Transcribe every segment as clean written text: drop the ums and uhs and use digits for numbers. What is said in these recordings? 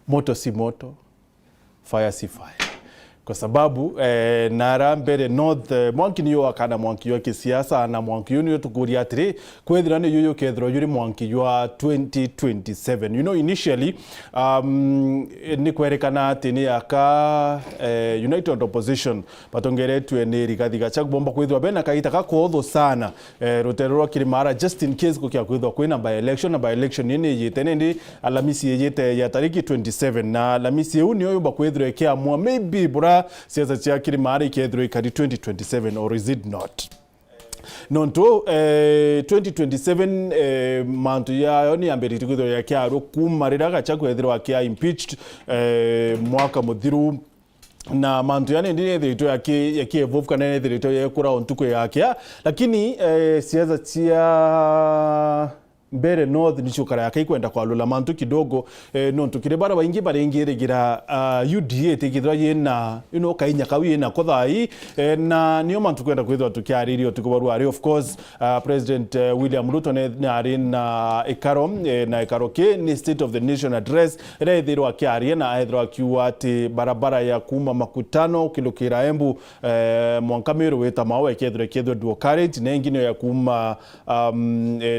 moto si moto, fire si fire. Kwa sababu nara mbere north mwanki niyo akana mwanki yo kisiasa na mwanki yo niyo tukuria atiri kwethira ni yoyo kethro yuri mwanki yo 2027. You know, initially ni kwerekana ati ni aka United Opposition batongeretwe ni Rigathi Gachagua bomba kwithwa bena kaita kakotho sana rutero rwa Kirimaara just in case kukia kwithwa kwina by election ni yitene ndi alamisi yete ya tariki 27 na alamisi uni yo ba kwithwa kia mwa maybe bura siasa cia Kirimaara ikethro ikari 2027 or is it not? Nonto 2027 mantu ya ni amberi kwithwa ya kia ro kumarira Gachagua ethirwa kia impeached mwaka muthiru na mantu yani ndine thirito yake evolve kana thirito yekura ontuko yake lakini siasa cia mbere north nichukara yake kwenda kwa lula mantu kidogo nontu kire bara baingi barengeregira UDA tikithwa yena kainya kawi na kothai na niyo mantu kwenda kwithwa tukiaririo tukubaru ari of course President William Ruto ne ari na ikaro ke ni State of the Nation address rethiro akiaria na aithro akiwa ati barabara ya kuma makutano kilokira Embu Mwankamiro weta mawe kethro dual carriage na ingine ya kuma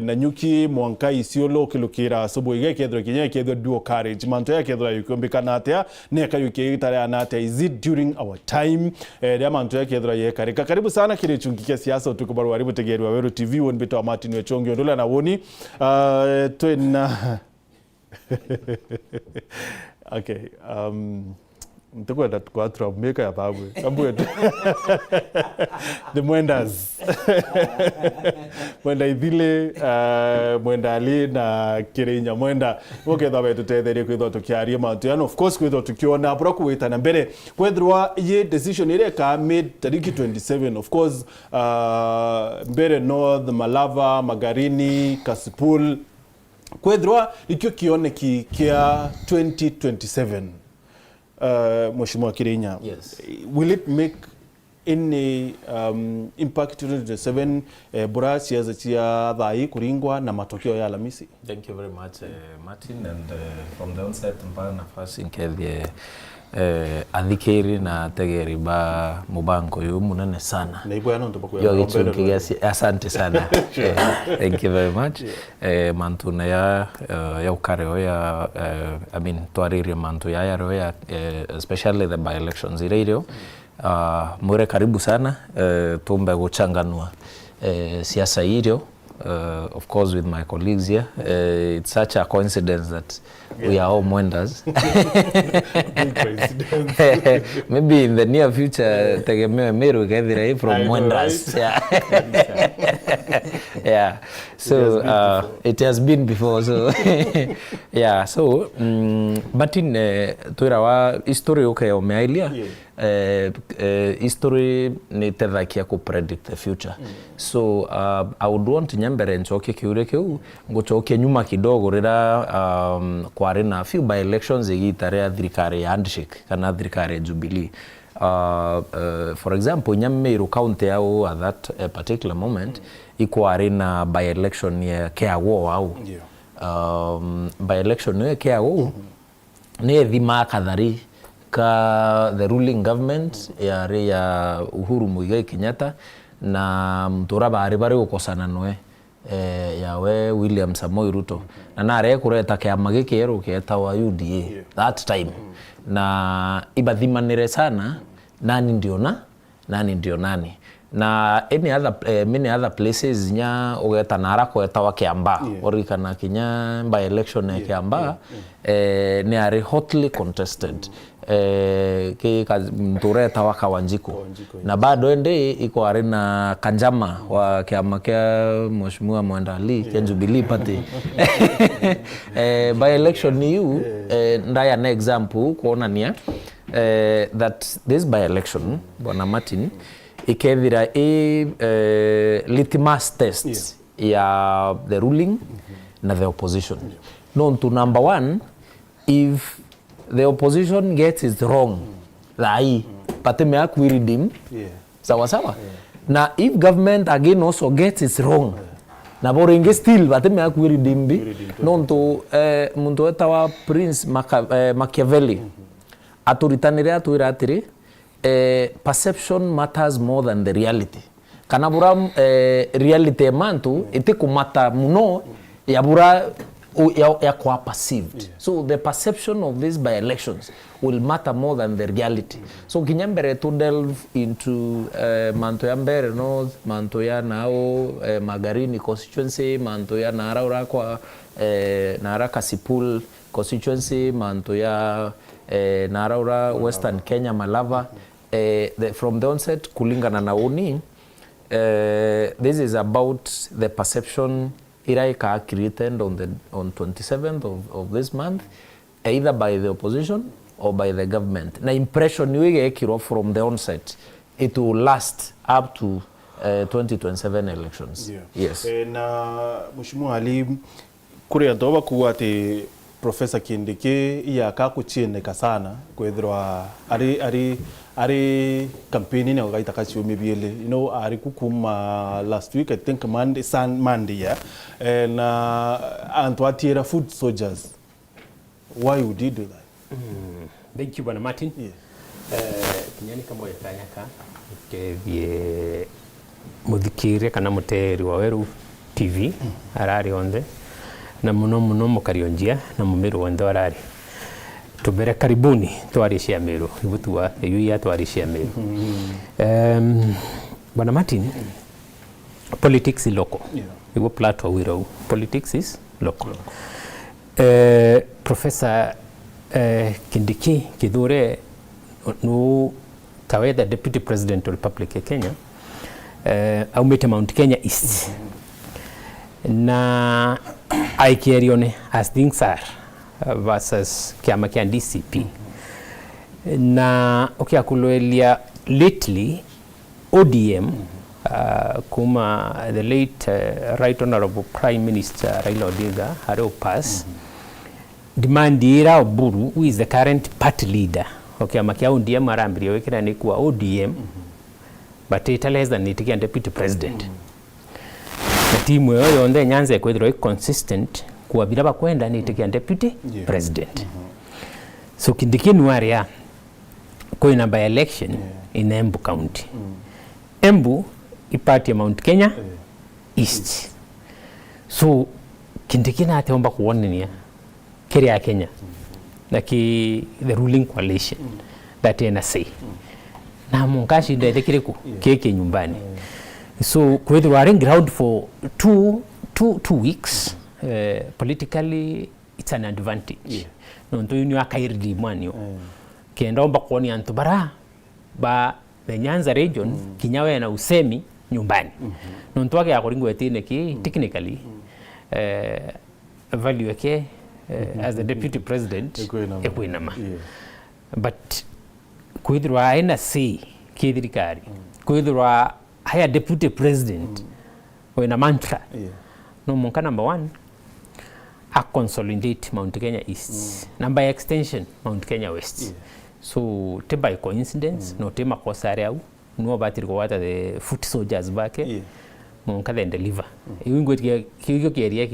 Nanyuki Mwanka Isiolo kilokira Soboige kethro kinya kethro dual carriage manto ya kethro yukombikana atia ne kayuke itare anate is it during our time ya manto ya kethro yekarika karibu sana kile chungikia siasa utukubaru waribu tegerwa Wero TV won bito Martin Wechongi ondola na woni twena okay mtakwenda kwa troublemaker ya babwe kabwe the mwendas mwenda ithile mwenda ali na kirinya mwenda oketha betu tetherie kwithwa tukiaria mantu and of course kwithwa tukiona bro kuwita na mbere kwethwa ye decision ile ka made tariki 27 of course mbere north Malava Magarini Kasipul kwethwa ikyo kioneki kia 2027 Mheshimiwa Kirinya, yes. Will it make any impact 2027 bura siasa cia thai kuringwa na matokeo ya Alhamisi? Thank you very much Martin, and from the onset mpaka nafasi nkethie athikiri na tegeri ba mubango yu munene sana na ibo yana ntopa yo gichunge asante sana thank you very much mantu na ya ukare ya I mean twarire mantu ya yaro ya especially the by elections radio mure karibu sana tumbe guchanganua siasa hiyo of course with my colleagues here it's such a coincidence that we are all mwenders. Maybe in the near future tegemea Meru gethira from mwenders. Yeah. So it has been before, so yeah, so but in tuirawa history okay omeailia history ni tethakia ku predict the future. So I would want nyambere nchoke kiure kiu ngochoke nyuma kidogo rira kwari na few by elections igitare thirikari ya handshake kana thirikari ya Jubilee. For example Nyameiru county yao at that particular moment ikwari na by election ya Keago au by election ya Keago ni thima kathari ka the ruling government ya Uhuru Muigai Kenyatta na mtura bari gukosana noe yawe William Samoei Ruto na nare kureta kiama gikero kietawa UDA that time na ibathimanire sana nani ndio nani na any other many other places nya ugeta nara kwetawa kiamba orikana kinya by election ya kiamba ni are hotly contested ke mtureta waka Wanjiko na bado ende iko arena kanjama wa kiama kia Mheshimiwa Mwandali kia Jubilee Party by election ni yu ndaya na example kuona nia that this by election Bwana Martin ikethira litmus test ya the ruling na the opposition no to number one, if the opposition gets it wrong lai patemea kuiridim sawa sawa na if government again also gets it wrong na boringe still bateme akwiri dimbi nonto muntu etawa Prince Machiavelli aturitanire atwira atiri perception matters more than the reality kana bura reality mantu itikumata muno ya bura ya kwa perceived. So the perception of these by-elections will matter more than the reality. So kinyambere to delve into Mantoya Mbere North, Mantoya Nao, Magarini constituency, Mantoya Nara kwa Nara Kasipul constituency, Mantoya Naraura Western Kenya Malava. From the onset, kulingana na uni, this is about the perception Iraika created on 27th of this month, either by the opposition or by the government. Na impression you get from the onset, it will last up to 2027 elections. Yeah. Yes. Na Mheshimiwa Ali kuri andoba kuwa ati Professor Kindiki ya kakuchieneka sana kwethirwa ari campaign ni wagaita kachiumi biele, you know, ari kukuma last week, I think Monday yeah, na antwatiera food soldiers. Why would you do that? Thank you Bwana Martin. Yeah. Kinyani kama yatanyaka kevye muthikire kana muteri wa Weru TV arari onde na muno mukarionjia na mumiru wonde arari tubere karibuni twarishia miru ibutua yuya twarishia miru. Bwana Martin, politics is local. Iwo plato wiro politics is local. Professor Kindiki Kithure no taweda deputy president of Republic of Kenya aumete Mount Kenya East na aikerione as things are versus kiama kia DCP na ukiakuloelia lately ODM kuma the late right honorable prime minister Raila Odinga haro pass demandira Oburu, who is the current party leader ukiama kia ODM arambirio wekira ni kuwa ODM but it less than it can deputy president na timu yoyo onde nyanze kwethiro consistent kuwa biraba kwenda ni tikia deputy president. So Kindiki nuaria kwa by election in Embu County. Embu ipati ya Mount Kenya East. So Kindiki na ateomba kuonenia kiri ya Kenya na ki the ruling coalition that NSA na mungashi ndete kiriku keke nyumbani. So kwethiro are ground for two weeks. Politically it's an advantage. No nto yuni akairidi mwanyo. Kenda omba kuoni antu bara ba the Nyanza region kinyawe na usemi nyumbani. No nto wake akoringo etine ki technically value yake as the deputy president ekwinama. But kwithirwa aina si kithirikari. Kwithirwa haya deputy president wena mantra. No munka number 1 a consolidate Mount Kenya East. Number extension Mount Kenya West. So te by coincidence no te makosa ariau no batiri ko wata the foot soldiers bake munka then deliver. Iwingo kiyo kiria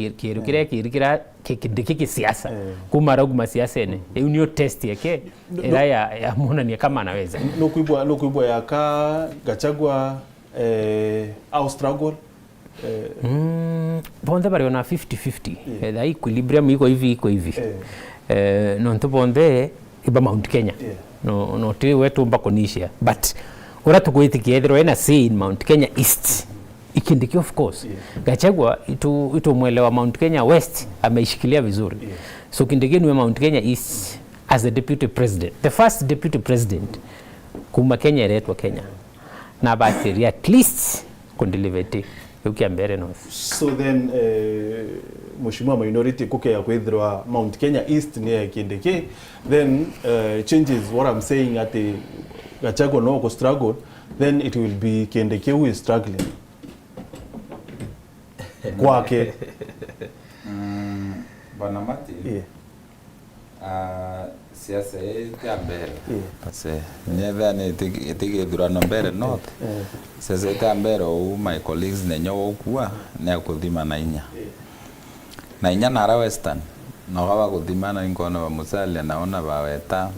kirikira kidiki siasa kumara guma siasa ene unio test yake era ya mona ni kama anaweza no kuibwa ya ka Gachagua au struggle bonde bari ona 50-50 the equilibrium iko hivi no nto bonde iba Mount Kenya no te wetu mbakonisha but ora tukuitikia ethero ena see in Mount Kenya East Ikindiki of course Gachagua itu mwelewa Mount Kenya West ameishikilia vizuri so Kindiki ni Mount Kenya East as the deputy president, the first deputy president kuma Kenya eretwa Kenya na battery at least kundiliveti ukiambere north. So then Mheshimiwa minority kuke ya kwethirwa Mount Kenya East ni Kindiki, then changes what I'm saying at the Gachagua no ko struggle, then it will be Kindiki who is struggling kwake. Bwana Martin, siasa ya mbere ase nether ne tiki durano mbere not siasa ya mbere o my colleagues ne nyo okua ne kuthima na inya nara western no gaba kuthima na inkono wa Musalia naona baweta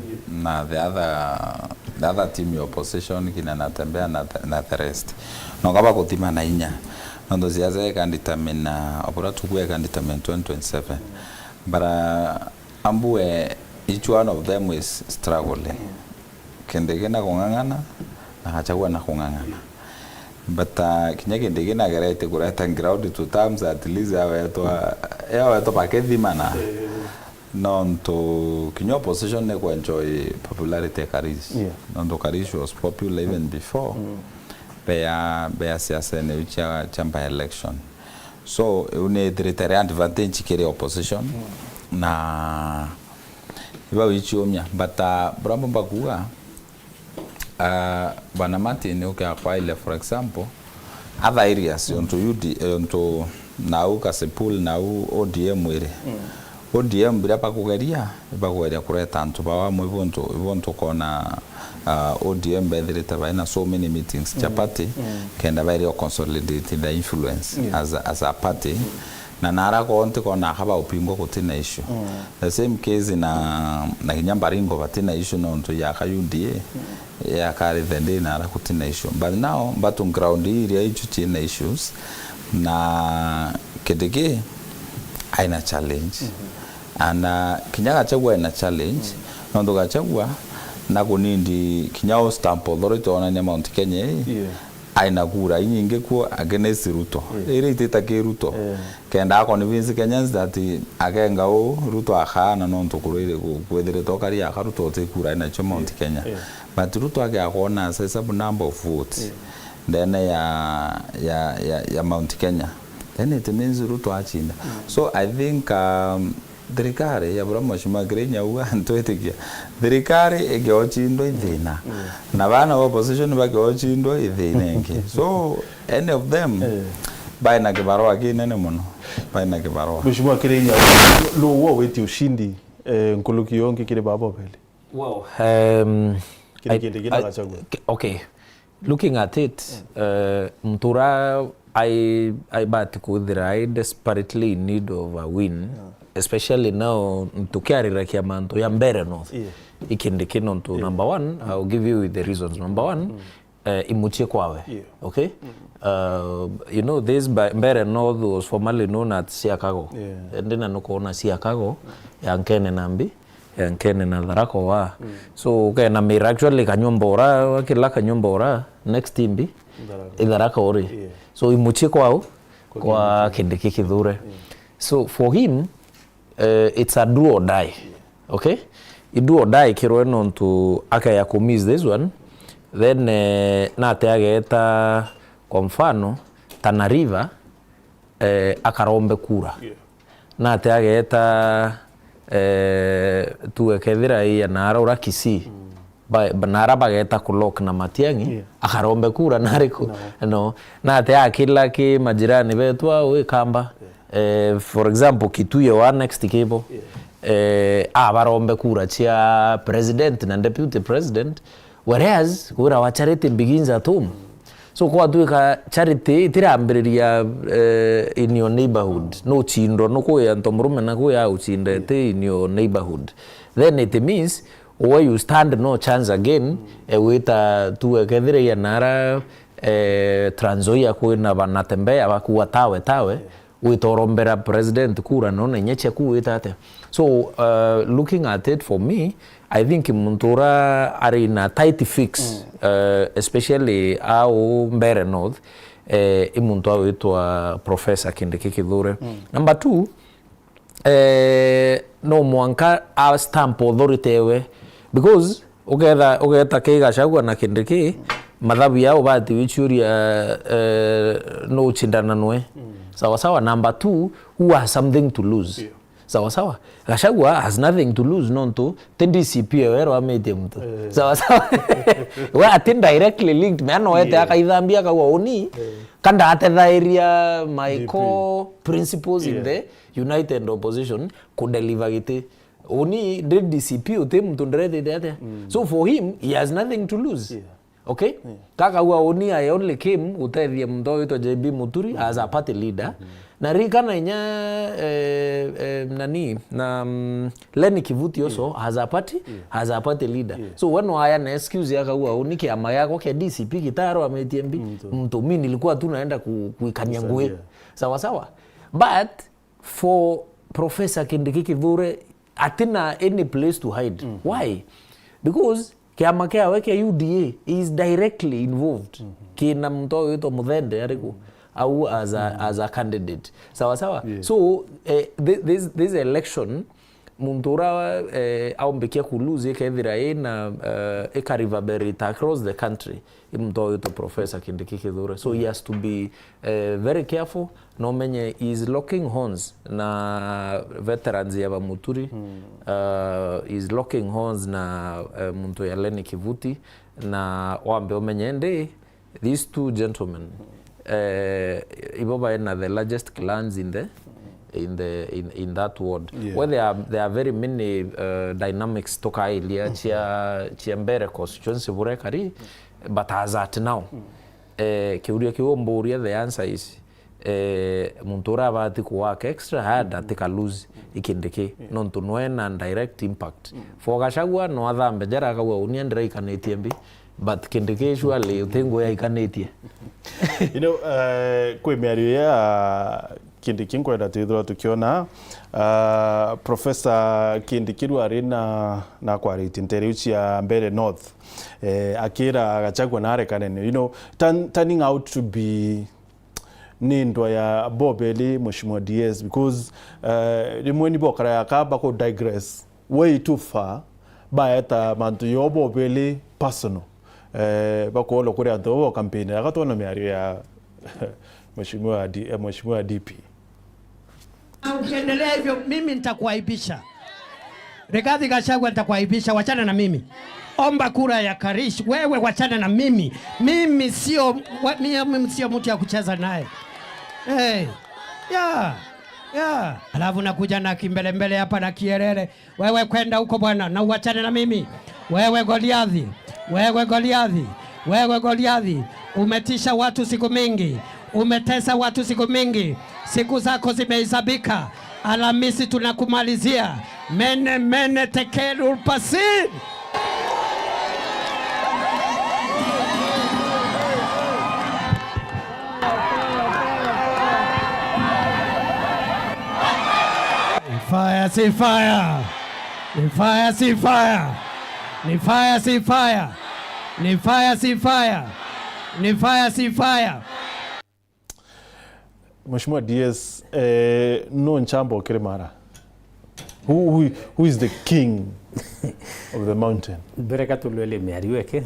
na the other team your opposition kina natembea na the rest no gaba kuthima na inya ndo siasa ya determine opera tukue kan determine 2027 but ambue each one of them is struggling kendegena kungangana na hachagua na kungangana but kinyakendegena garete kurata ground to terms at least yaweto pakethi mana nonto kinyo position ne ku enjoy popularity Karis nonto Karis was popular even before bea siasa ne chamba election so une territory advantage kere opposition na iba wichiomya but brambo bakuga bana Martin uka kwa ile for example other areas onto Nûû Kasipul Nûû ODM were ODM bila pakugeria kureta antu bawa mwivonto kona ODM bedreta baina so many meetings chapati kenda very consolidate the influence as a party na nara konte kona haba upingo kutina issue the same case na kinyambaringo batina issue no nto ya UDA ya kare thende nara kutina issue but now on ground area issue issues na kedege aina challenge and kinyaga chagwa ina challenge ndo gachagwa na kunindi kinyao stamp authority ona nya Mount Kenya aina kura nyingi ku against Ruto ere iteta Ruto kenda convince Kenyans that agenga Ruto akhana no ntukurire kwethire tokari ya Ruto te kura ina cho Mount Kenya but Ruto agakona sizeable number of votes then ya Mount Kenya then it means Ruto achinda so I think Thirikari ya Brahma Shumagrenya uwa ntoetikia thirikari egeochindo ithina na bana opposition bageochindo ithinenge so any of them baina kibarua kinene muno baina kibarua Mheshimiwa Kirenya lo weti ushindi nkuluki yonke kile baba pele wow okay looking at it mtura I bat kuthira I desperately in need of a win especially now tukiarira kia manto ya mbere north ikindiki nonto number one I'll give you the reasons number one imuchie kwawe okay you know this mbere north was formerly known as Siakago ndina nuko Siakago ya Nkene Nambi ya Nkene na Tharako wa so okay na mira actually kanyombora kila kanyombora next timbi Tharako ori so imuchie kwao kwa kindiki kithure so for him it's a do or die okay you do or die kirweno ntu akaya kumiss this one then nate ageta kwa mfano Tana River akarombe kura nate ageta tuwekethira iya nara urakisi nara bageta kulok na Matiang'i akarombe kura nariko no nate akila ki majirani betwa we kamba for example Kituye wa next kibo abarombe kura chia president na deputy president whereas kura wa charity begins at home so kwa tuika charity tirambiriria in your neighborhood no chindo no ko ya ntomrume na ko ya uchinde te in your neighborhood then it means where you stand no chance again wita tuwekethire ya nara Trans Nzoia kwina banatembea bakuwa tawe witorombera president kura none nyeche kuitate so looking at it for me I think muntura are in a tight fix especially au mbere north imuntu awitwa Professor Kindiki Kithure number 2 no mwanka a stamp authority we because ugetha Gachagua na Kindiki mathabu yao bati wichuria no chindana nwe sawa number 2 who has something to lose sawa Gachagua has nothing to lose nonto TDCP wero amete mtu sawa we attend directly linked me no ete akaithambia kwa oni kanda atethairia my core principles in the united opposition could deliver it Oni did DCP utem mtondrede dete. So for him, he has nothing to lose. Okay? Kaka ua Oni I only came utethia mto ito JB Muturi as a party leader. Na rika na inya nani na Lenny Kivuti also as a party leader. So when waya na excuse yaka ua Oni kiama yako kia DCP kitaro ameTMB mto mimi nilikuwa tu naenda kuikanyangue. Sawa sawa. But for Professor Kindiki Kithure atina any place to hide. Why? Because kiama kia weke UDA is directly involved. Kina mto yuto Muthende ariku au as a candidate. Sawa sawa. So this election muntura au mbekia kuluzi kethira na ekarivaberita across the country mto yuto Professor Kindiki Kithure. So he has to be very careful. No menye is locking horns na veterans ya Muturi. Is locking horns na muntu ya Lenny Kivuti na wambe omenyende these two gentlemen iboba na the largest clans in that ward where there are very many dynamics toka ilia chia mbere constituency burekari but as at now kiuria kiomboria the answer is muntura bati kuwa extra hard atika lose ikindike non to no and direct impact for Gachagua no athambe jara kawa uniendera ikanetie but kindike usually utengo ya ikanetie kwe miario ya Kindiki nkwenda tithira tukiona Professor Kindiki rwari na kwariti ntere ucia mbere north akira Gachagua na arekanene turning out to be nindwa ya Bobeli Mheshimiwa DS because rimweni bokara yakaba ko digress way too far baeta mantu yo Bobeli personal bako lokore ando campaign akatona miario ya Mheshimiwa DP. Ukiendelea hivyo mimi nitakuaibisha. Rigathi Gachagua nitakuaibisha, wachana na mimi. Omba kura ya Karish, wewe wachana na mimi. Mimi sio mtu ya kucheza naye. Alafu nakuja na kimbele hapa na kierere. Wewe kwenda huko bwana na uachane na mimi. Wewe Goliathi. Umetisha watu siku mingi. Umetesa watu siku mingi. Siku zako zimehesabika. Alhamisi tunakumalizia. Mene tekerul pasin. Fire, see fire. Ni fire, see fire. Ni fire, see fire. Ni fire, see fire. Ni fire, see fire. Mheshimiwa DS, Nûû Nchamba E Kirimaara. Who is the king of the mountain? Bereka tulwele miario yake.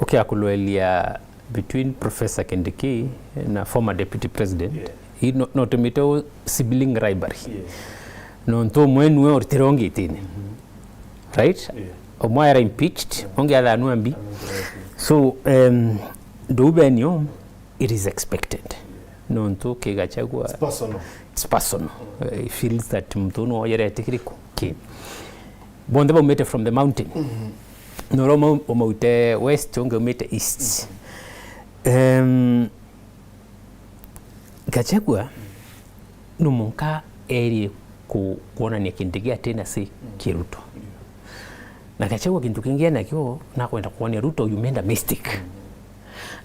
Okay, akulwelia between Professor Kindiki na former deputy president. He not mito sibling rivalry. No nto mwenwe ortirongi tini. Right? Omwara impeached, onge ala anuambi. So Dubenyo, it is expected. No nto ke Gachagua. It's personal. He feels that mtono oyere tikiriko. Okay. Bonde umete from the mountain. Noromo umete west, onge umete east. Gachagua numunka eri kuona ni Kindiki tena si Kiruto. Na Gachagua kintu kingia na kio na kwenda kuona Ruto yumenda mystic.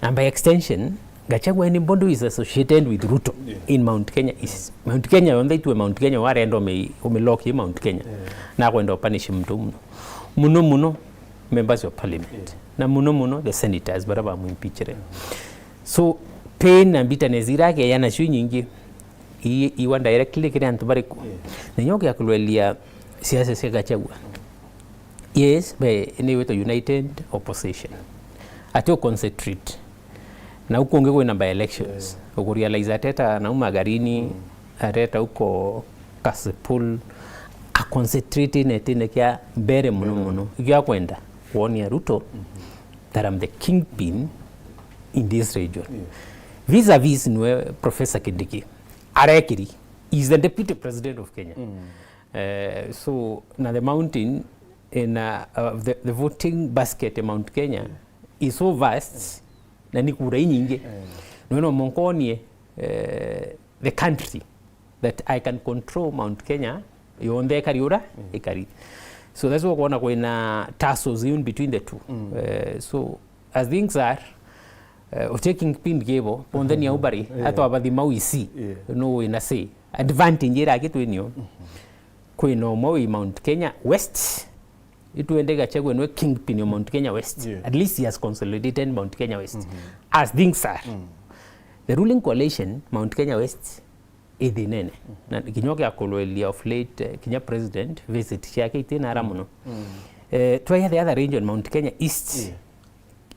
And by extension Gachagua ni mbondo is associated with Ruto in Mount Kenya is Mount Kenya on to Mount Kenya ware endo me lock Mount Kenya. Na kwenda punish mtu muno members of parliament. Na muno the senators baraba mu impeach. So pain and bitterness irake yana shu nyingi iwa directly kile antubariku na nyoke yakulwelia siasa ya Gachagua. Yes, by anyway to united opposition atio concentrate na uko ngeko na by elections ukurealize ateta na umagarini ateta uko Kasipul a concentrate netine kia bere muno ikia kwenda kuonia Ruto that I'm the kingpin in this region. Vis-a-vis Professor Kindiki Arekiri is the deputy president of Kenya. So now the mountain in the voting basket in Mount Kenya is so vast na ni kura nyingi. No monkonie the country that I can control Mount Kenya yonde kariura ikari. So that's what we're going to tussles in between the two. So as things are, taking pin gable, on the Niaubari, at over the Maui Sea, no in a say. Advantage here I get to you. Queen no Maui Mount Kenya West. It will take a check when we're kingpin of Mount Kenya West. At least he has consolidated Mount Kenya West. As things are, the ruling coalition, Mount Kenya West, idinene na kinyoke akolweli of late Kenya president visit yake tena ramuno twa the other region Mount Kenya East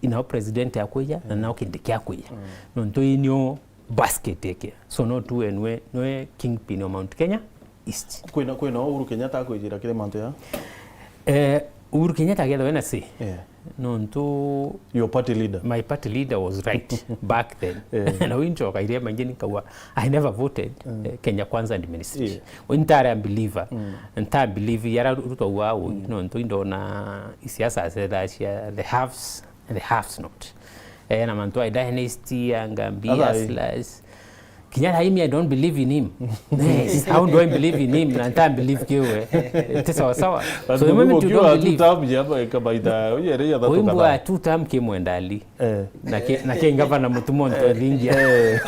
ina president yakuya na nao kindiki yakuya no nto inyo basket yake so no tu enwe no kingpin of Mount Kenya East kwina Uhuru Kenyatta akwejira kile manto ya Uhuru Kenyatta getho ena say no nto your party leader. My party leader was right back then. Na wincho kairia manjeni kawa I never voted Kenya Kwanza administration. Wintare believer. Ntare believe yara ruto wao no nto indo na isiasa zedashia the haves and the haves not. Na manto I dynasty angambia slash Kenyatta I don't believe in him. How do I believe in him? Na ntare believe kiwe. Tesa sawa. So the moment you don't believe Wimbo tutam kimwendali na ngavana mutumonto lingia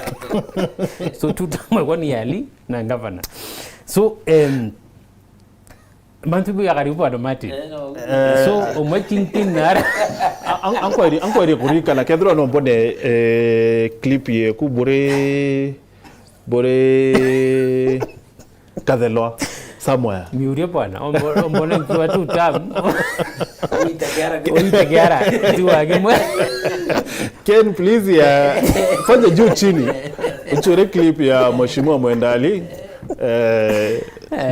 so tutam kwani yali na ngavana so mantubu ya karibu automati so umaking tin na anko kurika na kedro no mbone clip ye ku bore kadelo somewhere miuria bwana ombone kwa tutam uitagara tuage mwe Ken please ya fanya juu chini uchore clip ya mheshimiwa Mwendali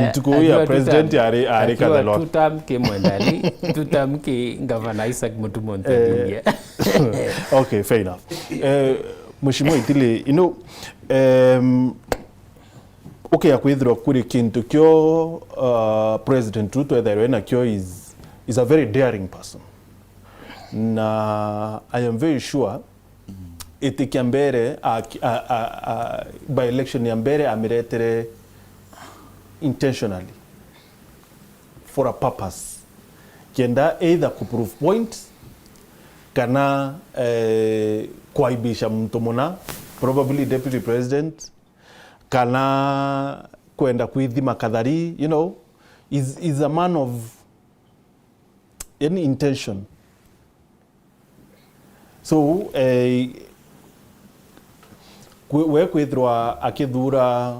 mtuko ya president ari kadelo tutamke Mwendali tutamke governor Isaac Mutumonto dingia okay fair enough mheshimiwa Itili okay akwithirwa kuri kintu kyo president Ruto etherena kyo is a very daring person na I am very sure itikia mbere by election ya mbere amiretere intentionally for a purpose kienda either ku prove point kana kuaibisha mtu muna probably deputy president kana kwenda kuithima kadhari is a man of any intention so we kwithwa akithura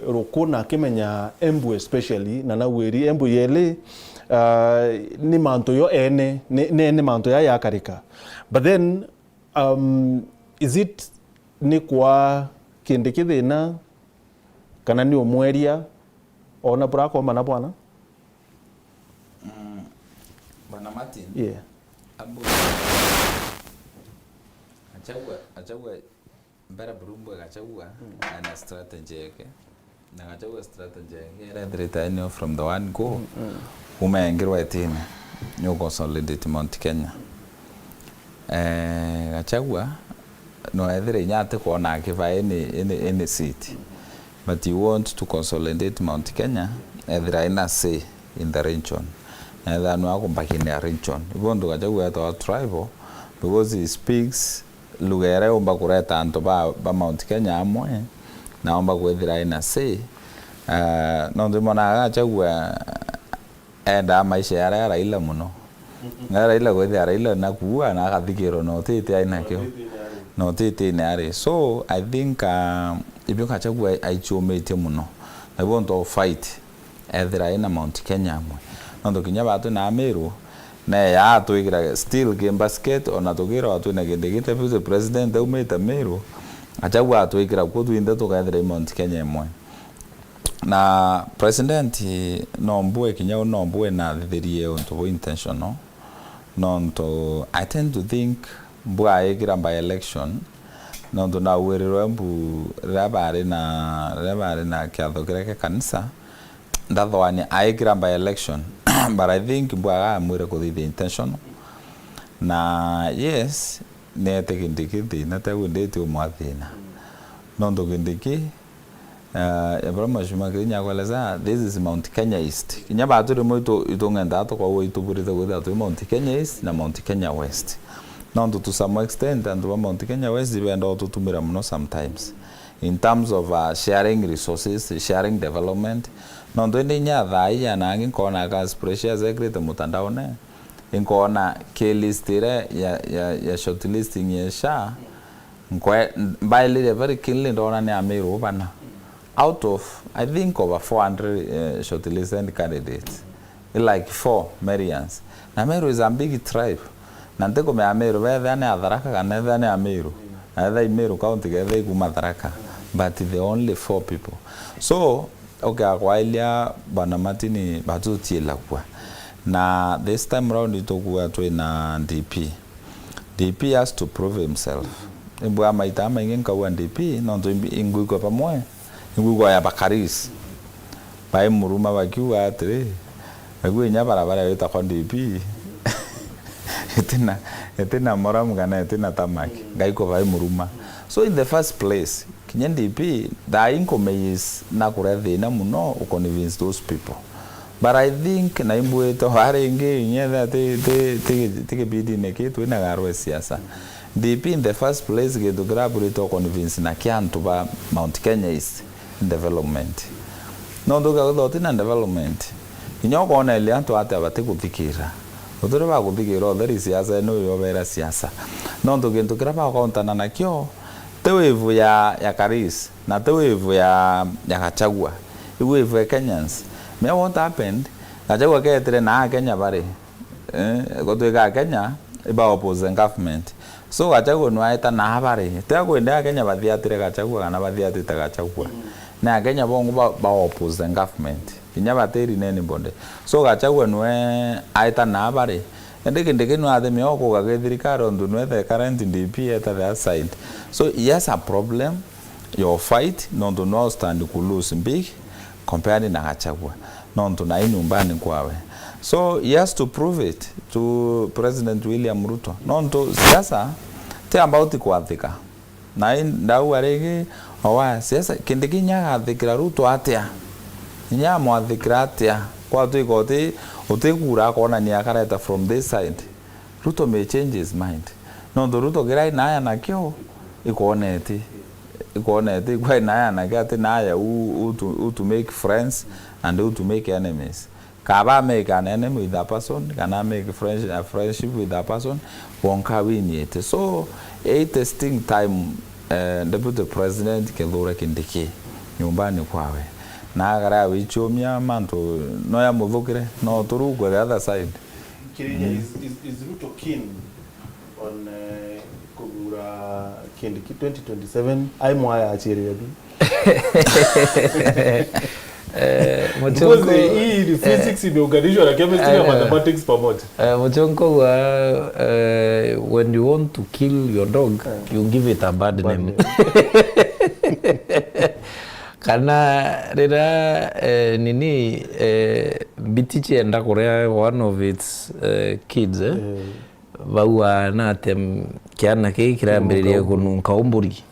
rukuna akimenya Embu especially na nawiri Embu yele ni manto yo ene ni manto ya yakarika but then is it ni kwa kinde kithina kana ni omweria ona brako mana bwana bwana Martin abu achagua mbara burumbu achagua ana strategy yake na achagua strategy yake from the one go umeingirwa etini ni consolidate Mount Kenya achagua no either nyate kuona akiva any seat but you want to consolidate Mount Kenya either ina say in the region either no akumbaki in the region you want to achagua to tribal because he speaks lugha yare omba kureta anto ba Mount Kenya amwe na omba kwethira ina say no ndimona achagua enda maisha yare Raila muno na Raila kwethira Raila na kuwa na akathikiro no tete aina kyo no tete nare so I think ibyo kachagua aichomete muno I want to fight either ina Mount Kenya amwe ndo kinya batu na Meru na ya tuigira still game basket ona tugira watu na gendegete vice president umeta Meru achagua tuigira ko tuinde tukaethira Mount Kenya amwe na president nombue kinya nombue na thirie onto intentional nonto I tend to think bwa igira by election nonto na werero mbu rabare na kiatho kireke kanisa ndathwani aikira by election but I think mbwaga mwire kuthi the intentional na yes nete kindiki na tagu ndeti umwathina nondo kindiki Abraham Shuma Kenya kweleza this is Mount Kenya East kinya batu rimo itongenda to kwa ituburiza gutha to Mount Kenya East na Mount Kenya West nondo to some extent and Mount Kenya West ibenda to tumira mno sometimes in terms of sharing resources, sharing development. Nondo ndinya thai ya nangi kona ka precious secret mutandaone. Inkona ke listire ya shortlisting ya sha. Nkwe baile very keenly ndona ne amiru bana. Out of I think over 400 shortlisted candidates. Like 4 Marians. Na Meru is a big tribe. Nanteko me Ameru whether ne Atharaka kana whether ne Ameru. Either Meru county either Kumatharaka. But the only 4 people. So, okay, akwalia banamati ni batu tiela kwa. Na this time round itokuwa tu na DP. DP has to prove himself. Mbwa maitama ingenka wa DP, nondo ingwiko pamoja. Ingwiko ya bakaris. Pai muruma wakiwa atre. Agwe nya barabara yota kwa DP. Etina moramu kana etina tamaki. Gaiko pai muruma. So in the first place, DP, the income is na kurethi na muno to convince those people. But I think na imbuwe to harenge nyetha te bidi nekitu ina garwe siasa. DP in the first place get to grab to convince na kiantu ba Mount Kenya East development. No ndoga doti na development. Inyoko ona ile antu ate abate kuthikira. Otore ba kuthikira otheri siasa no yobera siasa. No ndoge to grab akaunta na kyo tewevu ya Karis na tewevu ya Gachagua iwevu ya Kenyans me what happened Gachagua ketere na Kenya bare gotoika Kenya iba opposing government so Gachagua nwaita na bare tekwenda Kenya bathiatire Gachagua kana bathiatite Gachagua na Kenya bongo ba opposing government kinya bateri nene bonde so Gachagua nwe aita na bare ndeke no ade mioko ga thirikari ndu no the current DP at the side so yes a problem your fight no stand to lose big compared na Gachagua no na inumbani kwawe so he has to prove it to President William Ruto no siasa te about kuathika na ndau arege owa siasa kindiki nya athikira Ruto atia nya mwathikira atia kwa tu igoti utekura kona ni akareta from this side Ruto may change his mind no ndo Ruto gerai naya na kyo ikoneti kwa naya na gati naya to make friends and to make enemies kaba make an enemy with that person kana make friendship with that person wonka win yet so a testing time deputy president Kendura Kindiki nyumbani kwawe na gara wichomia manto no ya muthukire no turugwe the other side is Ruto keen on kugura Kindiki 2027 ai mwaya achiri yedu Mochonko hii ni physics imeunganishwa na chemistry na mathematics pamoja Mochonko when you want to kill your dog you give it a bad name kana rira nini bitichi enda korea one of its kids baua na tem kiana ke kirambiririe kununka umburi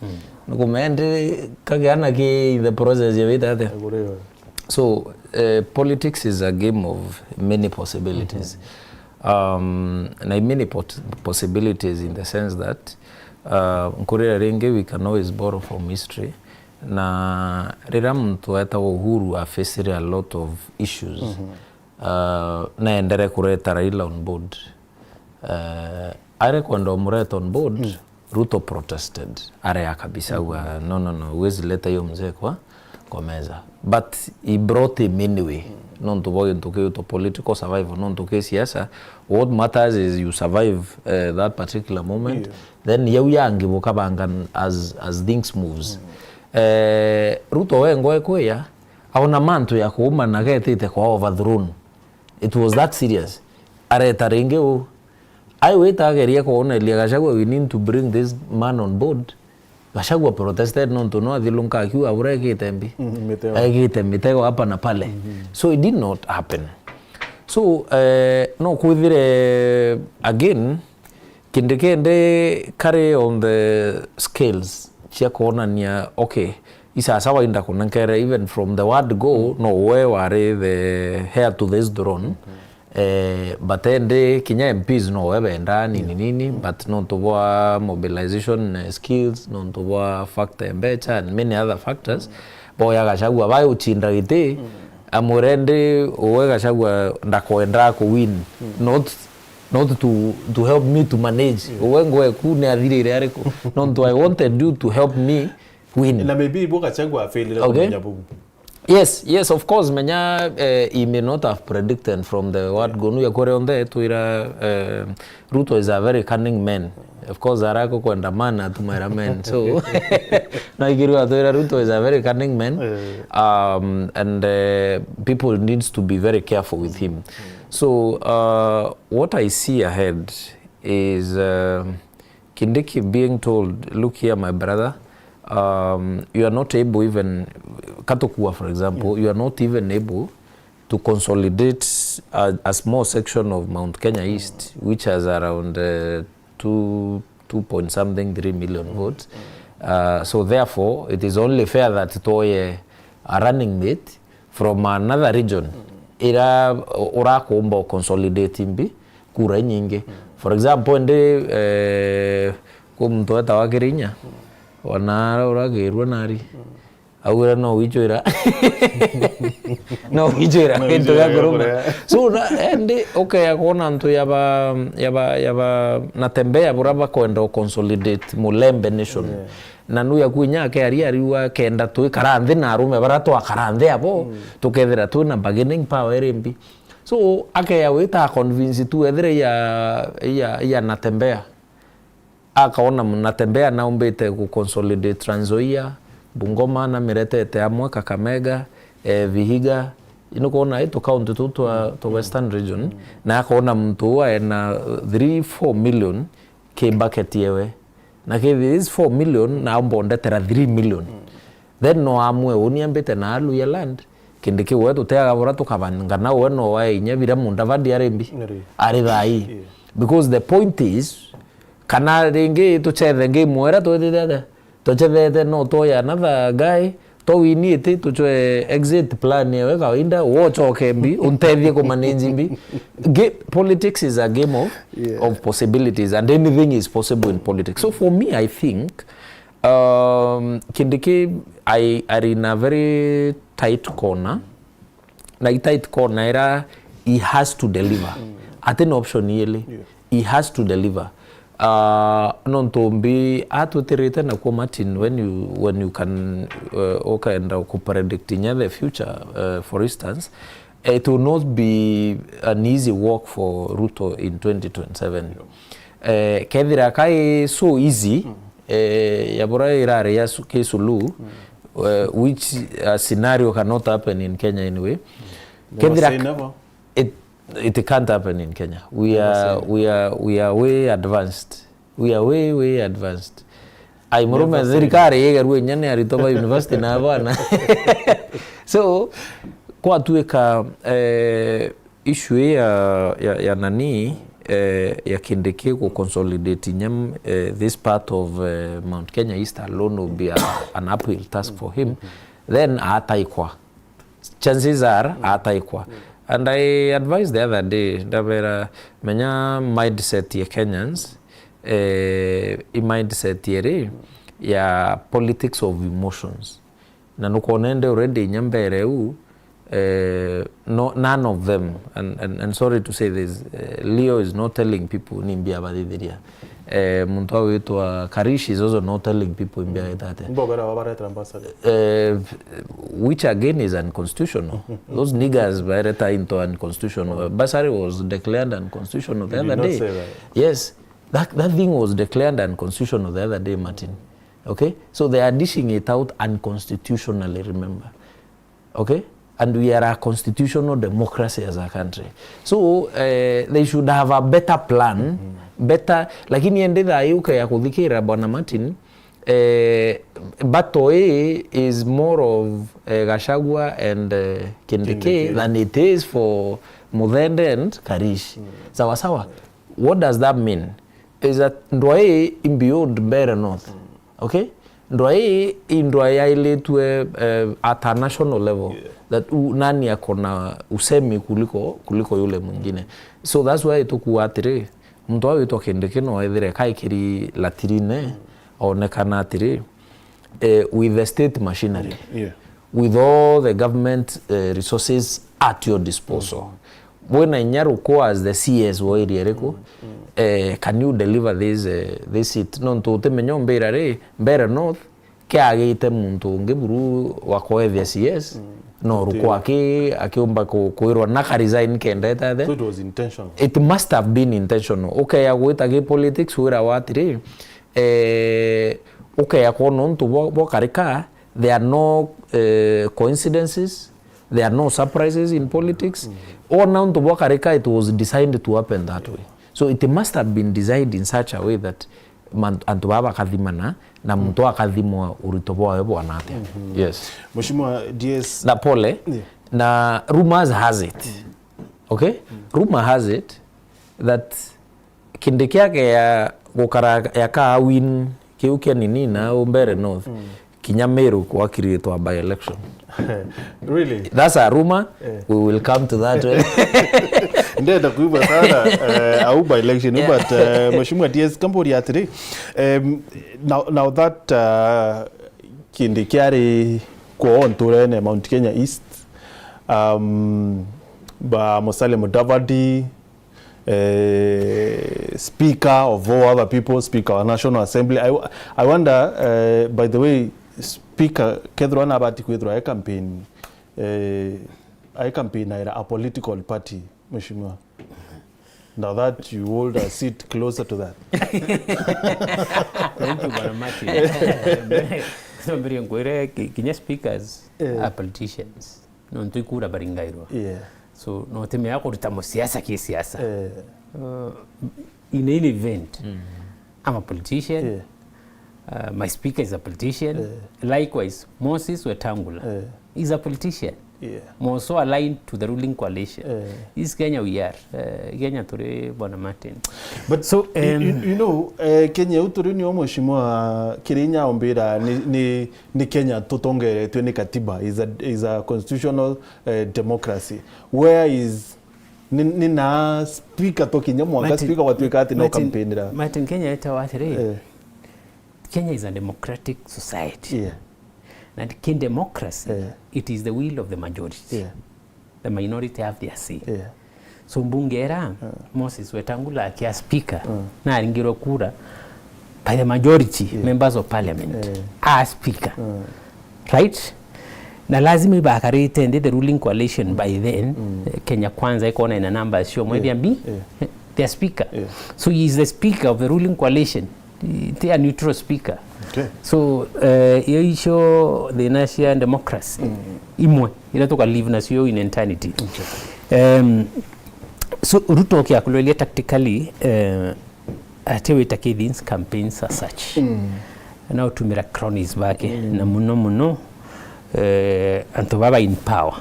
nukumende kagiana ke the process ya vita so politics is a game of many possibilities na many possibilities in the sense that nkurira renge we can always borrow from history na rira mtu eta Uhuru a face a lot of issues na endere kureta Raila on board are kwenda mureta on board Ruto protested are kabisa no wezi leta hiyo mzee kwa meza but he brought him anyway non to boy to political survival non to siasa what matters is you survive that particular moment then you yangi bokabangan as things moves Ruto wengo ekoya aona manto ya kuuma na getete kwa overthrown it was that serious areta renge I wait ageria kuona ile Gachagua we need to bring this man on board Gachagua protested nonto no athilunka akiwa abura gitembi mitego hapa na pale. So it did not happen. So no kwithire again kindikende carry on the scales chia kuonania okay isa sawa inda kunankere even from the word go no we were the heir to this throne. But ende kinya MPs no webenda nini but no to mobilization skills no to factor better and many other factors boya Gachagua bayo uchinda gite amurende owe Gachagua ndakoenda ku win not to help me to manage owe ngoe ku ne athirire ariko no I wanted you to help me win na maybe bo Gachagua failed kumenya bubu. Yes, of course. Menya he may not have predicted from the word gonu ya kore onde tuira Ruto is a very cunning man. Of course, arako kwenda mana tumaira man. So na ikiruwa tuira Ruto is a very cunning man, and people needs to be very careful with him. So what I see ahead is Kindiki being told, look here, my brother. You are not able even Katokua, for example, you are not even able to consolidate a small section of Mount Kenya East, which has around 2 point something 3 million votes. So therefore, it is only fair that Toye a running mate from another region ira ora kuomba consolidating bi kura nyingi. For example, ende kumtu wa Kirinya wanara uragirwa nari awira no wichira kintu ya kuruma so ende okay akona ntu yaba natembea buraba kwenda consolidate Mulembe nation na nuya kunya ke ariwa kenda tu karanthe na rume barato akaranthe abo tukethera tu na bargaining power embi so akaya wita convince tu ethre ya natembea akaona mnatembea na umbete ku consolidate Trans Nzoia, Bungoma na Miretete amwe Kakamega, Vihiga inakuona ito county tu to Western region na akaona mtu wa na 3-4 million ke bucket yewe na ke these 4 million na mbonde tera 3 million then no amwe uniambete na alu ya land kindiki wetu teaga bora tukabanga na we no wa inyabira munda vadi arembi ari thai because the point is kana ringi tuchethe ngi mwera twithithe tuchethete no toya another guy to we need to chwe exit plan yewe kawaida wochoke mbi untethie ku manage mbi politics is a game of possibilities and anything is possible in politics. So for me I think Kindiki are in a very tight corner. Like tight corner era he has to deliver at an option yele he has to deliver non to be atuterete na kwa Martin when you can okay and predict in the future for instance it will not be an easy work for Ruto in 2027 kedira kai so easy yabora irare ya kesulu which scenario cannot happen in Kenya anyway kedira it can't happen in Kenya. We are way advanced. We are way advanced. I murume zirikare yegerwe nyane aritoba university na bana. So kwa tuweka issue ya nani ya Kindiki ku consolidate nyam this part of Mount Kenya East alone will be an uphill task for him. Then ataikwa. Chances are ataikwa. And I advised the other day that menya mindset ya Kenyans mindset yere ya politics of emotions na nukonende already nyambere u none of them and sorry to say this Leo is not telling people nimbia badidhiria muntu awitwa Karish is also not telling people imbia etate which again is unconstitutional. Those niggas bareta into unconstitutional. Basari was declared unconstitutional the other day. Right. Yes, that thing was declared unconstitutional the other day, Martin. Okay, so they are dishing it out unconstitutionally, remember. Okay, and we are a constitutional democracy as a country. So they should have a better plan, better. Lakini ende da yuka ya kuthikira bwana Martin Batoi is more of Gachagua and Kindiki than it is for Muthende and Karish. Sawa sawa. What does that mean? Is that Ndwae imbued Mbeere North. Okay? Ndwae ile to at a national level. That nani akona usemi kuliko yule mwingine. So that's why itukuwa atiri. Mtu wa wito Kindiki no ethire kaikiri latirine onekana atiri with the state machinery, with all the government resources at your disposal. When Nyaruko as the CS wa area reko, can you deliver this seat? No to temenyo Mbeere North ke agite muntu ngeburu wakoethia CS. No ruko akiomba kuirwa naka resign kendeta the. So it was intentional. It must have been intentional. Okay, agwita ge politics wira watiri. Okay, akono ntu bo karika. There are no coincidences. There are no surprises in politics. Or now to bo karika, it was designed to happen that way. So it must have been designed in such a way that antu baba kadhimana na mtu akadhimwa uritoboa webo anate. Yes. Mheshimiwa DS na pole na rumors has it. Okay? Rumor has it that Kindiki yake ya gukara ya ka win kiukia nini na Mbeere North Kinyameru kwa create by election. Really? That's a rumor. We will come to that. Ndenda kuiba sana au by election but Mheshimiwa DS Kambori atiri now that Kindiki ari ko on turene Mount Kenya East ba Musalia Mudavadi Speaker of all other people, Speaker of National Assembly. I wonder, by the way, Speaker Kedrona Abati Kwedro, I campaign a political party, Mheshimiwa. Now that you hold a seat closer to that. Thank you very much. So very good. Kenya speakers are politicians. No ntukura baringairo. Yeah. So no teme yako tutamo siasa kisiasa. In any event, I'm a politician. My speaker is a politician. Likewise, Moses Wetangula is a politician. More so aligned to the ruling coalition. This Kenya we are. Kenya tore Bwana Martin. But so you know, Kenya uturi ni Mheshimiwa Kirinya Ombira ni Kenya tutongere tuene katiba is a constitutional democracy. Where is nina speaker to Kenya mwanga speaker watu wekati no campaign ra. Martin Kenya etawatire. Kenya is a democratic society. And in democracy, it is the will of the majority. The minority have their say. So mbungera Moses Wetangula akia speaker na aringiro kura by the majority members of parliament are speaker. Right? Na lazima ibakari tende the ruling coalition by then Kenya Kwanza iko na number sio mwezi mbi their speaker. So he is the speaker of the ruling coalition. They are neutral speaker. Okay. So you show the national democracy. Imwe ila toka live na sio in eternity. Okay. So Ruto kia kulele tactically atewe takidins campaigns as such. Now tumira cronies bake na muno Antobaba in power.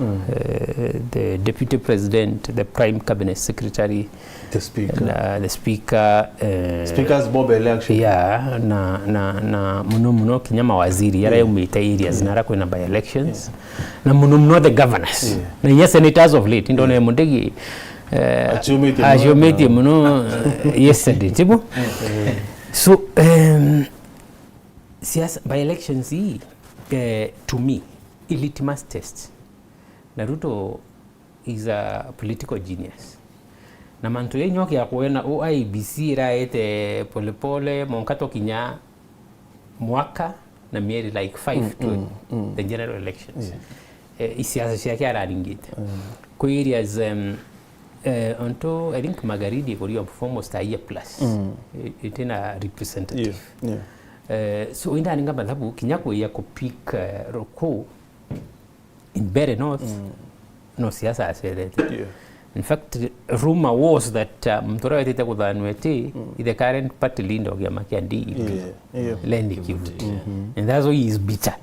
The deputy president, the prime cabinet secretary, the speaker, speaker's bob election. Yeah, na muno kinyama waziri yara umita areas nara kwena by elections. Na muno the governors. Na yes senators of late ndone mundegi ajometi muno yesterday tibo. So by elections to me litmus test. Naruto is a political genius. Na mantu yenyoki ya kuena OIBC raete polepole monkato kinya mwaka na mieri like 5 to the general elections. Isiasa siaki araringite. Kwa areas onto I think Magharibi for you almost a year plus. It in a representative. So inda ninga badhabu kinyako ya kupik roko in Mbeere North no siasa aserete In fact, rumor was that mtora wetete kuthanweti the current party leader of Yamaki and Lenny Kivuti. And that's why he is bitter.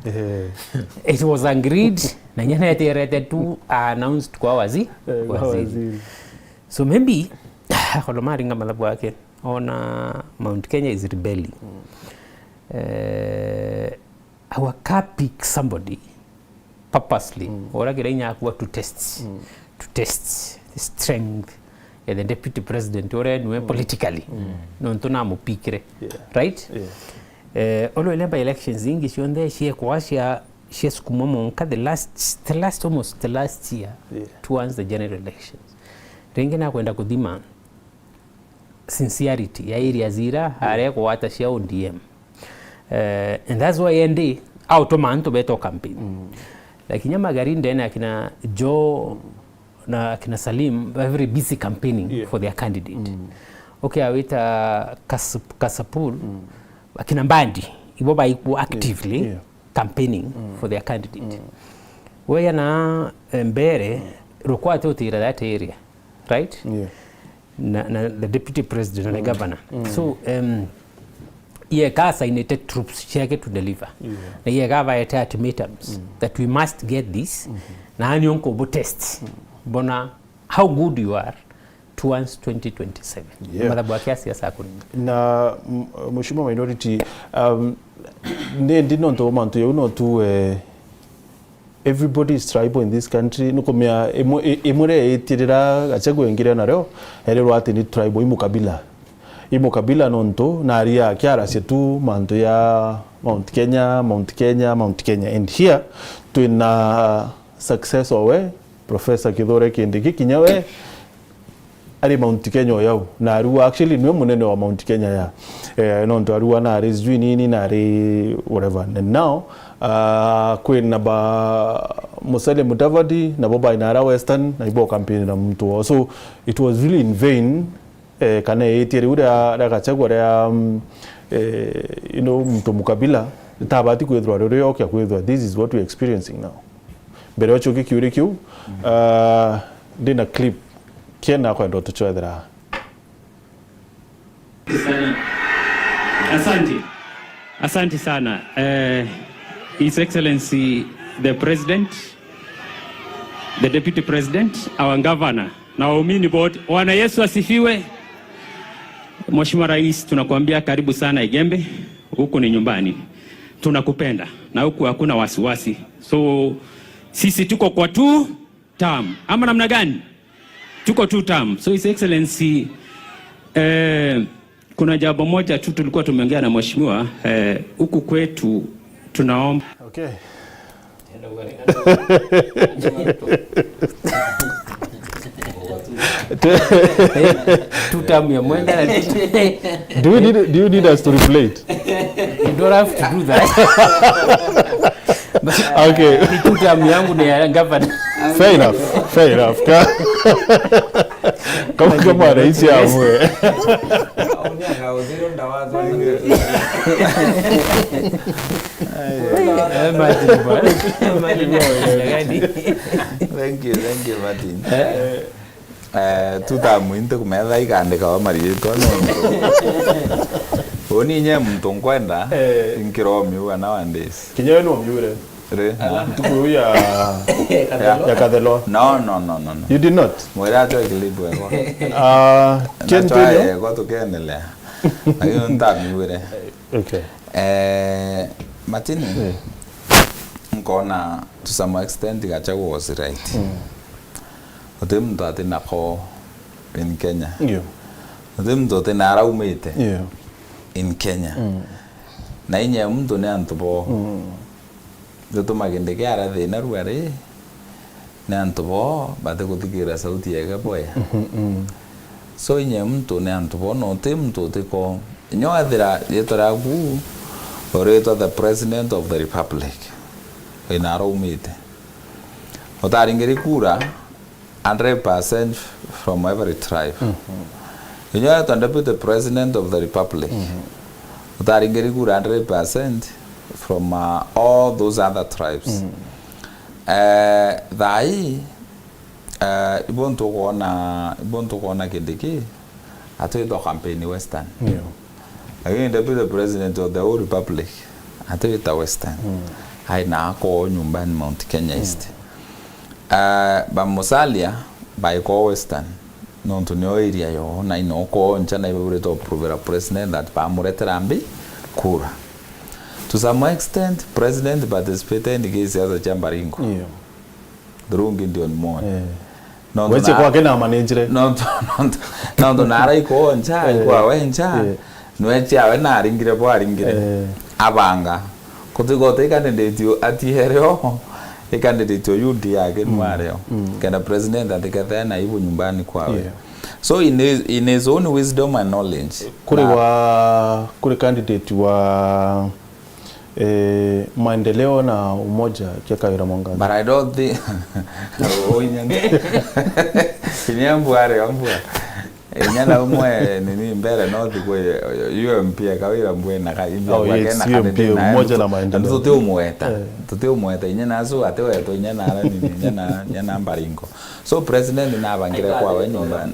It was agreed na nyana yeterete tu announced kwa waziri. So maybe kolomari ngamalabu wake on Mount Kenya is rebelling. Our car pick somebody purposely ora kirenya kwa to test the strength of the deputy president or politically no ntona mupikire right olo ile by elections ingi shonde shie kwasha shie sikumomonka the last year towards the general elections rengena kwenda kudima sincerity ya area zira hare kwata shia ODM and that's why ND automanto beto campaign lakini Magarinde na kina Joe na kina Salim very busy campaigning for their candidate. Okay, awita Kasapul akina Mbandi ibo ba actively campaigning for their candidate. Weya na Mbere rokwate utira that area, right? Na the deputy president and the governor. So ye ka signated troops cheke to deliver. Na ye ga va ultimatums that we must get this. Na anyonko bo test. Bona how good you are towards 2027. Madhabu ya siasa hakuna. Na mheshimiwa minority ndino ndo mantu yo no tu everybody is tribal in this country nukomya emure etirira gachagwe ngira naryo herero ati ni tribal imukabila nonto na aria kiara setu mantu ya Mount Kenya and here to na success owe Professor Kithure Kindiki kinyawe ari Mount Kenya yao na aru actually niwe munene wa Mount Kenya ya nonto aru na ari zwi nini na ari whatever and now kwena ba Musalia Mudavadi na Boba Inara Western na ibo campaign na mtu so it was really in vain kana etiri ura Gachagua ya mtu mukabila tabati kwethwa rero okya kwethwa this is what we experiencing now mbere wacho kiure kiu dina clip kena kwa ndo tuchwethera asante sana His Excellency the President, the Deputy President, our Governor na waumini wote. Bwana Yesu asifiwe. Mheshimiwa Rais, tunakuambia karibu sana Igembe, huku ni nyumbani. Tunakupenda na huku hakuna wasiwasi. So sisi tuko kwa 2 term. Ama namna gani? Tuko 2 term. So His Excellency kuna jambo moja tu tulikuwa tumeongea na mheshimiwa huku kwetu tunaomba. Okay. Do you need us to replay it? You don't have to do that. Okay. Yangu ni governor. Fair enough. Kama rais amwe. Thank you Martin. Tutamuinte kumetha ikandika wa marito no oni nye mtu nkwenda inkiromi ana wandes kinyewe no myure re mtuku ya Kathelo. No. You did not. Mwera to ikilibwe kentelio kwa tukendelea ayo ntamyure. Okay. Martin nkona to some extent Gachagua was right. Otem mtu atina ko in Kenya. Otem mtu atina araumete in Kenya. Na inye mtu ne antubo Joto magende ke ara de na ruare ne antubo bate kutikira sauti yake boya. So inye mtu ne antubo no te mtu te ko nyo adira yetora gu oreto the president of the republic in araumete. Otaringeri kura 100% from every tribe. You know, to deputy president of the republic. Otaringeri kura 100% from all those other tribes. Dai ibonto kuona kidiki atuitwa campaign Western. Again, the president of the whole republic atuita Western. Haina ko nyumbani Mount Kenya East. Bamusalia by ko Western. No to no area yo na ino ko nchana ibe to prove president that bamureterambi kura. To some extent, president participated in the case of the Chambaringo. Drungi ndio mmoja. Wewe kwa kena manejere. No nara iko ncha kwa wencha. Nweche awe na ringire bo aringire. Abanga. Kotigote candidate yo atihereo. Candidate yo UD yake nwareo. Kana president atikatha na ibu nyumbani kwawe. So in his own wisdom and knowledge. Kule candidate wa maendeleo na umoja Kawira Mwangaza. But I don't think Kinyambuare ambua. Enyana umwe nini mbele no dikwe UMP Kawira mbwe na kaimbi kwa kena kanende na umoja na maendeleo. Tuti umweta. Tuti umweta inyana azu atewe to inyana ala nini inyana Mbaringo. So president na bangire kwa we nyumbani.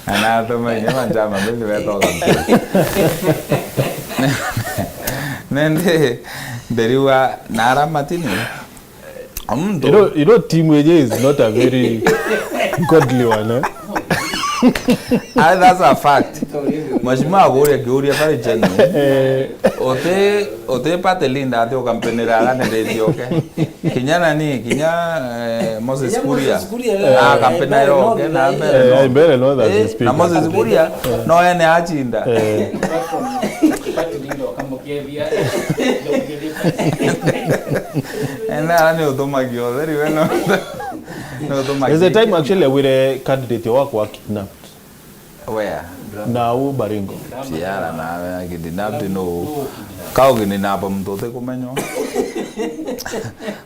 Anatoma inyama njama mbili weto kampi. Nende deriwa nara matini. You know team Weje is not a very godly one. Eh? That's a fact. Mashima gore pare genuine. Ote patelinda ate o campenera ne de okay. Kinyana ni kinya Moses Kuria. Campenero okay na mbele no that speak. Na Moses Kuria no ene achinda. And I know Tomagio very well. There's a time actually with a candidate who kidnapped. Where? Nûû Baringo. Siara na kidnapped no. Kau kidnap mtote kumenyo.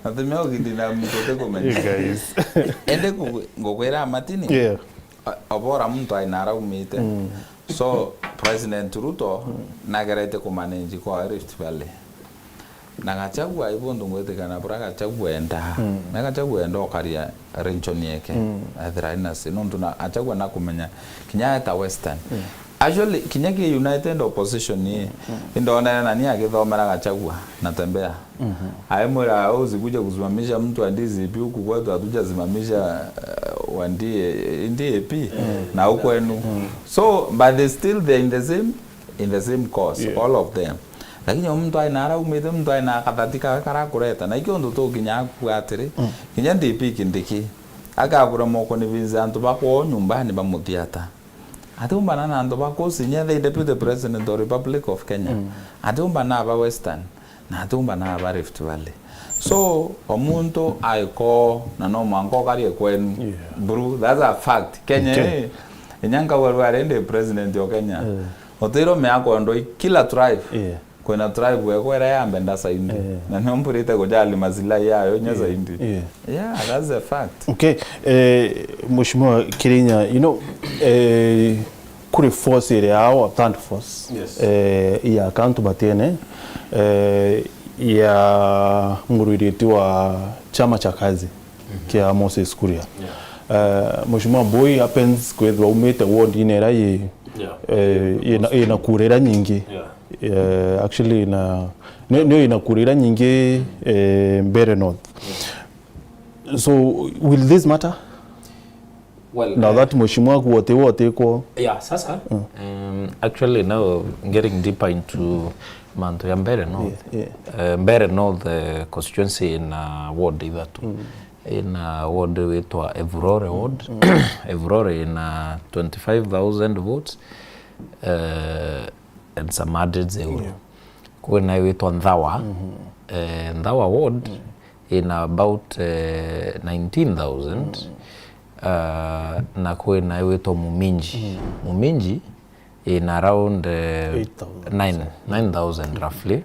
Atemeo kidnap mtote kumenyo. Guys. Ende ngokwera matini. Yeah. Obora mtu ainara umite. So President Ruto nagarete kumanage kwa Rift Valley. Nagachagua ibondo ngwete kana braga chagua enda. Nagachagua enda okaria region yake. Athiraina sinonto na achagua na kumenya Kinyata Western. Actually Kinyake United Opposition ni ndona nani agithomera gachagua natembea. Aemura uzikuja kusimamisha mtu andizi ipi huku kwetu hatujasimamisha ndiye AP na huko enu. So but they still they're in the same cause, all of them. Lakini mtu ainara umete mtu aina katatika kara kureta na ikyo ndo kinya kuatiri kinya DP kindiki akagura moko ni Vincent bako nyumbani bamutiata atumba na ndo bako sinya the deputy president of the Republic of Kenya atumba na ba Western na atumba na ba Rift Valley. So omuntu aiko na no mango kari kwenu bro, that's a fact. Kenya enyanga warware ndi president of Kenya otero me akondo kila tribe kuna tribe weko era yambenda saindi na nyompurite kujali mazila yayo nyaza indi. Yeah, that's a fact. Okay, Mheshimiwa Kirinya, you know, kuri force ile yao tant force ya account batene ya muruditi wa chama cha kazi kia Moses Kuria. Mheshimiwa Boy happens kwethwa umete ward inera ye ina kurera nyingi. Actually ina kurira nyingi Mbere North. So will this matter? Well, now that Mheshimiwa wote ko sasa actually now getting deeper into Manto ya Mbere North. Mbere North constituency in ward either two. In ward weitwa Evurore ward. Evurore in 25,000 votes and some added euro. Kuna weitwa Ndawa. Ndawa ward in about 19,000. Na kuna weitwa Muminji. Muminji in around 9,000 roughly.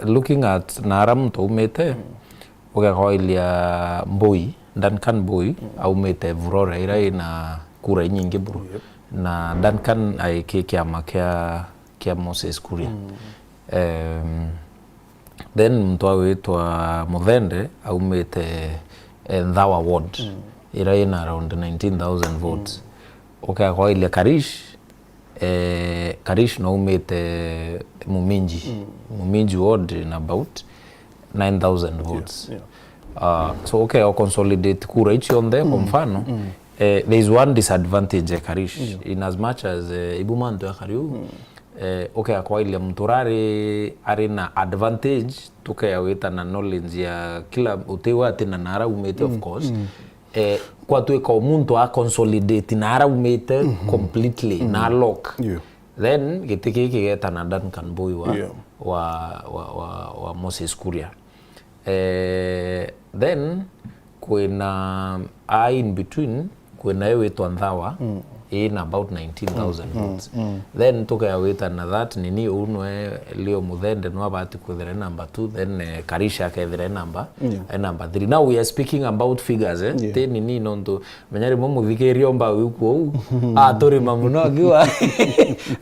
Looking at Naramto umete ukakoilia Mbui, Duncan Mbui au umete Vurore ira ina kura nyingi bro. Na Duncan ai kiama kia Moses Kuria. then mtu awitwa Muthende aumite Nthawa ward ira ina around 19,000 votes. Okay, kwa ile Karish no umite Muminji ward in about 9,000 votes. So okay, I'll consolidate kura each on there kwa mfano. There is one disadvantage Karish in as much as Ibumanto ya Kariu. Okay, kwa ile mturari arena advantage tukayawita na knowledge ya kila utewa tena nara umete of course. Kwa tuweka umuntu a consolidate nara umete completely na lock. Then gitiki kigeta na Duncan Boy wa Moses Kuria. Then kuna in between kuna yewe Nthawa in about 19,000 votes. Then tukayawita na that nini unwe Leo Muthende no abati kwethera number 2, then Karisha kethera number 3. Now we are speaking about figures te nini nonto menyari mumuthikirio mba wikuo atori mamuno agiwa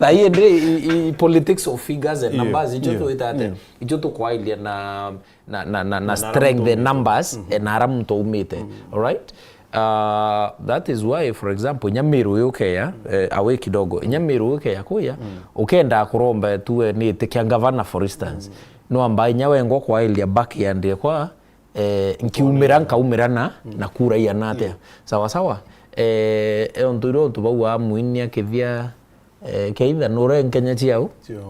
na hiye politics of figures and numbers ijoto itate ijoto kwailia na strength the numbers and aramto umite. All right. That is why, for example, Nyamiru yukeya awe kidogo Nyamiru yukeya kuya ukenda kuromba tuwe ni tekia governor for instance no ambaye nyawe ngo kwa ile back yande kwa nkiumirana na kura ya nate sawa onduro tubawa muinia kithia keitha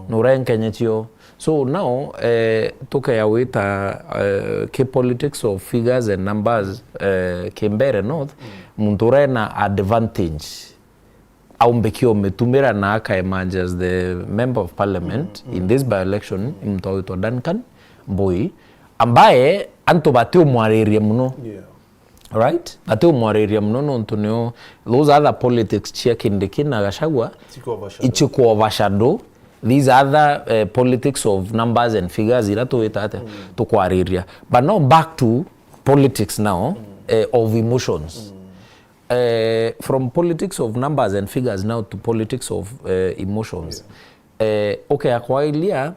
norenkenya so now tukayawita ke politics of figures and numbers Kembere North munture na advantage au mbekio metumira na aka emerge as the member of parliament in this by election mtawito Duncan Boy ambaye anto batio mwareria muno. Right? Batio mwareria muno nontoneo those other politics chia Kindiki na Gachagua ichiko overshadow these other politics of numbers and figures irato itate to kwariria. But now back to politics now of emotions. From politics of numbers and figures now to politics of emotions. Okay, akwailia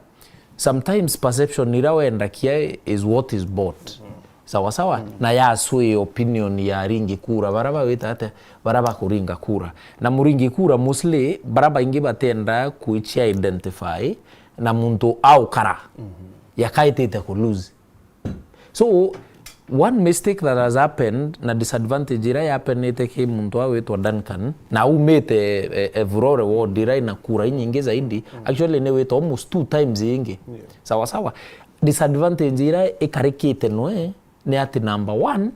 sometimes perception irawenda kia is what is bought. Sawa na ya sui opinion ya ringi kura baraba witate baraba kuringa kura na muringi kura mostly baraba ingi batenda kuichia identify na muntu au kara ya kaitete ku lose. So one mistake that has happened na disadvantage ira happen iteke muntu awetwa Duncan na umete evurore ward ira na kura nyingi zaidi actually ne weto almost 2 times ingi. Sawa disadvantage ira ikarikite noe ni ati number 1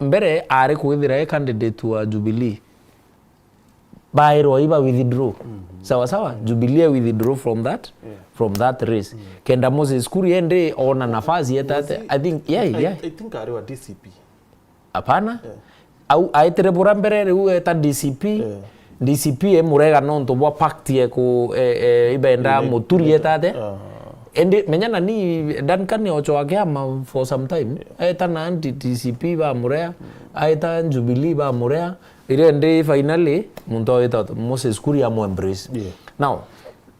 mbere ari kuithira candidate wa Jubilee Bairo iba withdraw sawa Jubilee withdraw from that race kenda Moses Kuria ende ona nafasi yetate I think I think ari wa DCP apana au aiterebura mbere ueta DCP murega nonto bwa pact ye ku ibenda muturi yetate ende menyana ni Duncan ni ocho wake ama for some time aita na anti-DCP ba murea aita Jubilee ba murea ile ende finally muntu aita Moses Kuria mo embrace. Now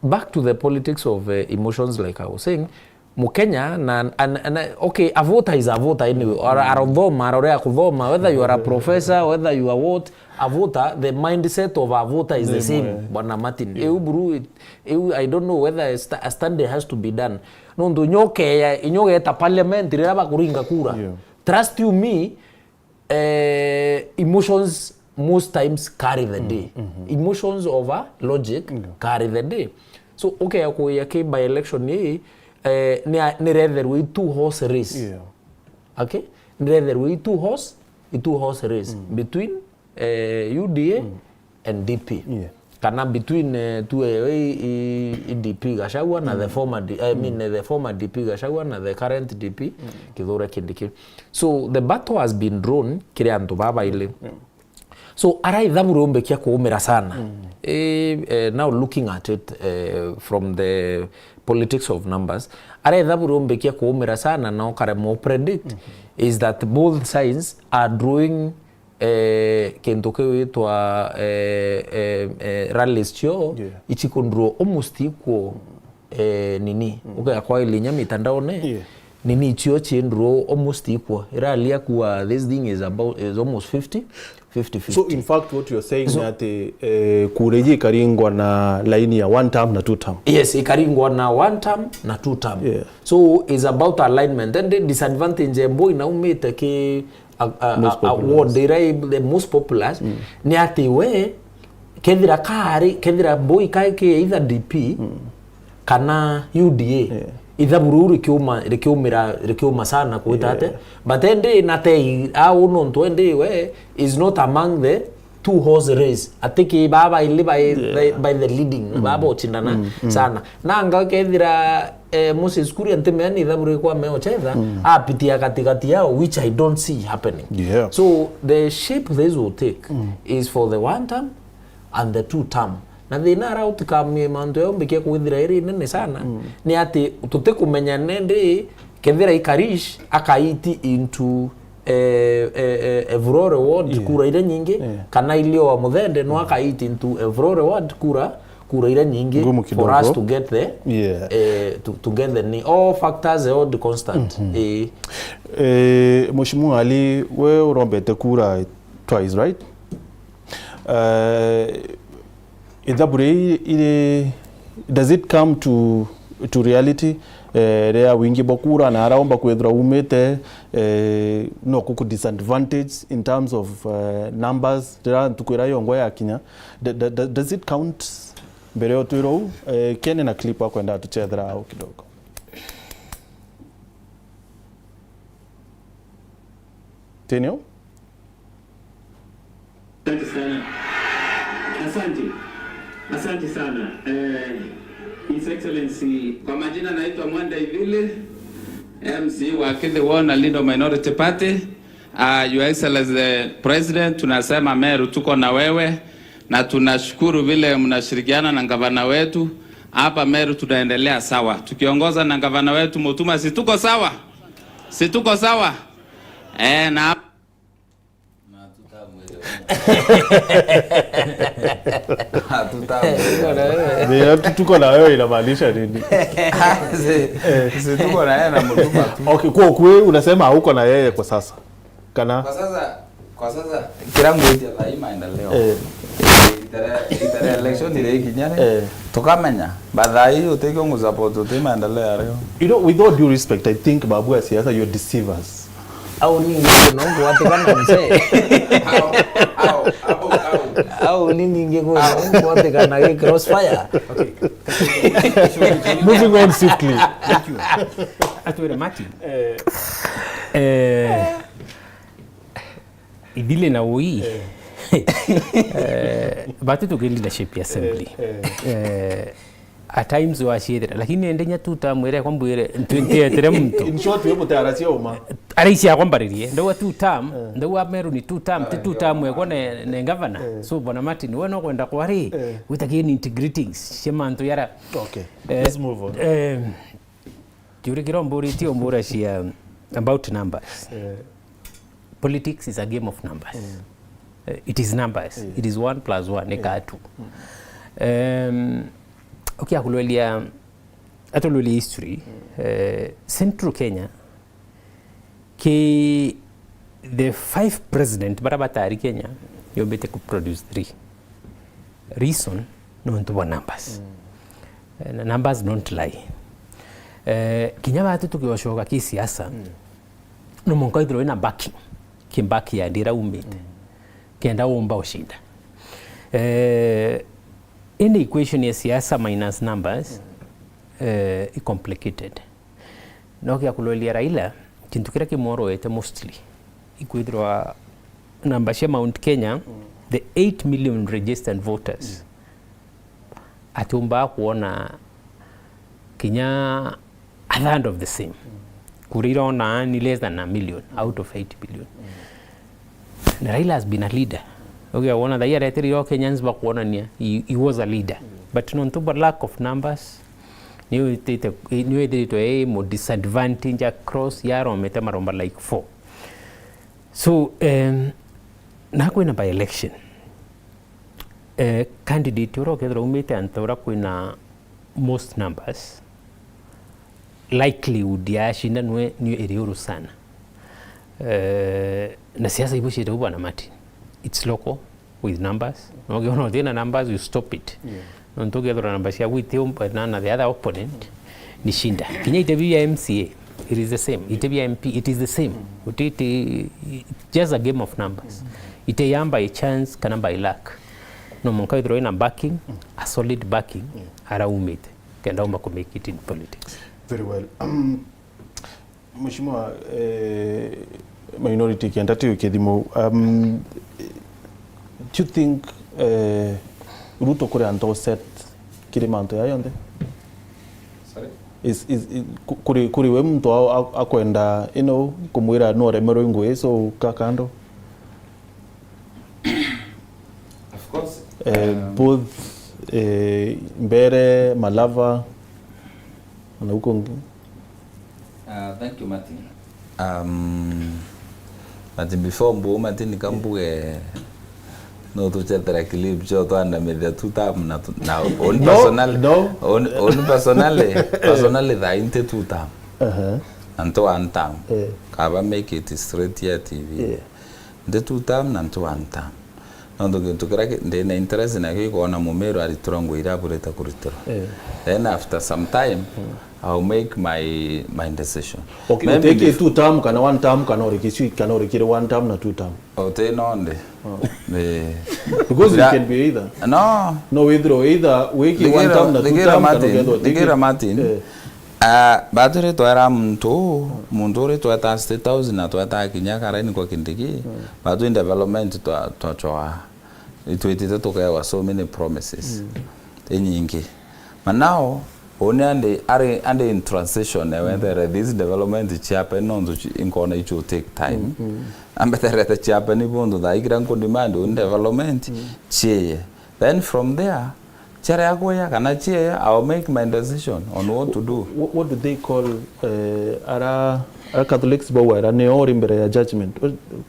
back to the politics of emotions like I was saying Mukenya na okay a voter is a voter anyway or arodhoma arorea kudhoma whether you are a professor whether you are what a voter the mindset of a voter is the same bwana Martin I don't know whether a stand has to be done no ndo nyoke eta parliament raba kuringa kura trust you me emotions most times carry the day emotions over logic carry the day. So okay ako yake by election ni rather we 2-horse race. Okay, rather we 2-horse race between UDA and DP. Kana between DP Gachagua na the former the former DP Gachagua na the current DP Kithure Kindiki. So the battle has been drawn kirianto baba ile. So arai dhamurombe kia kuumira sana. Now looking at it from the politics of numbers, arai dhamurombe kia kuumira sana na okare mo predict is that both sides are drawing kentoke wetwa rallies chio ichikondro almost equal nini uga kwa ilinya mitandaone nini chio chendro almost equal iralia kuwa this thing is almost 50. So in fact what you're saying that kureji ikaringwa na laini ya 1 term na 2 term. Yes, ikaringwa na 1 term na 2 term. So is about alignment, and the disadvantage boy na umete ke what the most popular ni ati we kedira boy kai ke either DP kana UDA itha bururu rikiumira sana kuitate but ende nate au no twende we is not among the 2 horse race atiki baba ili by the leading baba ochindana sana nanga kethira Moses Kuria ntemeni itha buru kwa meochetha apitia katikati yao which I don't see happening. So the shape this will take is for the 1 term and the 2 term. Na thina ra utkamie manto yo mbike kuithira iri nene sana ni ati tutikumenya nende kethira ikarish akaiti into Evrore ward kura ire nyingi kana ilio wa muthende no akaiti into Evrore ward kura ire nyingi for us to get there to get the all factors are all constant. Mheshimiwa Ali, we urombete kura twice, right? Does it come to reality rea wingi bokura na araomba kwethra umete no kuku disadvantage in terms of numbers dira tukwira yongo ya kinya does it count mbere otwiro kene na clip wako enda tuchethra au kidogo? Tenio? Asante sana. His Excellency, kwa majina naitwa Mwanda Ivile, MC wa Kidhi Wona Lindo Minority Party. Your Excellency the President, tunasema Meru tuko na wewe na tunashukuru vile mnashirikiana na gavana wetu. Hapa Meru tunaendelea sawa. Tukiongoza na gavana wetu Mutuma, si tuko sawa? Si tuko sawa? Na tuko na wewe inamaanisha nini? Tuko na yeye na Mutuma tu. Okay, kwa kweli unasema hauko na yeye kwa sasa. Kana kwa sasa kirango hiyo la maendeleo. Itare election ile kinyane. Tukamenya. Badai uteke support maendeleo leo. You know, with all due respect, I think babu ya siasa you're deceivers. Au nini nongo watekana mzee au nini ingekuwa nongo watekana ke crossfire. Okay. Moving on swiftly. Thank you. Atwere Mati. Idile na ui. Batu to leadership assembly. At times washire lakini endenya tutamwere kwambwire 20 mtu in short we mutarasia uma arisia kwambaririe ndo 2 term ndo Meru ni 2 term 2 term we kone ne governor so bwana Martin we no kwenda kwari with again integrating shemanto yara. Okay, let's move on. Jure kiromburi tio mbura shia about numbers. Politics is a game of numbers. It is numbers. It is 1 + 1 eka 2. Okay, akulolia atololi history Central Kenya ki the 5 president barabatari Kenya yobete ku produce 3 reason no ntuwa numbers numbers don't lie. Kinyaba atu tukiwashoka kisiasa no monko idro ina backing kimbaki ya ndira umete kenda umba ushinda in the equation ya siasa minus numbers is complicated. Nokia kulolia Raila kintu kira kimoro ete mostly ikuidrwa namba she Mount Kenya the 8 million registered voters atumba kuona Kenya a third of the same kurira na ni less than a million out of 8 billion. Na Raila has been a leader. Okay, one of the year Kenyans bakuona nia he was a leader but no to lack of numbers new it to more disadvantage across yaro meta maromba like 4. So na kwena by election candidate yoro kedro umete antora kwena most numbers likelihood ya shinda nwe ni eriuru sana. Na siasa ipo shida huwa na mati. It's local with numbers. No giono tena numbers you stop it. Nonto gedora numbers ya with na the other opponent ni shinda. Kinya itebia MCA it is the same. Itebia MP it is the same. It's just a game of numbers. Iteyamba a chance kanamba a luck. No monka throw in a backing, a solid backing around it. Kenda umba ku make it in politics. Very well. Mheshimiwa minority kiandati ukithimo do you think Ruto kure anto set Kirimanto ya yonde? Sorry? Kuri we mtu akwenda kumwira no remero ingwe so kakando? Of course. Both Mbere, Malava na huko thank you Martin. But before mbu Martin nikambuge no to chatera clip joto anda me the two term na on personal on personally the inte two term and one term kaba make it straight here TV the two term and one term ndo tukira de na interest na ko na mumero ali trongo ira bureta kuritero then after some time I'll make my decision. Okay, maybe take it two term kana one term kana orikire one term na two term. Oh, te nonde. Because it can be either. No either wiki one term na two term kana Digira Martin. Batore to era muntu re to ata 6000 na to ata kinyaka rani kwa kindiki. But in development to choa. It to kaya so many promises. Enyingi. But now only and in transition when there this development chape no inkona it will take time and better the chape ni bondo da igran ko demand on development cheye then from there chere agoya kana cheye I'll make my decision on what to do. What do they call ara Catholics bawa ne or imbere ya judgment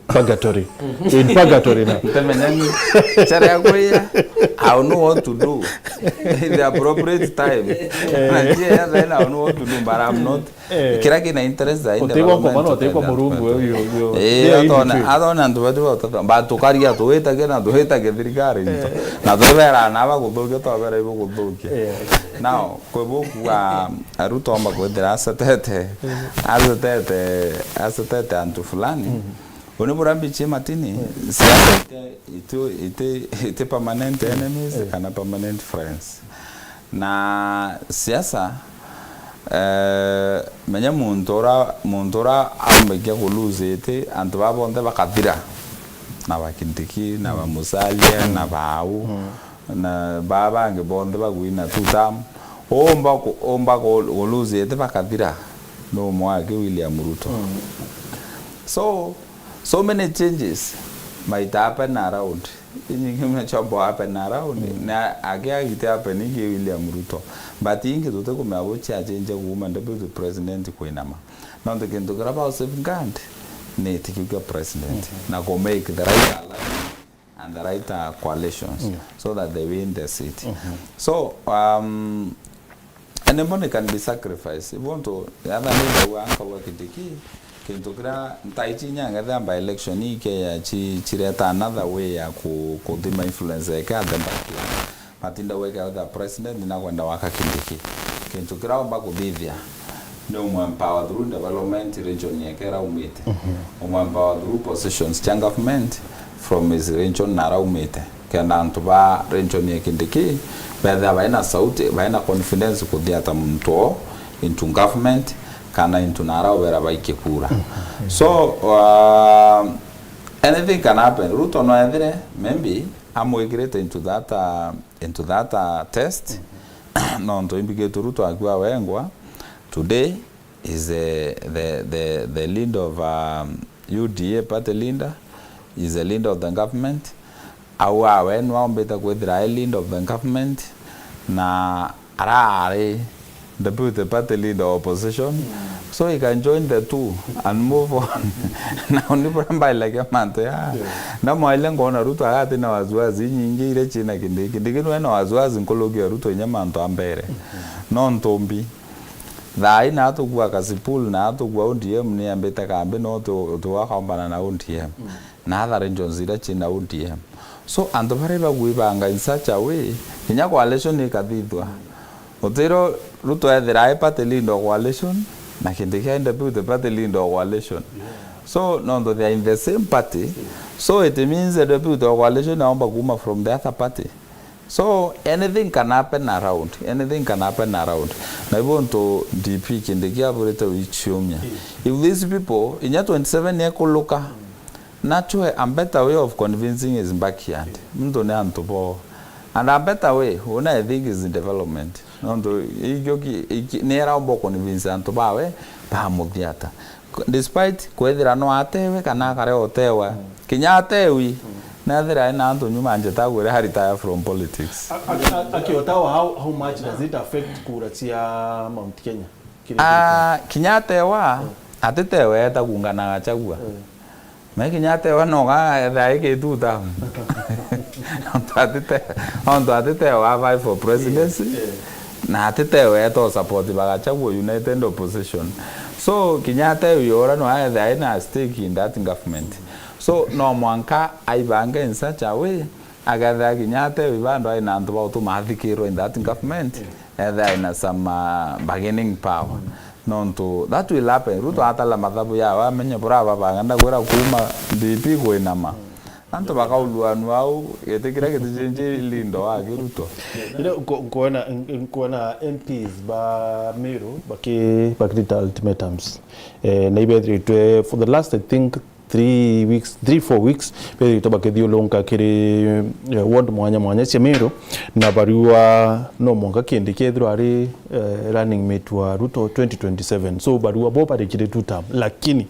purgatory in purgatory na temenani chere agoya I know what to do in the appropriate time. Then I know what to do, but I'm not. Kira kina interest in development. Oteko murungu yo. I don't understand. But to carry out to it again and to hit again the regard. Na dovera na ba kudoke to abera ibo kudoke. Now, kubo Ruto amba kwendera asatete antu fulani. Uniburambi chema tini siasa ite permanent enemies kana permanent friends na siasa menya muntora ambekia kuluze ite antu babonde bakadira na bakindiki na bamusalia na baau na baba ngebonde bagwina tutam omba kuluze ite bakadira no mwake William Ruto. So many changes might happen around. Ingine chombo happen around. Na agia ite happen ingi William Ruto. But ingi tote kumeabochi change woman deputy president kuinama. Na ndo kento graba safeguard ne tikika president. Na go make the right alliance and the right coalitions so that they win the seat. So anybody can be sacrificed. If you want to the other neighbor who anka wakitiki kintokira ntaichi nyanga dhamba election ike ya chireta another way ya kudima influence ya dhamba matinda weka other president na kwenda waka kindiki kintokira omba kudithia no empower through development region ya kera umete empower through positions cha government from his region na umete kenda antuba region ya kindiki baada baina sauti baina confidence kudia tamto into government kana into nara wera baike kura. So anything can happen. Ruto no edire maybe I'm great into that test. No to indicate Ruto agwa wengwa today is the leader of UDA party leader is the leader of the government. Awa wenwa mbeta kwedra leader of the government na arare the party leader opposition, so he can join the two and move on. Now ni bramba like a month ya. Na mwalengo na Ruto agati na wazuazi nyingi ile china kindiki. Ndiki no na wazuazi nkologi ya Ruto nyama nto ambere. No ntombi. thai na tukua Kasipul na tukua ODM ni ambeta kambe no to akambana na ODM na other regions ira china ODM. So andu bare bagwibanga in such a way inya coalition ikathithwa utiro ruto ethira party leader coalition na kindiki enda the party leader coalition. So no, they are in the same party. So it means that the coalition naomba kuma from the other party. So anything can happen around. Anything can happen around. Na want to DP kindiki aburete wichumya. If these people in 27 year kuluka, naturally a better way of convincing is backyard. Mtu ne antupo. And a better way, one I think is in development. Nonto iki nera ombo convince antubawe pa muthiata. Despite kwethira no atewe kana kare otewa kinya atewi na thira ina antu nyuma njeta gwire ha retire from politics. Akiotawa, how much does it affect kura cia Mount Kenya? Kinya atewa atetewe eta kungana gachagua me kinya atewa no ga thai ke tuta onto atetewa vai for presidency na atetewe to support bagachagua united opposition. So Kenyatta yora no either in a stake in that government. So no mwanka aibanga in such a way agatha Kenyatta vibando ina antu automatically in that government and there in some bargaining power. Nonto that will happen. Ruto atala mathabu ya wa menye brava baganda gwera kuma DP ko inama. Tanto bakauluanu au yetekira kitujinje lindo wa Ruto. Kuona MPs ba Meru bakita ultimatums. Na ibedri for the last I think 3-4 weeks bedi to bakedio lonka kiri ward mwanya cia Meru na barua no monga kindikethro ari running mate wa Ruto 2027. So barua bo pare kire 2 term lakini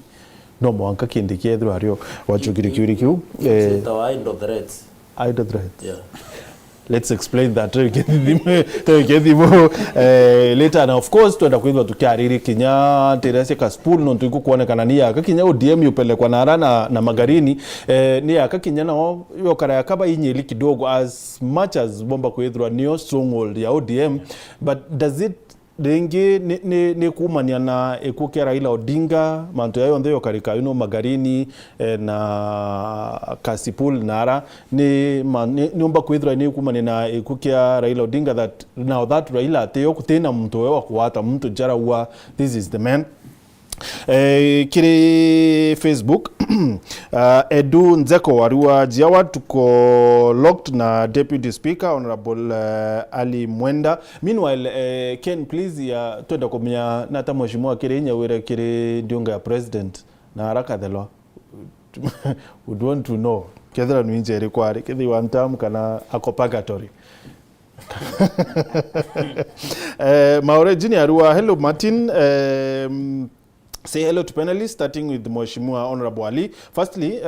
no mwanka kindikethro ario wachukiri kiu idle threats. Idle threats. Yeah. Let's explain that later, and of course tuenda kwithwa tukiariri kinya terese kaspul no tuiku kuonekana ni aka kinya ODM yupelekwa na arana na magarini ni aka kinya no yokara yakaba inyeli kidogo as much as bomba kwithwa neo stronghold ya ODM, but does it dengi ni kumania na ekuke Raila Odinga manto yayo ndeyo karika magarini na Kasipul nara ni umba kwithra ni kumania na ekuke Raila Odinga that now that Raila teyo kutena mtu wa kuata mtu jara wa this is the man. Kiri Facebook Edu Nzeko warua jiawa tuko locked na Deputy Speaker Honorable Ali Mwenda. Meanwhile Ken please ya twenda kumya nata mheshimiwa kiri nyawira kiri ndiunga ya president na haraka the law would want to know kethira nwinje require kethi one term kana ako purgatory. Maure Junior arua hello Martin. Say hello to panelists, starting with Mheshimiwa Honorable Ali. Firstly,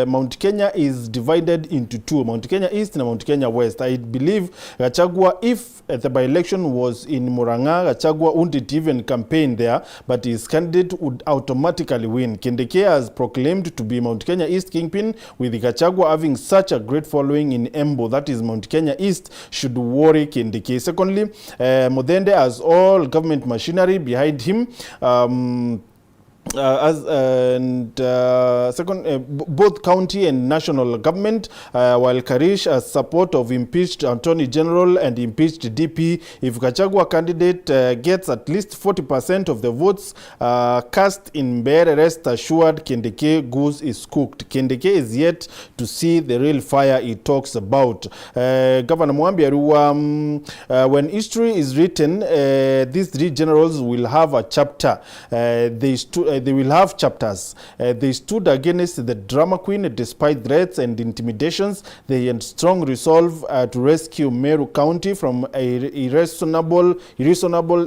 Mount Kenya is divided into two, Mount Kenya East and Mount Kenya West. I believe Gachagua, if the by-election was in Murang'a, Gachagua wouldn't even campaign there, but his candidate would automatically win. Kindiki has proclaimed to be Mount Kenya East kingpin, with Gachagua having such a great following in Embu, that is Mount Kenya East, should worry Kindiki. Secondly, Mudende has all government machinery behind him. Both county and national government, while Karish has support of impeached Attorney General and impeached DP. If Gachagua candidate gets at least 40% of the votes cast in Mbeere, rest assured Kindiki goose is cooked. Kindiki is yet to see the real fire he talks about. Governor Mwambi Arua, when history is written, these three generals will have a chapter. They will have chapters. They stood against the drama queen despite threats and intimidations. They had strong resolve to rescue Meru County from irreasonable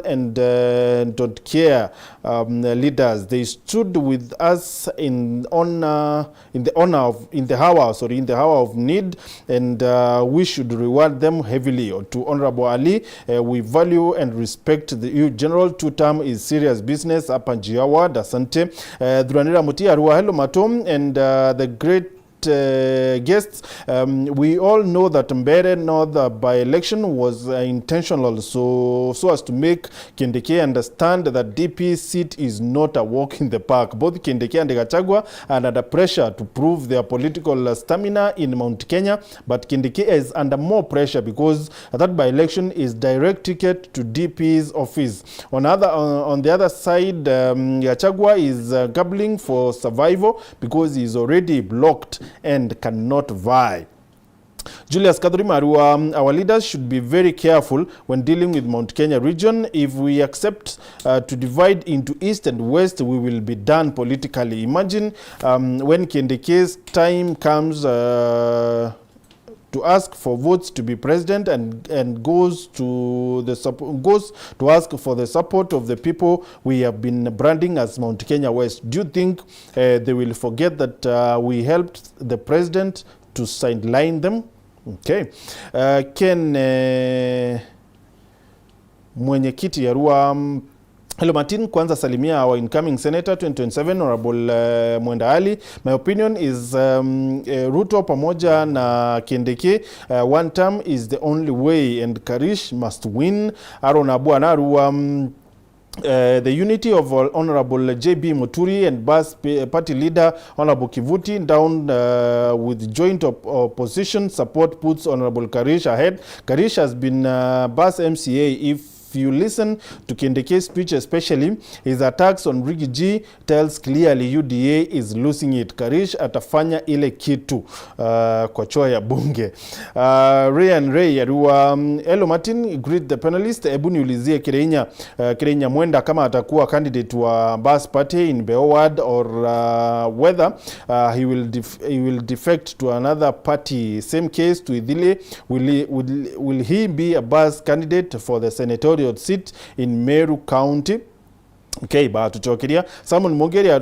and don't care leaders. They stood with us in the hour of need, and we should reward them heavily. To Honorable Ali, we value and respect the general. 2-term is serious business. Apanjiawa Dasante Duranira Mutia Ruahelo Matom and the great guests. We all know that Mbeere North by-election was intentional so as to make Kindiki understand that DP's seat is not a walk in the park. Both Kindiki and Gachagua are under pressure to prove their political stamina in Mount Kenya, but Kindiki is under more pressure because that by-election is direct ticket to DP's office. On the other side, Gachagua is gambling for survival because he is already blocked and cannot vie. Julius Kadhuri-Marua, our leaders should be very careful when dealing with Mount Kenya region. If we accept to divide into east and west, we will be done politically. Imagine when Kindiki's time comes to ask for votes to be president and goes to ask for the support of the people we have been branding as Mount Kenya West. Do you think they will forget that we helped the president to sideline them? Okay. Ken mwenyekiti ya Rua Hello Martin, kwanza salimia our incoming senator 2027 Honorable Mwenda Ali. My opinion is Ruto pamoja na Kindiki one term is the only way and Karish must win. Aaron Abuanaru the unity of Honorable JB Muturi and BAS party leader Honorable Kivuti down with joint opposition support puts Honorable Karish ahead. Karish has been BAS MCA. If you listen to Kindiki's speech, especially his attacks on Riggy G, tells clearly UDA is losing it. Karish atafanya ile kitu kwa choo ya bunge. Ray Yarua, Hello Martin, greet the panelist. Ebu niulizie Kirenya Mwenda kama atakuwa candidate wa BAS party in Beoward or whether he will defect to another party. Same case to Idhile. Will he be a BAS candidate for the senatorial seat in Meru County? Okay, but tuchokiria Simon Mongeria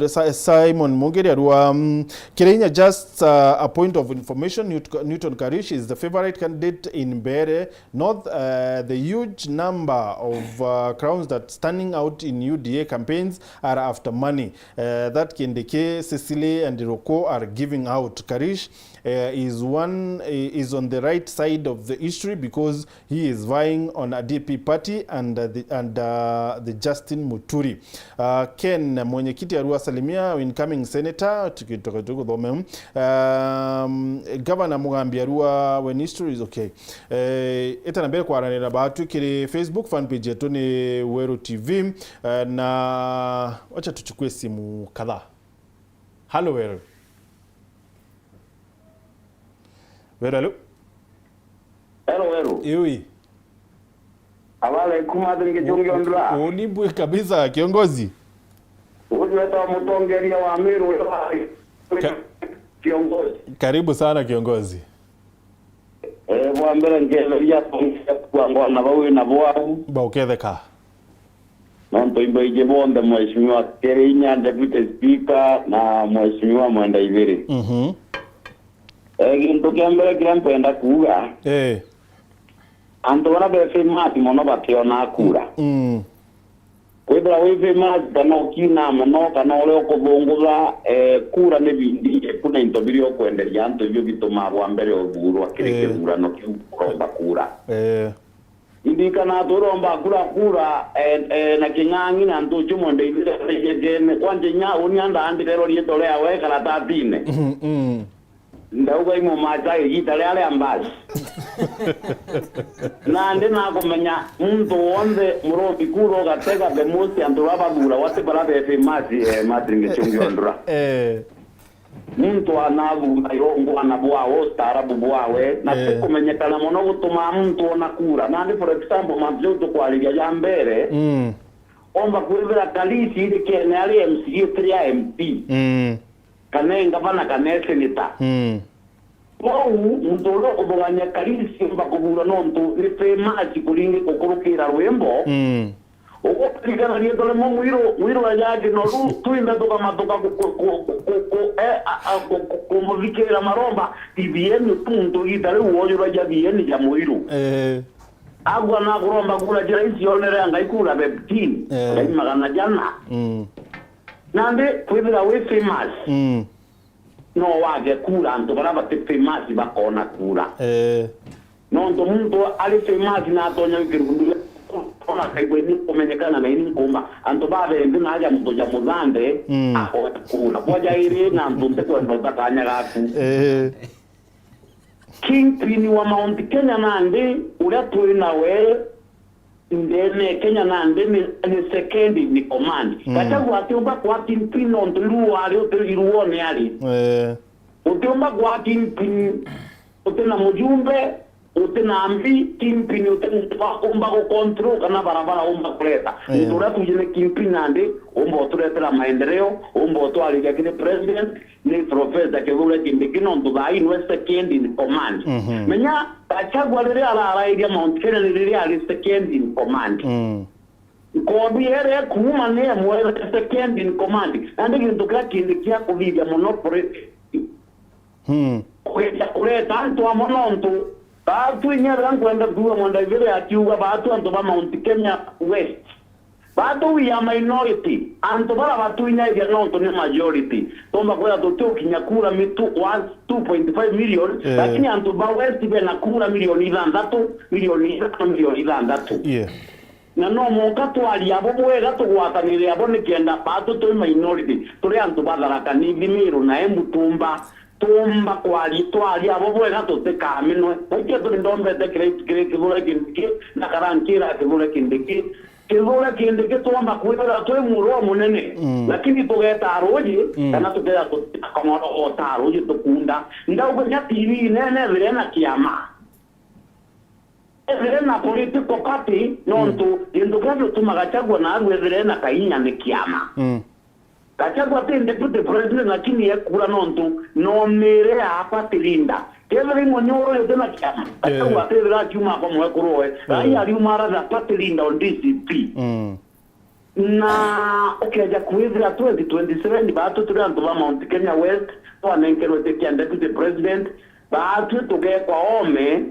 Kirenya, just a point of information. Newton Karish is the favorite candidate in Mbeere North. The huge number of crowns that standing out in UDA campaigns are after money that Kindiki, Cecily and Iroko are giving out. Karish is on the right side of the history because he is vying on a DP party and the Justin Muturi. Ken mwenyekiti Arua salimia incoming senator tukitoka dhome governor Mugambi Arua when history is okay. Eta na mbele kwa aranira batu kiri Facebook fan page yetu ni Weru TV na wacha tuchukue simu kadhaa. Hello Weru. Hello. Hello. Iwi. Awale kumadri Gichunge ondra. Unibwe kabisa kiongozi. Unileta mtongeria wa Meru kiongozi. Karibu sana kiongozi. Mwambele ngelia kwa ngona bawe na bwau. Bauketheka. Nanto imbeje bonde mheshimiwa Kirinya deputy speaker na mheshimiwa Mwenda Ibiri. Gintu kiambere kirampenda kuga. Anto wana befe mati mono bakiona kura. Kwebra wefe mati kana kina mono kana ole okobongoza kura ne bindi kuna intobiri okwenderia anto byo bitoma bwa mbere oburu akireke kura no kiuromba kura. Indikana turomba kura na kingangi na anto chumonde ile kwanje nya unyanda andikero lietole awe kala tatine. Ndauga imo matai gitale ale ambazi. Nande na kumenya mtu wonde murobi kuro gatega bemusi anduraba gura wate balabe fe mati Gichunge ondra. Mtu anabu na yongo anabwa ostarabu bwawe na kumenya kana mono gutuma mtu ona kura. Nande for example mabyo kwa ali ya mbere. Omba kuivira kalisi ile kene ali MCA 3 MP. Kanenga bana kanese nita. Wau mtolo oboganya kalisi mba kubura no mtu ife maji kulingi kokorokera rwembo. Oko kigana lietole mo mwiro ajaje no tuinda toka matoka ko vikera maromba TVN punto gitare uoyo raja bien ya mwiro. Agwa na kuromba kula jira isi onere ngaikula beptin. Ngai magana jana. Nande kwibira we famous. no wage kura antu bara bate famous bakona kura no ndo muntu ali famous na atonya kirundu ona kaibweni kumenyekana na ini ngoma antu babe ndina haja mtoja muzande ako kura boja iri na mtunte kwa ndakanya gaku Kingpin wa Mount Kenya nande ule tuli nawe ndene Kenya nande ni second ni command kachagua atiomba kwa Kingpin on luwa ali otiruone ali utiomba kwa Kingpin utena mujumbe utena ambi Kingpin utena omba ko control kana barabara omba kuleta ndura tujine Kingpin nande omba otuletera maendeleo omba otwali ya kile president ni professor kevule kindikino ndubai no second in command menya kachagua lele ala ya Mount Kenya lele ali second in command ko biere kuma ne mo second in command ande kinduka kindikia kuviga monopoly kwa tanto amononto batu nyara kwenda duwa monda vile atiuga batu anto ba Mount Kenya West batu ya minority anto bara batu nyara nonto ni majority tomba kwa doto kinyakura mitu 2.5 million lakini anto ba West bena kura milioni ndatu na no monka twali abo bwega tugwatanire abo nikenda batu to minority tuli anto badalaka ni bimiru na embutumba tomba kwali twali abo bwega tuteka mino oke to ndombe de great kivula kindiki na karankira kivula kindiki tomba kwira to muro munene lakini tugeta roji kana tugeta kama otaroji tukunda ndaugo nyatiri nene vile na kiama na political party nonto indogavyo tumagachagwa na arwe na kainya ni kiama kachagwa tende deputy president lakini yakura nonto no mere hapa tilinda kevere monyoro yote na kiama kachagwa tende chuma kwa mwekuroe ai ali umara za patilinda on DCP na okeja kuizira 2027 batu turanto ba Mount Kenya West wanenkero te deputy president batu tuge kwa ome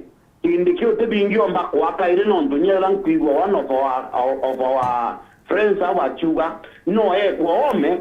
indikio te bingio mbako wakaire nondo nyela nkwigwa one of our friends abachuga no kwa ome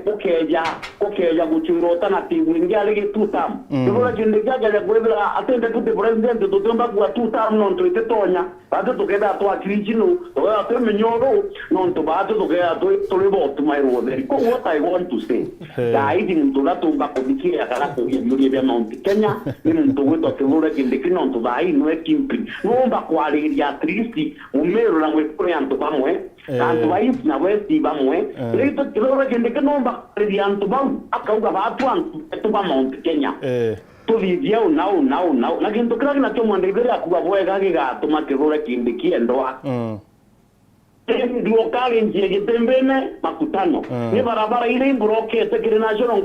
ukeja guchurota na tigwingi alege tutam tubura kindikia gaja kwebra atende tute president tutomba kwa tutam nondo itetonya bado tugeda to akrijino to amenyoro nondo bado tugeda to tolebo tumairo there ko what I want to say guiding to that tumba kudikia kala ko yuri be Mount Kenya ni mtu wetu tubura kindiki nondo bai no Kingpin nomba kwa ali at least umero na mwekore anto bamwe kanto bai na westi bamwe leto tubura kindiki nomba ali anto bam akauga batu anto ba Mount Kenya to video now na kinto kira na chomo ndibere akuba bwega gigato makirura kindiki endoa ndio kale njie gitembene makutano ni barabara ile mbroke tekere national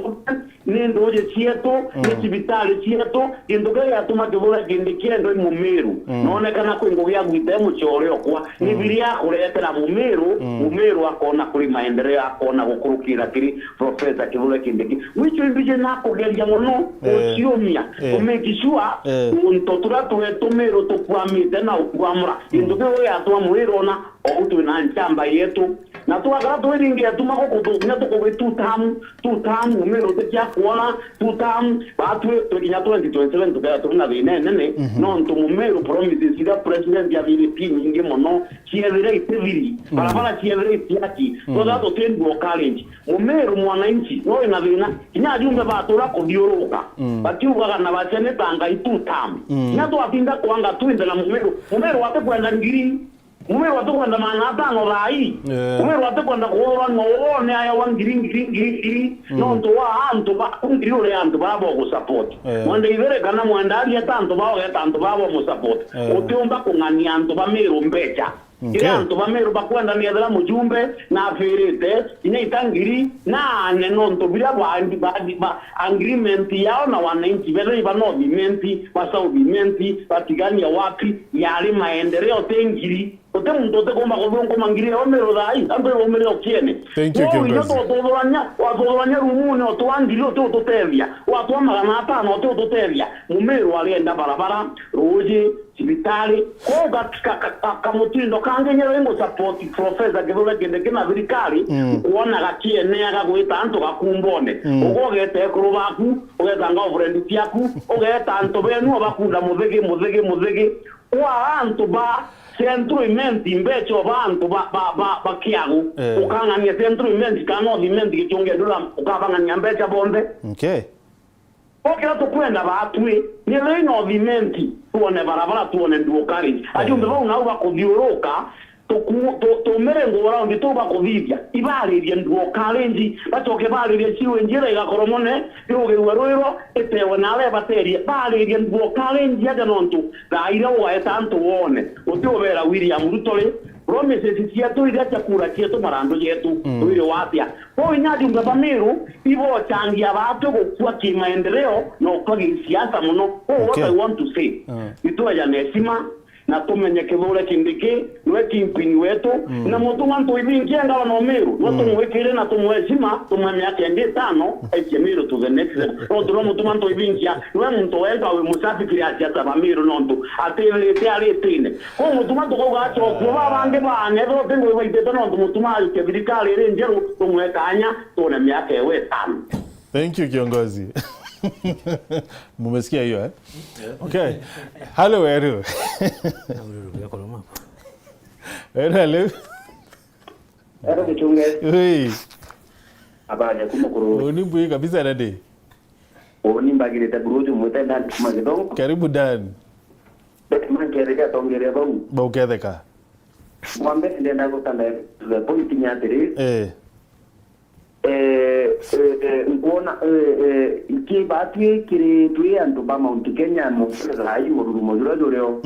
ni ndoje chieto ni cibitali chieto indoga ya tuma kibura kindiki endo mumeru none kana ko ngoya gwite mu choreo kwa ni biria kuretera mumeru akona kuri maendeleo akona gukurukira kiri professor kibura kindiki wicho imbije nako geria mono ociomia umekishua untotura tumeru tukwamite na ukwamura indoga ya tuma muirona Nûû Nchamba yetu na tuwakala tuweringia tumako kutunya tukowe tutamu umero tekia kuona tutamu batu tukinya 2027 tukaya tukuna nene no ntumumero promises ida president ya VP nyingi mono chievere iteviri barabara chievere itiaki so that otengo challenge umero mwananchi no inavina kinya jumbe batura kodioroka batiuga na bachene tanga itutamu nyato atinda kuanga tuinde na umero wate kwenda ngiri umero watu kwenda manata no rai umero watu kwenda kuola no one aya wangiri no ndo wa anto ba ngiri ole anto babo go support mwende ivere kana mwandali ya tanto babo mo support otiomba kungania anto ba mero mbecha kile anto ba mero bakwenda ni adala mujumbe na ferete ine itangiri na neno nto bila ba agreement yao na wananchi vile iba no bimenti basa bimenti batigani ya wapi yale maendeleo tengiri ote mtote komba ko mangiri omero dai ambe omero kiene thank you Kimberly watodoranya rumune otwangiri ototevya watwamagana atano ototevya mumero alienda barabara roje sibitali ko katika kamutindo kange nyero ngo support professor Githura Kindiki na thirikari kuona gakiene agagwita antu gakumbone ugogete kuru baku ugeta girlfriend ciaku ugeta antu benu bakunda muthigi wa antu ba centro imenti imbecho bantu ba kiagu ukangania centro imenti kano imenti gichunge ndura ukabangania mbecha bonde okay okira tukwenda batwi ni leno imenti tuone barabara tuone nduokari ajumbe ba unauba kuthiuruka tumerengo around tuba kuthithia ibaririe nduokari bacoke baririe ciwe njira igakoromone yugewe rwiro etewe nawe baterie baririe nduokari aja nontu raira wa tanto wone utiobera William Rutore promises cietu iria chakura cietu marando yetu wire watia ko inyadi ngabamiru ibo changia batu gukua kimaendeleo no kwagi siasa muno what I want to say itoa ya nesima na tumenye Githura Kindiki niwe kimpini wetu na mutuma ntuibingia ngaba no miru no tumwekire na tumwezima tumwemya kende 5 ekemiru to the next no mutuma ntuibingia niwe muntu wenda we musafi kiriacha tabamiru nontu atele ali tine ko mutuma tukoga cho kuba bange bane ro tengo ibaite no mutuma alikevirikali ile njeru tumwekanya tuna miaka ewe 5. Thank you kiongozi. Mumesikia hiyo Okay. Hello Eru. Hello. Eru Gichunge. Hey. Abanya kumukuru. Unimbuye kabisa dade. Unimbagirite buruju mutenda magidongo. Karibu Dan. Mangereka tongere bau. Bauketheka. Mwambe ndenda gutanda le politinya atiri. Ngona ikibati kiri tuye antu ba Mount Kenya mo rai murumo jurajureo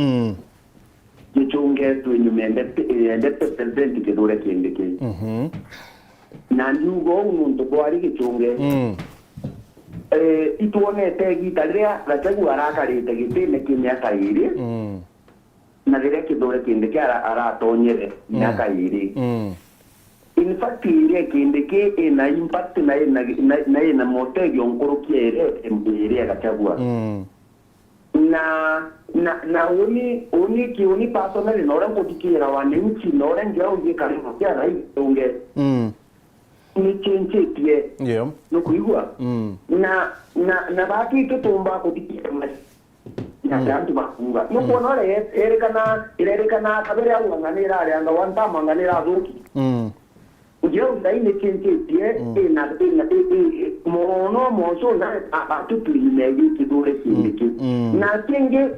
Gichunge tunyumende ndete president Githura Kindiki na nyugo umuntu kwari Gichunge ituonete gitaria rachagu arakarite gitine kimyaka iri na rire Githura Kindiki aratonyere myaka iri in fact ile Kindiki ina impact na motegi onkorokiere embere agachagua na uni personally nora kodikira wananchi nora njao ngie karibu kia rai unge ni chenchetie no kuigwa na baki tutumba kodikira na jantu bakunga no kuona erekana kabere au nganira ari anga wanta manganira azuki Ujeo ndaine chenchetie ina mono mozo na atutu imegi Githura Kindiki na kenge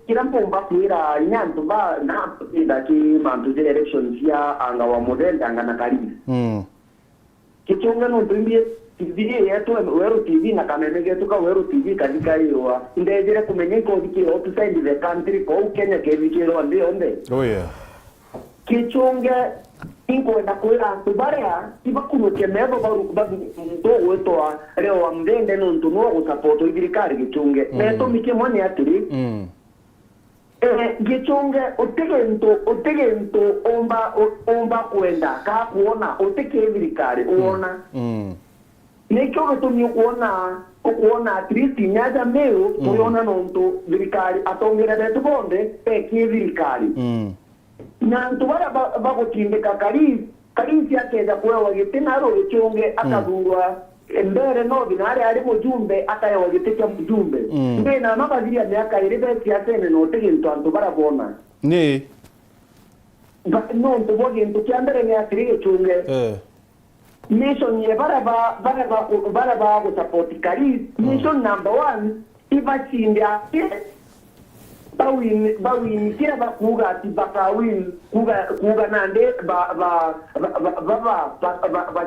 kirampomba kuira nyanto ba na ida ki mantu elections ya anga wa model anga na karibu Gichunge no ndiye TV yetu Weru TV na kamemege tuka Weru TV katika hiyo ndejere kumenye ko dikiro outside the country ko Kenya ke dikiro onde oh yeah Gichunge ingo na kuira tubaria ibakuno kemebo barukubabu ndo wetoa leo amdende no ntuno gusapoto ibirikari Gichunge neto mikemone atiri Gichunge otegento omba kwenda ka kuona oteke ibirikari uona nekyo betumye kuona at least nyaja meo kuona nonto ibirikari atongera betu bonde peke ibirikari na ntubara bagotindika kalisi akeza kuwa wagitena ro Gichunge akadurwa embere no binare ari mujumbe akaya wagiteka mujumbe mbe na mabadilia myaka iri beti yasene no tegento ntubara bona ni no ntuboge ntukyambere ne atiri Gichunge mission ye bara go support kalisi mission number 1 ibachindia bawin kira bakuga tibakawin kuga nande ba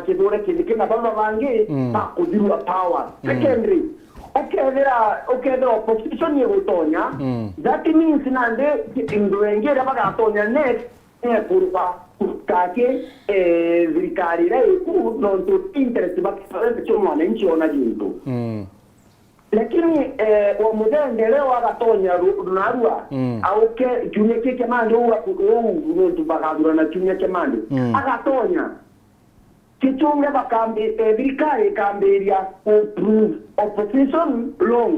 Githura Kindiki na baba bange bakudirwa power secondary okay opposition ye utonya that means nande ingwengera bagatonya next kurwa kake vikari rai ku non to interest bakifanya chomo na nchi ona jinto lakini wa modende leo agatonya runarua auke jumye kike mande uwa kutu bakadura na jumye kemande agatonya Gichunge bakambi vikari kamberia approve opposition long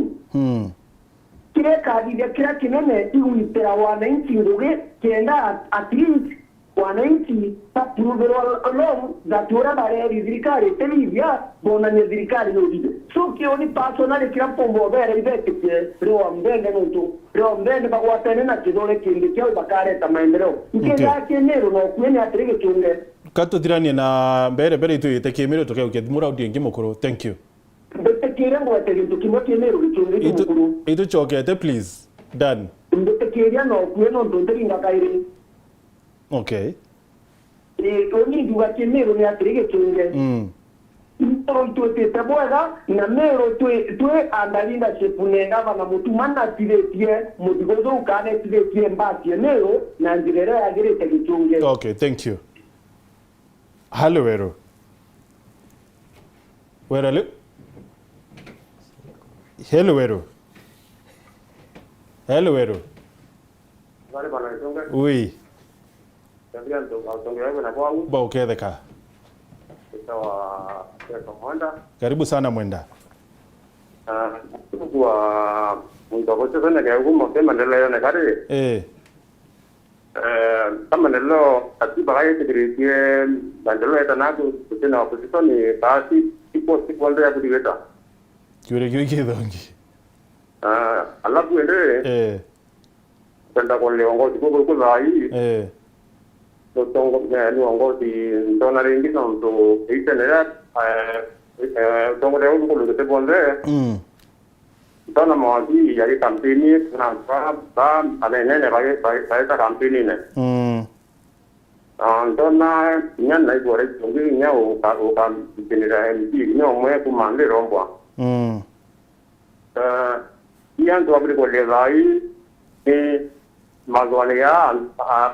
kile kadide kila kinene iwitera wananchi nguge kenda at least wananchi tapuruvero along that whatever area zirikari telivia bona ni zirikari nodido so kioni personal kila pombo bere ibete ke leo mbende mtu leo mbende bagwa tena na kidole kindi kyo bakare ta maendeleo ikenda kenero no kwenye atrige chunge kato tirani na bere itu itekemero toke ukethimura odiengi mukuru thank you mbetekere ngwate gintu kimwe kenero gichunge mukuru itu chokete please done mbetekere no kweno ndonderi ngakaire okay oni duga kenero ni atrige chunge Mero tuwe teboega na mero tuwe andalinda shepunenga vana mutumana tivetie mutigozo ukane tivetie mbatie mero na njirere ya gire tegichunge. Okay, thank you. Hello, Wero. Where are you? Hello, Wero. Hello, Wero. Oui. Ba uketheka. Karibu sana Mwenda. Kwa mtakocha sana kwa huko mapema ndio na kare. Kama ndio atiba haya kidirikie bandelo ya tanako tena opposition ni basi ipo siku ndio ya kudigeta. Kiure kidongi. Alafu ende kwenda kwa leongozi kwa lai. Tongo ni ongozi ndona ringi ndo itenera tongo leo ngulu te bonde ndona maji ya kampeni na ba anene ba ta kampeni ne ndona nyana igore tungi nyao ka tenera MP no mwe kumande rombwa yanto abri ko le dai ni magwale ya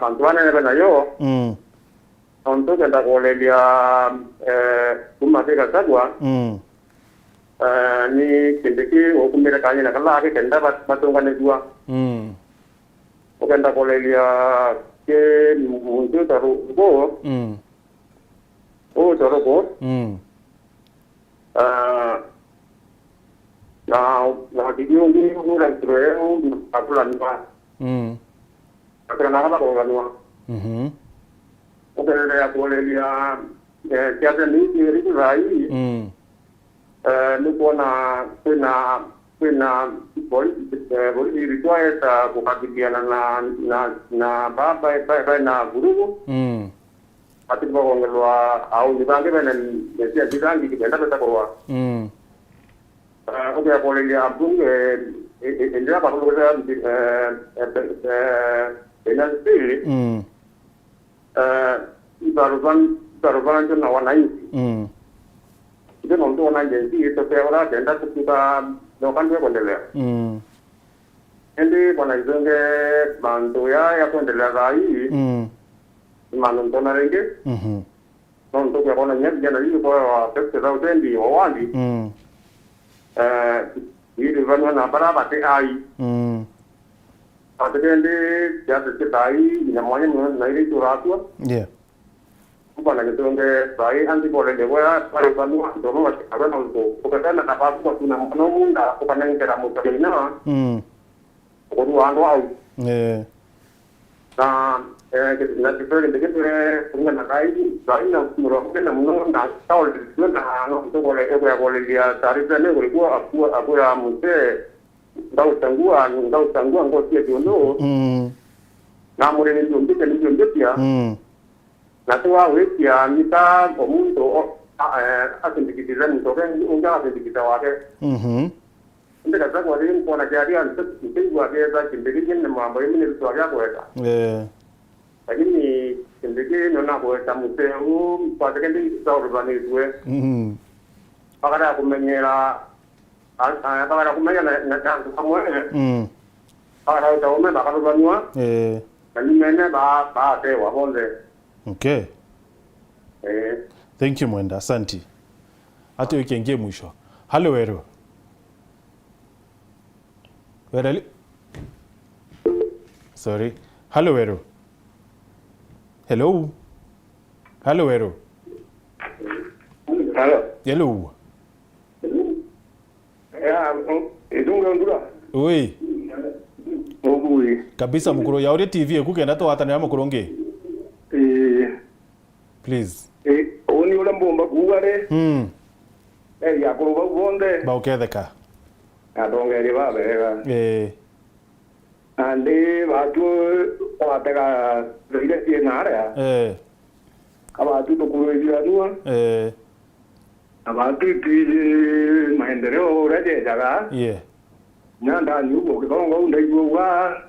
mantuane ne benayo onto kenda kolelia kumateka kadwa ni kendeki okumira kanya na kala ke kenda batonga ne dua okenda kolelia ke mundu taru go o taru go na video ngi ngura treo akula nwa akana nada ko ganwa okere ya kolelia kiasi ni riku rai ni kuona kuna boli required kukabiliana na baba na guru ati bagongelwa au nibange bana ndia jidangi kibenda pesa kwa okere kolelia abunge ndio kwa kuloza enasiri ibaruvan na wananchi ndio ndo wananchi ito peora tenda kutuka nokande kuendelea ndi bwana izonge bando ya kuendelea rai mano ndona renge ndo kwa bwana nyati jana hiyo kwa pesa za utendi wawali ili vanwa na baraba te ai atende ya te tai na mwenye na ile turatwa bwana kitonge sai anti pole de wa pale vanwa ndo no akana ndo ukatana na babu kwa tuna mno munda kwa nangera mutaina kwa ndo au na kipele ndekepele kunga na kai na muro na mno na taul na no to kole kwa kole ya taarifa ne kulikuwa akua mzee ndau tangua ngosi ya ndio na mure ndio ndio na tuwa wiki ya nita komundo asindikiza mtoke unga asindikiza wake ndio kaza kwa nini kwa najaria ndio kwa kimbili ni mambo yenu ni tuwa yako weka lakini kimbili ndio na kwa mteu kwa kendi saurubani tuwe pakara kumenyera pakara kumenya na tangu kamwe pakara utaume bakarubanwa ni mene ba tewa bonde. Okay. Thank you Mwenda, asante. Hata ukiingia mwisho. Hello Wero. Wero. Sorry. Hello Wero. Hello. Hello Wero. Hello. Hello. Ya, idunga ndura. Oui. kabisa mukuru ya TV kugenda twatanira mukuru ngi please oni ule mbomba kuware ya kuruba bonde ba uketheka adongeri babega ande batu watega ile tienara abatu tukurudia nua abatu tije maendeleo reje jaga nyanda nyugo kigongo ndaiwa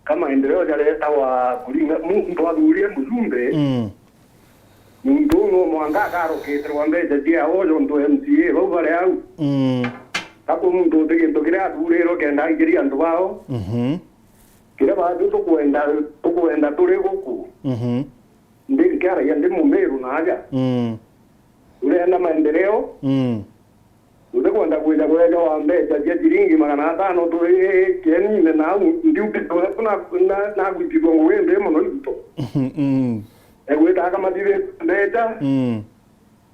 kama endeleo jaleta wa kulinga mtu adurie mzumbe mtu no mwanga karo kitro wambe dia ojo ndo MCA ho vale au kako mtu tegento kira adurero kenda igiria ndo bao kira badu to kuenda tore goku ndi kara yande mumeru na aja ule anda maendeleo ule kwenda kuja kuja wambe tajia jiringi magana 5 to keni na ndi upito na kuipigwa ngwende mono ito ewe taka madire ndeta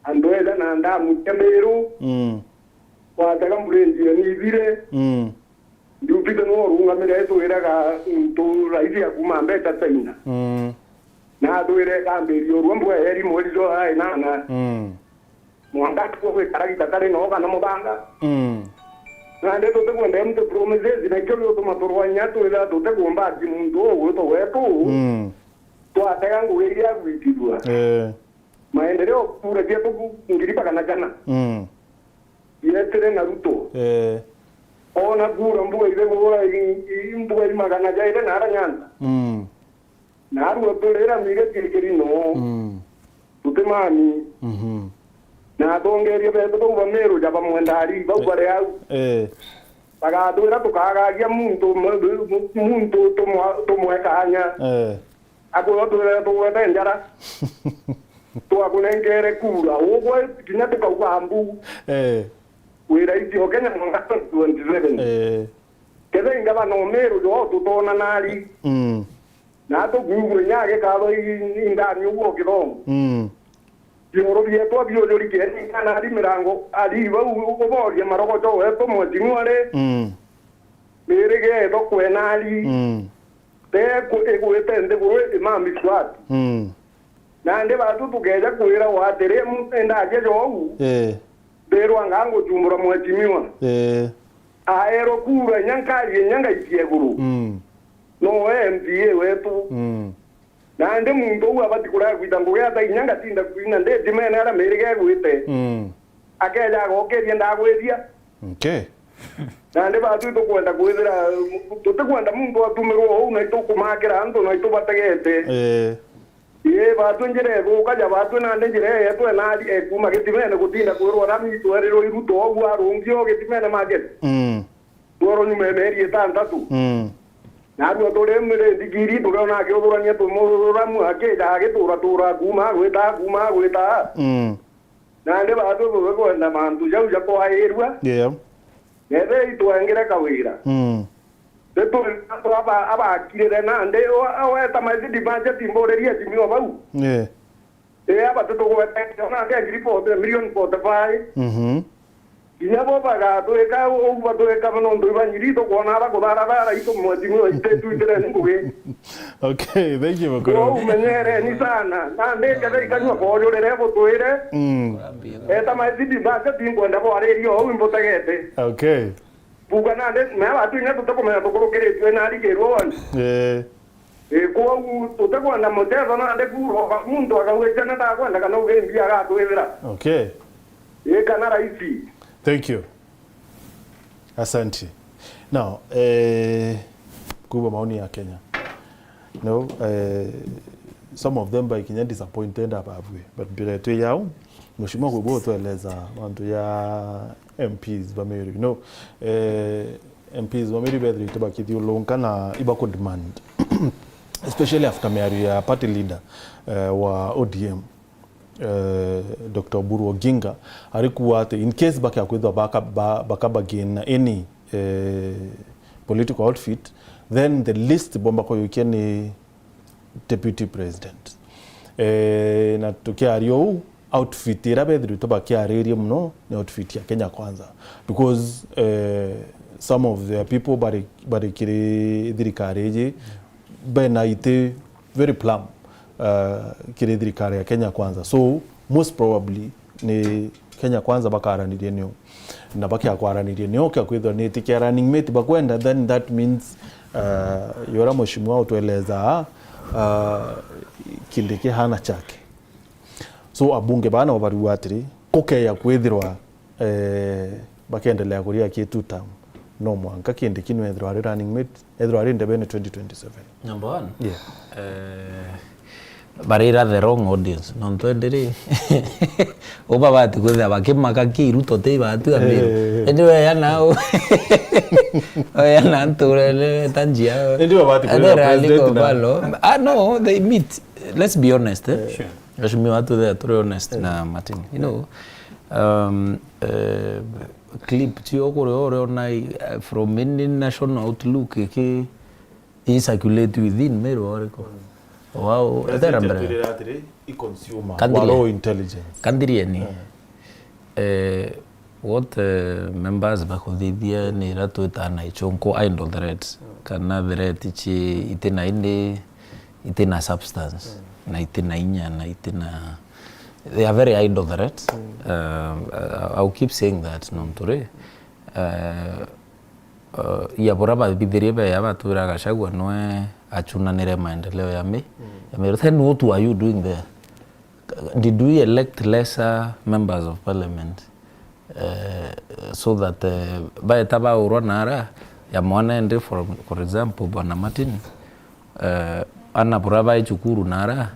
andoeda na anda mukemero kwa taka mburenji ni vile ndi upito no runga mere to eraga to raisi ya kumambe tataina na doere kambe yo rumbo eri molizo ai nana mwanga kwa karagi tatare no kana mubanga na ndeto te kwenda mtu promises na kyo to matorwanya to ila to te gomba di mundo wo to wetu to atayangu weria kuitidwa maendeleo pura dia to ngiripa kana jana yetere na ruto ona pura mbuga ile bora mbuga ile magana jaire na aranyanda na ruo to lera mire kirikiri no tutemani na dongeria beto to bamero jaba mwendari ba bare au paga dura to kaga muntu to mwekanya ako to to weta njara to akunengere kura ogo kinya to ka ambu wira iti okenya mwanga 27 kede ingaba no mero yo to tona nali na to gugu nyage ka do indani ugo kidomo yoro bieto biolori keni kana ari mirango ari ba ugo boria maroko to eto motinware merege to kwenali te ko ego etende ko mami swat na nde ba tu tugeja kuira wa tere mu enda je jo pero angango jumura mwatimiwa aero kura nyanga ikieguru no MDA wetu na nde muntu abati kura kwitango ya ta nyanga tinda kwina nde dimene ara merege gwite akeja gokeria ndagweria na nde batu to kwenda kwithira to kwenda muntu atumirwo na to kumakira ando na to bategete batu njire go kaja batu na nde njire yetu na kuma gitimene gutinda kwirwo rami to eriro iruto ogwa arungio gitimene magete toro ni memeri tantatu na ruo tore mere digiri tore na ke odorania to moramu ake da ke tora kuma gweta na nde batu go na mantu jau ko airwa nebe ituangire kawira teto aba kirere na nde o eta mai di budget imboreria timio bau aba teto go eta na ke gripo de million po de pai Inyabo baga to eka o bato eka no ndo ibanyiri to kona ba kodara ito mwatimo ite tu ite nguge. Okay, thank you for oh menyere ni sana na nde kada ikanywa ko yo lere bo to ire eta mai di ba ka timbo ndabo are rio o imbo tagete. Okay. Buga na nde me ba tu ina to ko me to ko kere tu na ri ke ro wan ko to te ko na mo te na nde ku ro mundo aga we jana ta ko ndaka no ge mbia ga to ira. Okay. Kana raisi. Thank you. Asante. Now, kuba maoni ya Kenya. No, some of them by Kenya disappointed abavwe. But bila tu yao, mheshimiwa kubo tueleza wantu ya MPs bameri. No, MPs bameri bedri tubaki lonka na ibako demand. Especially after Mary ya party leader wa ODM. Dr. Buru Oginga alikuwa ate in case baki akweza baka begin any political outfit, then the list bomba kwa yukia ni deputy president na tukia ario outfit irabe dhiru toba kia ariri mno ni outfit ya Kenya kwanza because some of their people bari kiri thirikari iji bena ite very plumb kiri thirikari ya Kenya Kwanza. So most probably ni Kenya Kwanza bakaranirie nio na bakia kwaranirie nio kia kwithwa ni tikia running mate bakwenda, then that means yora mheshimiwa utueleza Kindiki hana chake. So abunge bana wabaru atiri koke ya kwithirwa bakendelea kuria ki 2 term no mwanka Kindiki no ethirwa running mate ethirwa independent 2027. Number 1. Yeah. Barira the wrong audience. Non twendere. Oba bati kwitha bakimaka kiruto te batu amiru. Anyway yanao. Yana nture tanjia. Anyway bati kwitha president. No, they meet. Let's be honest. Sure. Ashimi watu there to be honest na Martin. You know, clip ti okore na from any national outlook ke is circulate within mero oreko. Wow, consumer walo intelligence. Kandirieni. What members bakuthithia ni ratu itana ichonko idle threats. Kana threat ichi itena inde itena substance na itena inya na itena, they are very idle threats. I'll keep saying that nomture. Ya boraba bidiribe ya batu Gachagua noe achunanire maendeleo ya me. Then what are you doing there? Did we elect lesser members of parliament so that by taba uronara ya mwana ende for example Bwana Martin ana buraba ichukuru nara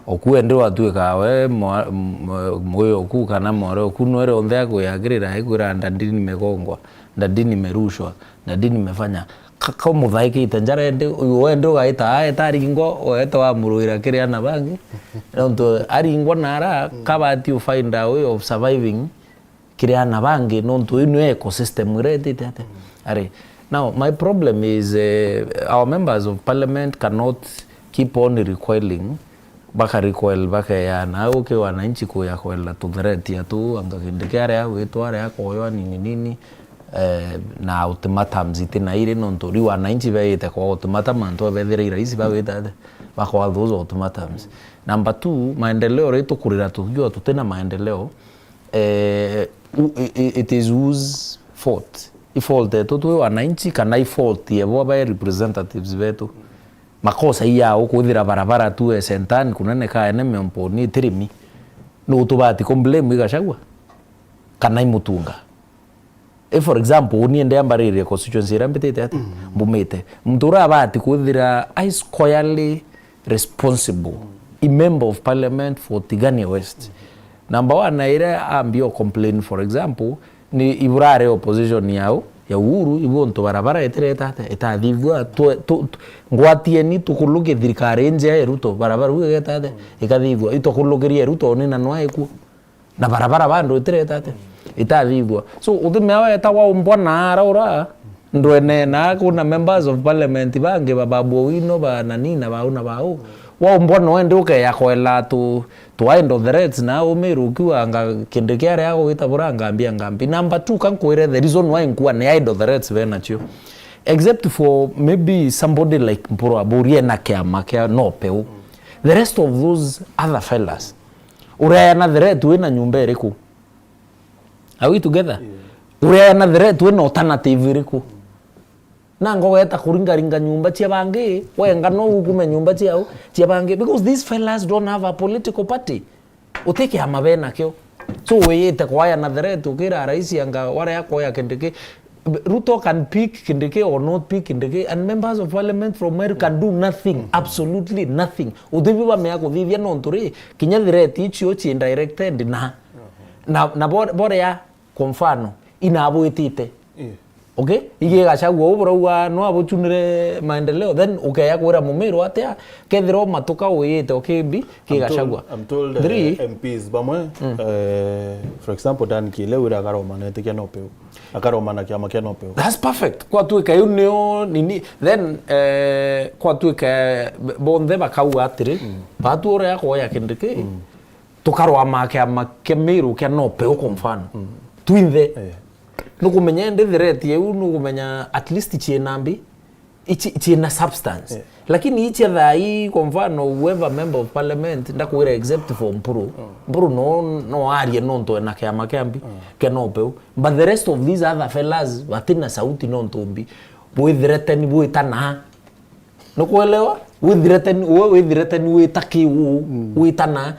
oku ende watu kawe moyo oku kana more oku noere ondea kuyagirira igura ndadini megongwa ndadini merushwa ndadini mefanya kaka muthaiki itanjara ende uende gaita etaringo oeto wa muruira kiria na bangi nonto aringo nara kabati you find a way of surviving kiria na bangi nonto inu ecosystem ready are. Now my problem is our members of parliament cannot keep on recoiling baka yana uke wananchi kuya kwela to threat ya tu angakindikare ya wetware ya koyo nini na ultimatums itina ire nonto ri wananchi baite kwa ultimatum anto bethire iraisi baweta bakwa those ultimatums. Number 2, maendeleo reto kurira tukio tutena maendeleo it is whose fault. Fault eto tu wananchi kana fault yebo ba representatives betu makosa yao kuthira barabara tu sentani kunene ka eneme mponi tirimi no tubati komblemu Gachagua kana imutunga. For example uniende ambarire constituency rambetete ati mbumete mtura abati kuthira squarely responsible a member of parliament for Tigania West. Number 1 na ire ambio complain for example ni iburare opposition yao ya Uhuru ibonto barabara etereta etadivwa ngwatie ni tukuluke thirikari nje ya Ruto barabara ugetate ikadivwa itokulukeria Ruto ni na nwaiku na barabara bando etereta itadivwa. So utumewa etawa umbona araura ndwene na kuna members of parliament bange bababu wino ba nanina bauna bau wa umbona wende uke yakwela to end of the threats na umeru kiwa anga kindekere yako itabura ngambia ngambi. Number 2 kankwire the reason why nkuwa ni end of the threats vena chio except for maybe somebody like Mpuro Aburie na kiama kia no peu the rest of those other fellas uraya na threat wena nyumba eriku. Are we together? Uraya na threat wena alternative eriku nango weta kuringa nyumba chia bange wenga no hukume nyumba chia bange because these fellas don't have a political party uteke amabena kyo. So weyete kwa na threat ukira raisi anga wara yako ya Kindiki. Ruto can pick Kindiki or not pick Kindiki and members of parliament from where can do nothing, absolutely nothing. Udibiwa meyako vivia nonturi kinya threat ichi ochi indirected na bore ya kwa mfano inabu itite. Okay, ige Gachagua ubura no abuchunire maendeleo then ukaya kwira mumiro atia kethiro matuka uyete okay bi ki Gachagua. I'm told MPs bamwe for example Dan Kile ura garoma na tekia no peu akaroma na kiama kia no peu. That's perfect. Kwa tu kayo neo nini then kwa tu ka bonde bakau atire batu ora yako ya Kindiki tukarwa ma kiama kemiru kia no peu kwa mfano twin the nukumenya ndi threat yeu nukumenya at least chienambi ichina substance lakini ichi thai kwa mfano whoever member of parliament ndakwira except for mpuru no arie no nto na kiama kiambi kenopeu but the rest of these other fellas watina sauti no ntombi withreteni witana no kuelewa withreteni witaki witana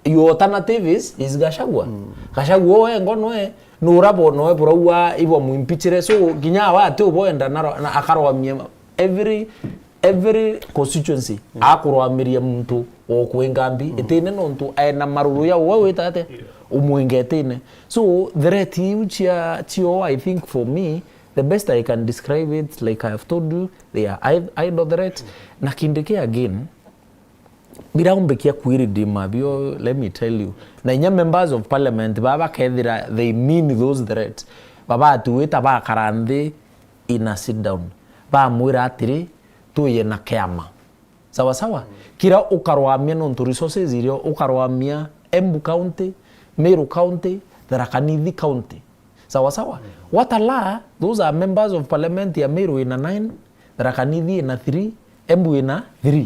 your alternative is Gachagua Gachagua we ngono we nurabo no bro ibo muimpichire so ginya wa te boenda na akarwamie every constituency akurwamiria muntu okwengambi etene nontu ena maruru ya wewe tate umwengetene so the rate uchia tio I think for me the best I can describe it like I have told you they are idle threat na kindike again biraumbekia kuiridima bio let me tell you na inya members of parliament baba kethira they mean those threats baba atuita ba karande in a sit down ba mwira atiri tuye na kiama sawa sawa kira ukarwamia nontu resources irio ukarwamia Embu County Meru County Tharaka Nithi County sawa sawa watala those are members of parliament ya Meru ina 9 Tharaka Nithi ina 3 Embu ina 3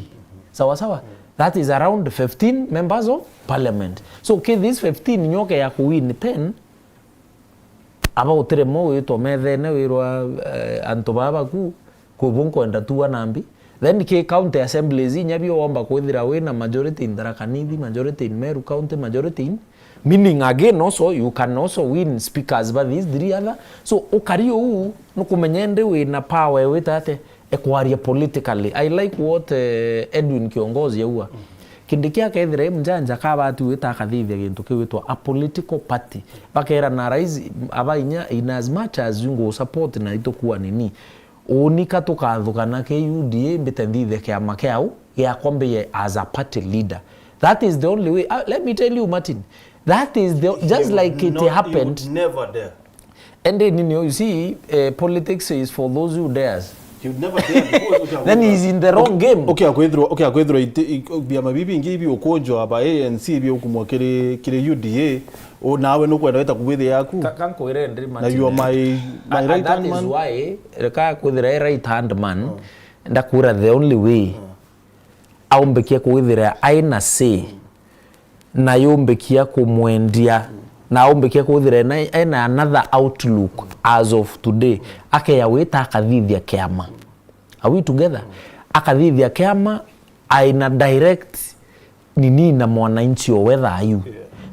sawa sawa that is around 15 members of parliament so this 15 nyoke ya kuwin 10 aba uteremo wito methene wirwa anto baba ku kubunko enda tuwa nambi then ke county assemblies nyabio omba kwithira wina majority in Tharaka Nithi majority in Meru County majority in meaning again also you can also win speakers by these three other so ukario u nukumenyende wina power witate ekwaria politically I like what Edwin Kiongozi yaua kindikia kaithire mjanja kaba atu wita kathithia gintu kiwitwa a political party bakera na rais abainya in as much as you go support na itokuwa nini unika tukathukana ke UDA mbitendithia kiama kiao ya kombe as a party leader that is the only way let me tell you Martin that is just like it happened never dare and then you see politics is for those who dares you never dare then he's in the wrong game akwithro bia mabibi ingi bi okonjo aba ANC bi okumwa kire UDA o nawe no kwenda weta kubithi yaku kanko ire ndri man na you are my right hand man that is why reka kwithira right hand man ndakura the only way aumbekia kwithira aina say na yombekia kumwendia na aumbekia kwithira na another outlook as of today ake ya weta akathithia kiama are we together akathithia kiama aina direct nini na mwananchi o whether are you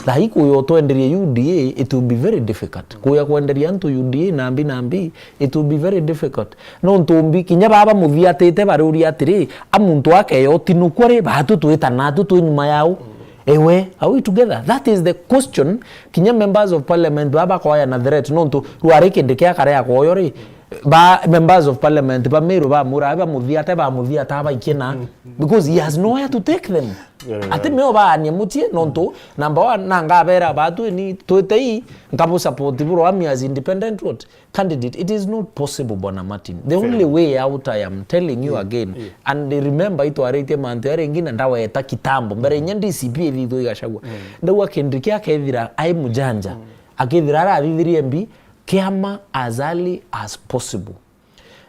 Thaiku yo twenderia UDA it will be very difficult kuya kwenderia ntu UDA nambi it will be very difficult no ntumbi kinya baba muthiatete baruri atiri amuntu ake yo tinukware batu twita na tu nyuma yao ewe are we together that is the question kinya members of parliament baba kwa na threat no ntu ruarike ndikia kare ya koyori ba members of parliament ba Meru ba mura ba muthiate ba ikena because he has nowhere to take them ati meo ba ni mutie nonto number 1 nanga bera ba tu ni twetei ngapo support bro ami as independent vote candidate it is not possible bona Martin the only way out I am telling you again and remember ito arete manto yare ngina ndawa eta kitambo mbere nyandi CP thithu igashagwa ndawa kendriki akethira ai mujanja akethira ara thithirie mbi kiama as early as possible.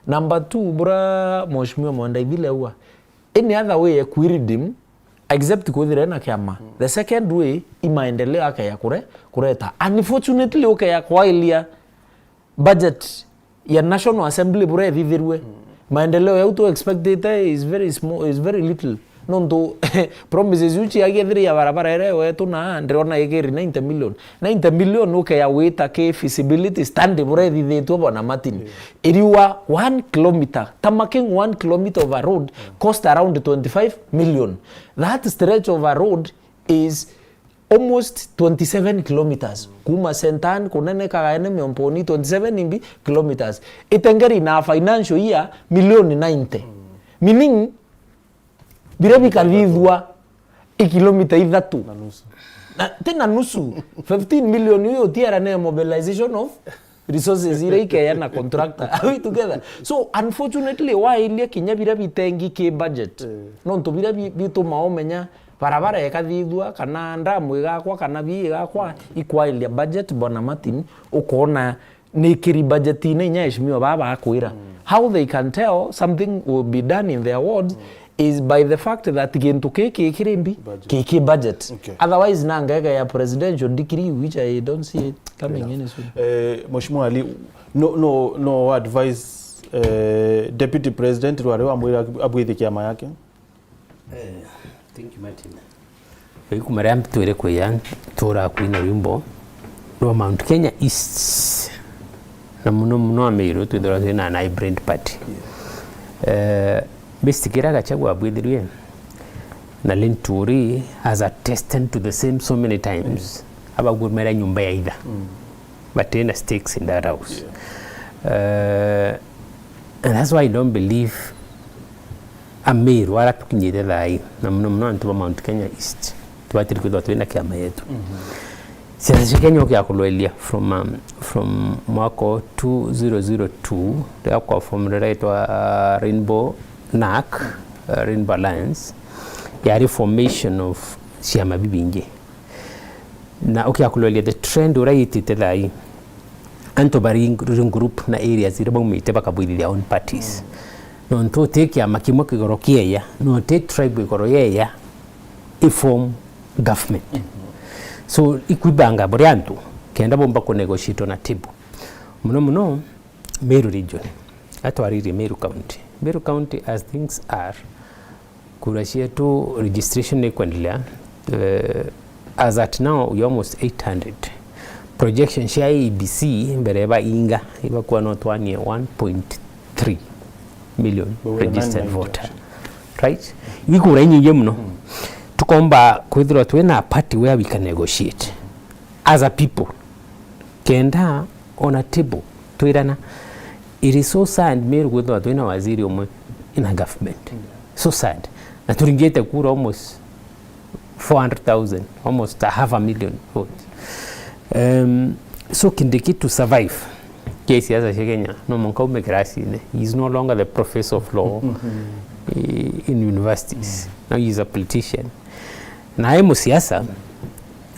Number 2, bura mheshimiwa Mwanda ithile huwa any other way ya kuiridim except kuithire na kiama. The second way imaendeleo yake ya kureta. Unfortunately ya kwailia budget ya National Assembly bura ithirwe. Maendeleo ya uto expected is very small, is very little. Nondo promises uchi agethiri ya barabara ere wetu na ndirona igeri 90 million ya wita ke feasibility stand bure thithu bona Martin iriwa 1 kilometer tamaking 1 kilometer of a road cost around 25 million. That stretch of a road is almost 27 kilometers kuma sentan kunene kagaene miomponi 27 kilometers itengeri na financial year milioni 90 meaning birebi kadhidwa kilomita 3 na nusu tena nusu 15 million hiyo tiara na mobilization of resources ile ike na contractor are we together so unfortunately why ile kinya birebi tengi ke budget no nto birebi bitu maomenya barabara ekathithwa kana ndamu igakwa kana bi igakwa ikwa ile budget bona Martin ukona ni kiri budget ine nya heshimiwa baba akwira how they can tell something will be done in their wards is by the fact that gintu kiki kirimbi kiki budget otherwise nangega ya presidential decree which I don't see it coming in soon. Mheshimiwa Ali, no advice deputy president wale amwira abwithi kiama yake. Thank you Martin. Kumara mtwere kweya tora kwina rimbo no Mount Kenya East na muno amiro twithira na hybrid party. Bestikira Gachagua abwithirwe na Linturi has attested to the same so many times about gurmera nyumba ya ida but in stakes in that house. And that's why I don't believe Amir wala tukinyire thai na muno antu Mount Kenya East tubatiri kwithwa twina kiama yetu. Siasa Kenya kia kulwelia from mwaka 2002 ya kwa formula itwa Rainbow NAC, Rainbow Alliance ya reformation of siama bibinge na ukia kulwelia the trend uraitite thai anto bari group na areas ira baumite bakabwithia their own parties no nto take ya makimo kigorokia ya no take tribe igoroya form government so ikubanga boriantu kenda bomba ko negotiate na tibu muno Meru region atwariri Meru county as things are kurashia to registration equendelea as at now we almost 800 projection share EBC mbereba inga ibakuwa not 1.3 million registered voter right ikura nyingi muno tukomba kwithirwa twina party where we can negotiate as a people kenda on a table twirana. It is so sad Meru kwithirwa twina waziri umwe in a government so sad na turingete kura almost 400,000 almost 500,000 votes. So Kindiki to survive case as a Kenya no monkaume krasi he is no longer the professor of law in universities. Now he is a politician na emo siasa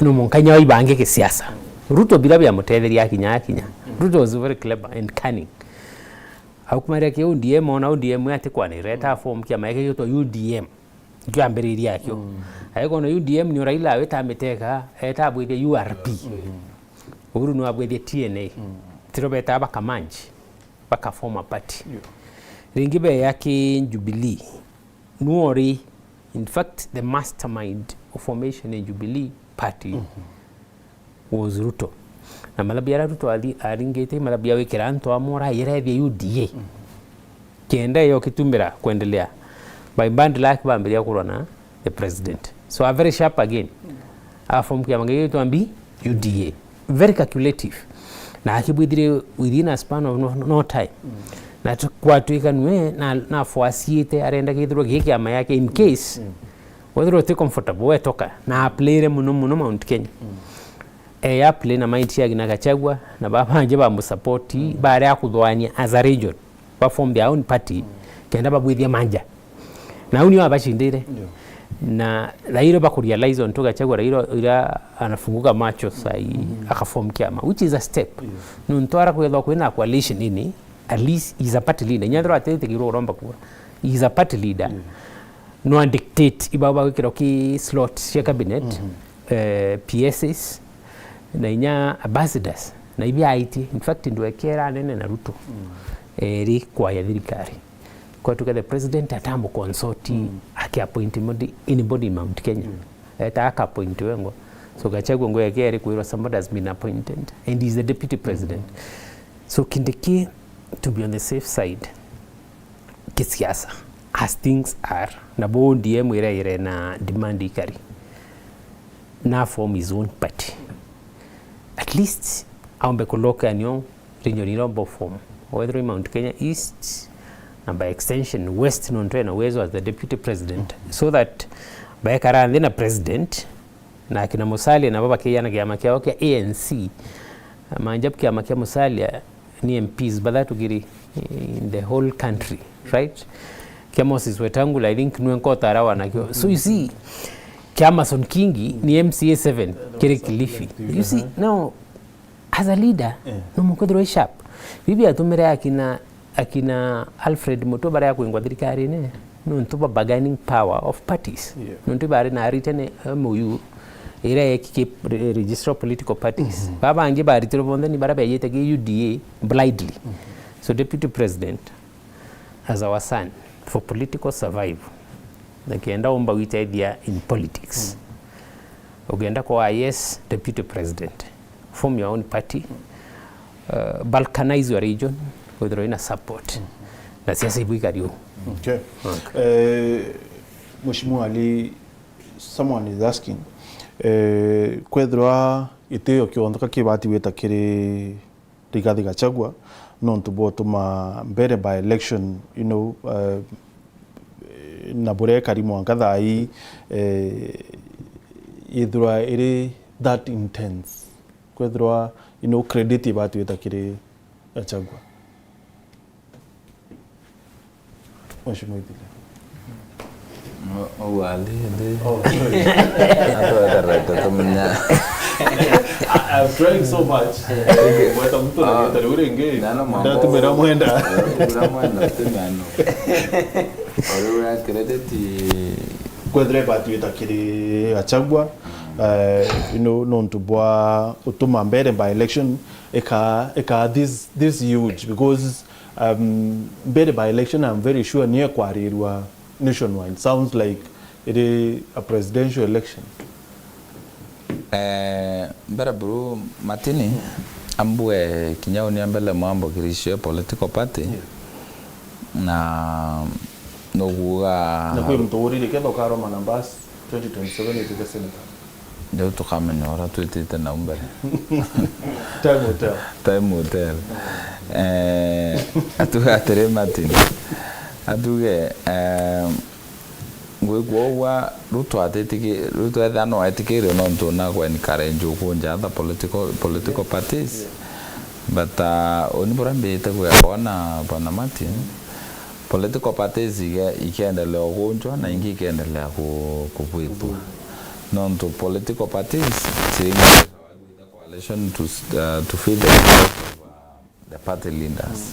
no monkanya ibange ke siasa. Ruto bila bya mutetheria kinya Ruto was very clever and cunning. Haukumari yake UDM ona UDM yate kwa ni reta form kia maike yoto UDM kyo ambiriri yakyo ayiko no UDM ni Raila weta ameteka eta abwide URP Uhuru no abwide TNA tirobeta bakamanji baka former party ringibe yake Jubilee nuori in fact the mastermind of formation in Jubilee party was Ruto na malabia Ruto aringete malabia wekera anto amora yerethi UDA kenda yo kitumbira kuendelea by band like bambiria kurona the president so a very sharp again from kiamange to ambi UDA very calculative na akibwidire within a span of no time na kwa tuikanwe na fuasiete arenda kithiro giki ama yake in case whether you comfortable we toka na play muno Mount Kenya ya play na mighty ya gina Gachagua na babanje ba support bare akuthwania as a region perform their own party kenda babwithia manja na uni wabashindire na Raila bakurealize on to Gachagua Raila anafunguka macho sai akaform kiama which is a step no ntwara kwethwa kwina coalition nini at least is a party leader nyandro atete kiro romba kwa is a party leader no dictate ibaba wikiro ki slot ya cabinet PSs na inya ambassadors na ibia IT in fact ndio ekera nene na Ruto eri kwa ya thirikari kwa tuka the president atambo consorti aki appoint anybody in Mount Kenya eta aka appoint wengo so Gachagua ngo ekere kuira somebody has been appointed and he is the deputy president so Kindiki to be on the safe side kisiasa as things are na bondi ire na demand ikari na form his own party at least aombe koloka anyo regional form whether in Mount Kenya East and by extension West Nontre na uwezo as the deputy president so that by karande na president na kina Musalia na baba kia na kiama kia okay ANC manjab kiama kia Musalia ni MPs bada tugiri in the whole country right kia Moses Wetangula I think nuenko tarawa na kio so you see kia Mason Kingi ni MCA 7 kiri Kilifi you see now as a leader no mukwithirwa sharp bibi atumire akina Alfred Mutua bara ya kuingwa thirikari ne no ntuba bargaining power of parties no ntuba ari na written MOU ira ekike register political parties baba ange bari tiro bonde ni bara bayete ke UDA blindly so deputy president as our son for political survival nakienda omba witaidia in politics ogenda kwa yes deputy president form your own party balkanize your region with the support na siasa ibikario. Okay. Mheshimiwa Ali, someone is asking kwethwa iteo kiondoka kibati weta kiri Rigathi Gachagua no ntubotuma mbere by election na bure karimu angathai ithwa iri that intense kwethwa credit ibati weta kiri Gachagua. Mheshimiwa Idile. I'm trying so much. Wata mtu na kitari urenge. Nda tumera mwenda. Ora credit kwethre batu itakiri Gachagua no ntubwa utuma mbere by election eka this huge because mbere by election I'm very sure near kwarirwa nationwide. Sounds like it is a presidential election. Mbere bro matini ambue kinyao ni ambele mambo kirisho political party na noguga na kwa mtori kenda ukaro manambas 2027 itike senator ndio tukamenya ora twitite na mbere time hotel atuga tere matini atuge ngwegwa ruto thano atikire no ntona kwa encourage kunja the political parties but oni borambete kwa bana Martin political parties ikiendelea kunjwa na ingi ikiendelea kupitwa non to political parties saying the coalition to feed the party leaders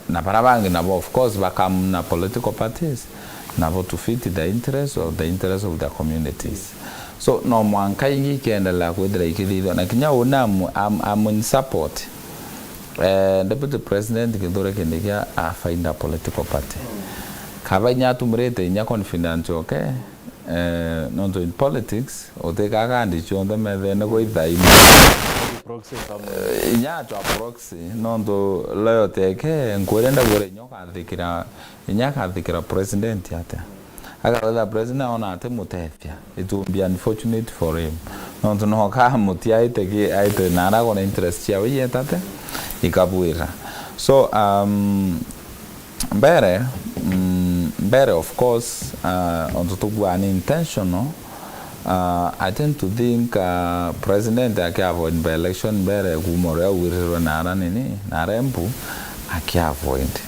na parabangi na of course bakam na political parties na to fit the interest of the communities. So no mwanka ingi kiendelea kwedra ikidhido na kinya unamu I'm in support deputy president kidore kendekia find a political party kabanya tumrete nya confidence okay not in politics oteka kandi chonde medene ko idai proxy nya to proxy nondo loyoteke ngorenda gore nyoka thikira nyaka thikira president yata aga the president ona ate mutethia it will be unfortunate for him nondo no ka mutia iteki aite nara gona interest ya yetate ikabuira so better of course on to unintentional I tend to think president avoid by election better kumore wiriro nara nini narempu avoid.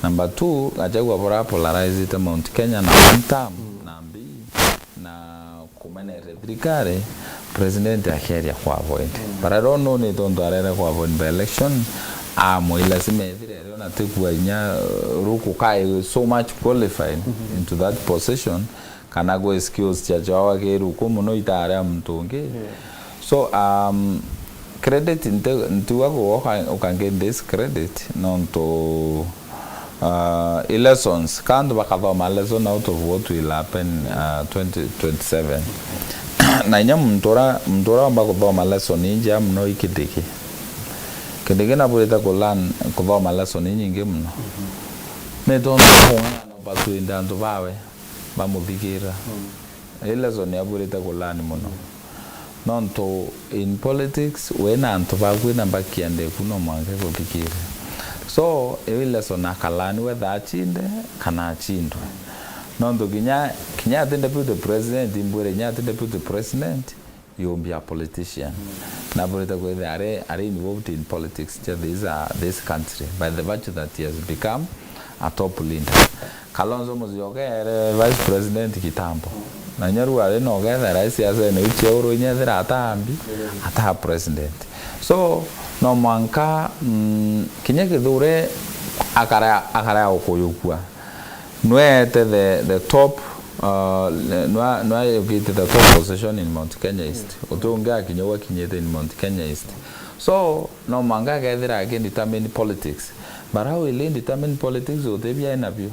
Number 2 Gachagua bora polarize it Mount Kenya na one term nambi na kumene retrikare president aheria kwa avoid but I don't know ni tondo arere kwa avoid by election moila simethire na tekwa nya ruku kai so much qualified into that position kana go skills cha jawa ke ruku muno itare mtunge so credit into wako ukange this credit non to elections can't bakava lesson out of what will happen 2027 na nya mtora mbako lesson inja mno ikidiki kedege na boleta kolan kuvama lesson nyingi mno me don't know batu indanto bawe bamudhikira lesson ya boleta kolan mno non to in politics when anto bagwina bakiande kuno mwange kopikira so lesson akalani whether achinde kana achindwe non to kinya deputy president imbure nya deputy president you'll be a politician. Now, are involved in politics this country by the virtue that he has become a top leader. Kalonzo Musyoka vice president kitambo. Na nyaru ale no ga rais ya zene uchi euro nya zera atambi ata president. So no mwanka kinya kithure akara okuyukwa nwete the top the top position in Mount Kenya East utunga kinyowa kinyete in Mount Kenya East. So no manga gathera again determine politics, but how will determine politics or they be interview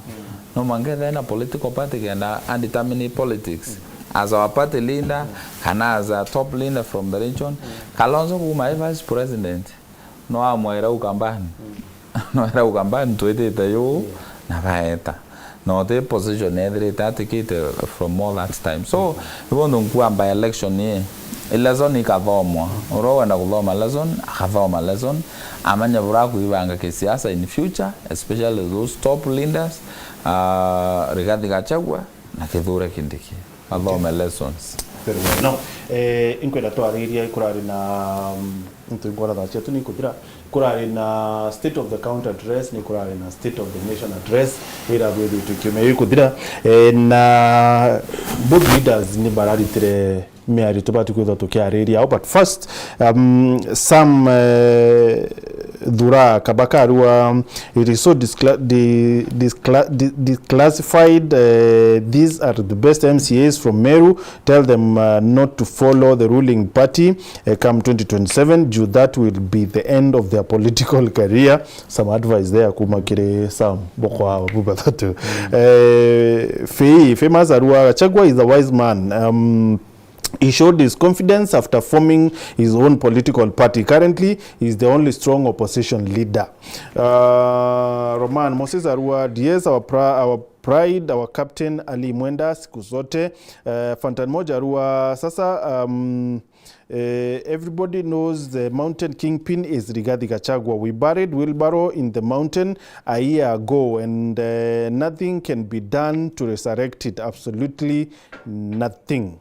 no manga then a political party and determine politics as our party leader and as a top leader from the region. Kalonzo who my vice president no amwera ukambani no era ukambani tuete yo na baeta no the position every ticket from all that time. So we want to go by election here. Election ikavomwa oro na kuloma election akavoma election amanya bura kuibanga kisiasa in future, especially those top leaders Rigathi Gachagua na Kithure Kindiki avoma elections. Very well. No, inkwenda twariria ikurari na ntungora thachia tuni kuthira kurari na state of the county address ni kurari na state of the nation address ira bwedu tukiume kuthira na both leaders ni bararitire miari tubati kwitha tukiariria. But first some Dura Kabakarua, it is so declassified. These are the best MCAs from Meru. Tell them not to follow the ruling party come 2027. Due that will be the end of their political career. Some advice there. Kumakire Sam Bokwa Bubatatu. Famous Arua Chagwa is a wise man. He showed his confidence after forming his own political party. Currently, he is the only strong opposition leader. Roman Moses Arua, DS, our pride, our captain Ali Mwenda, siku zote. Fantan Moja Arua, sasa everybody knows the mountain kingpin is Rigathi Gachagua. We buried wheelbarrow in the mountain a year ago and nothing can be done to resurrect it. Absolutely nothing.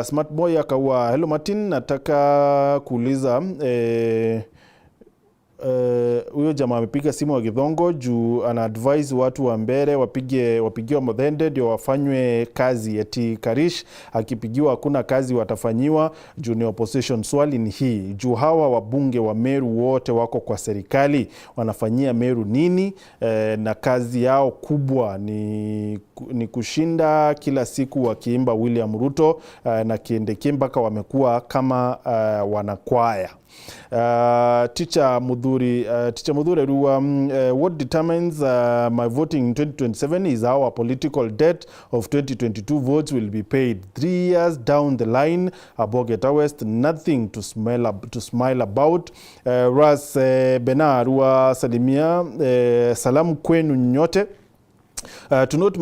Smart boy akawa, hello Martin, nataka kuuliza huyo jamaa amepiga simu wa Githongo juu ana advise watu wa Mbere wapigiwa Muthende ndio wafanywe kazi. Eti Karish akipigiwa hakuna kazi watafanyiwa juu ni opposition. Swali ni hii, juu hawa wabunge wa Meru wote wako kwa serikali, wanafanyia Meru nini? Na kazi yao kubwa ni kushinda kila siku wakiimba William Ruto na Kindiki mpaka wamekuwa kama wanakwaya. Teacher Mudhuri Rua, what determines my voting in 2027 is how our political debt of 2022 votes will be paid. 3 years down the line, Abogeta West, nothing to smile about. Ras Bena Rua Salimia, salamu kwenu nyote. To note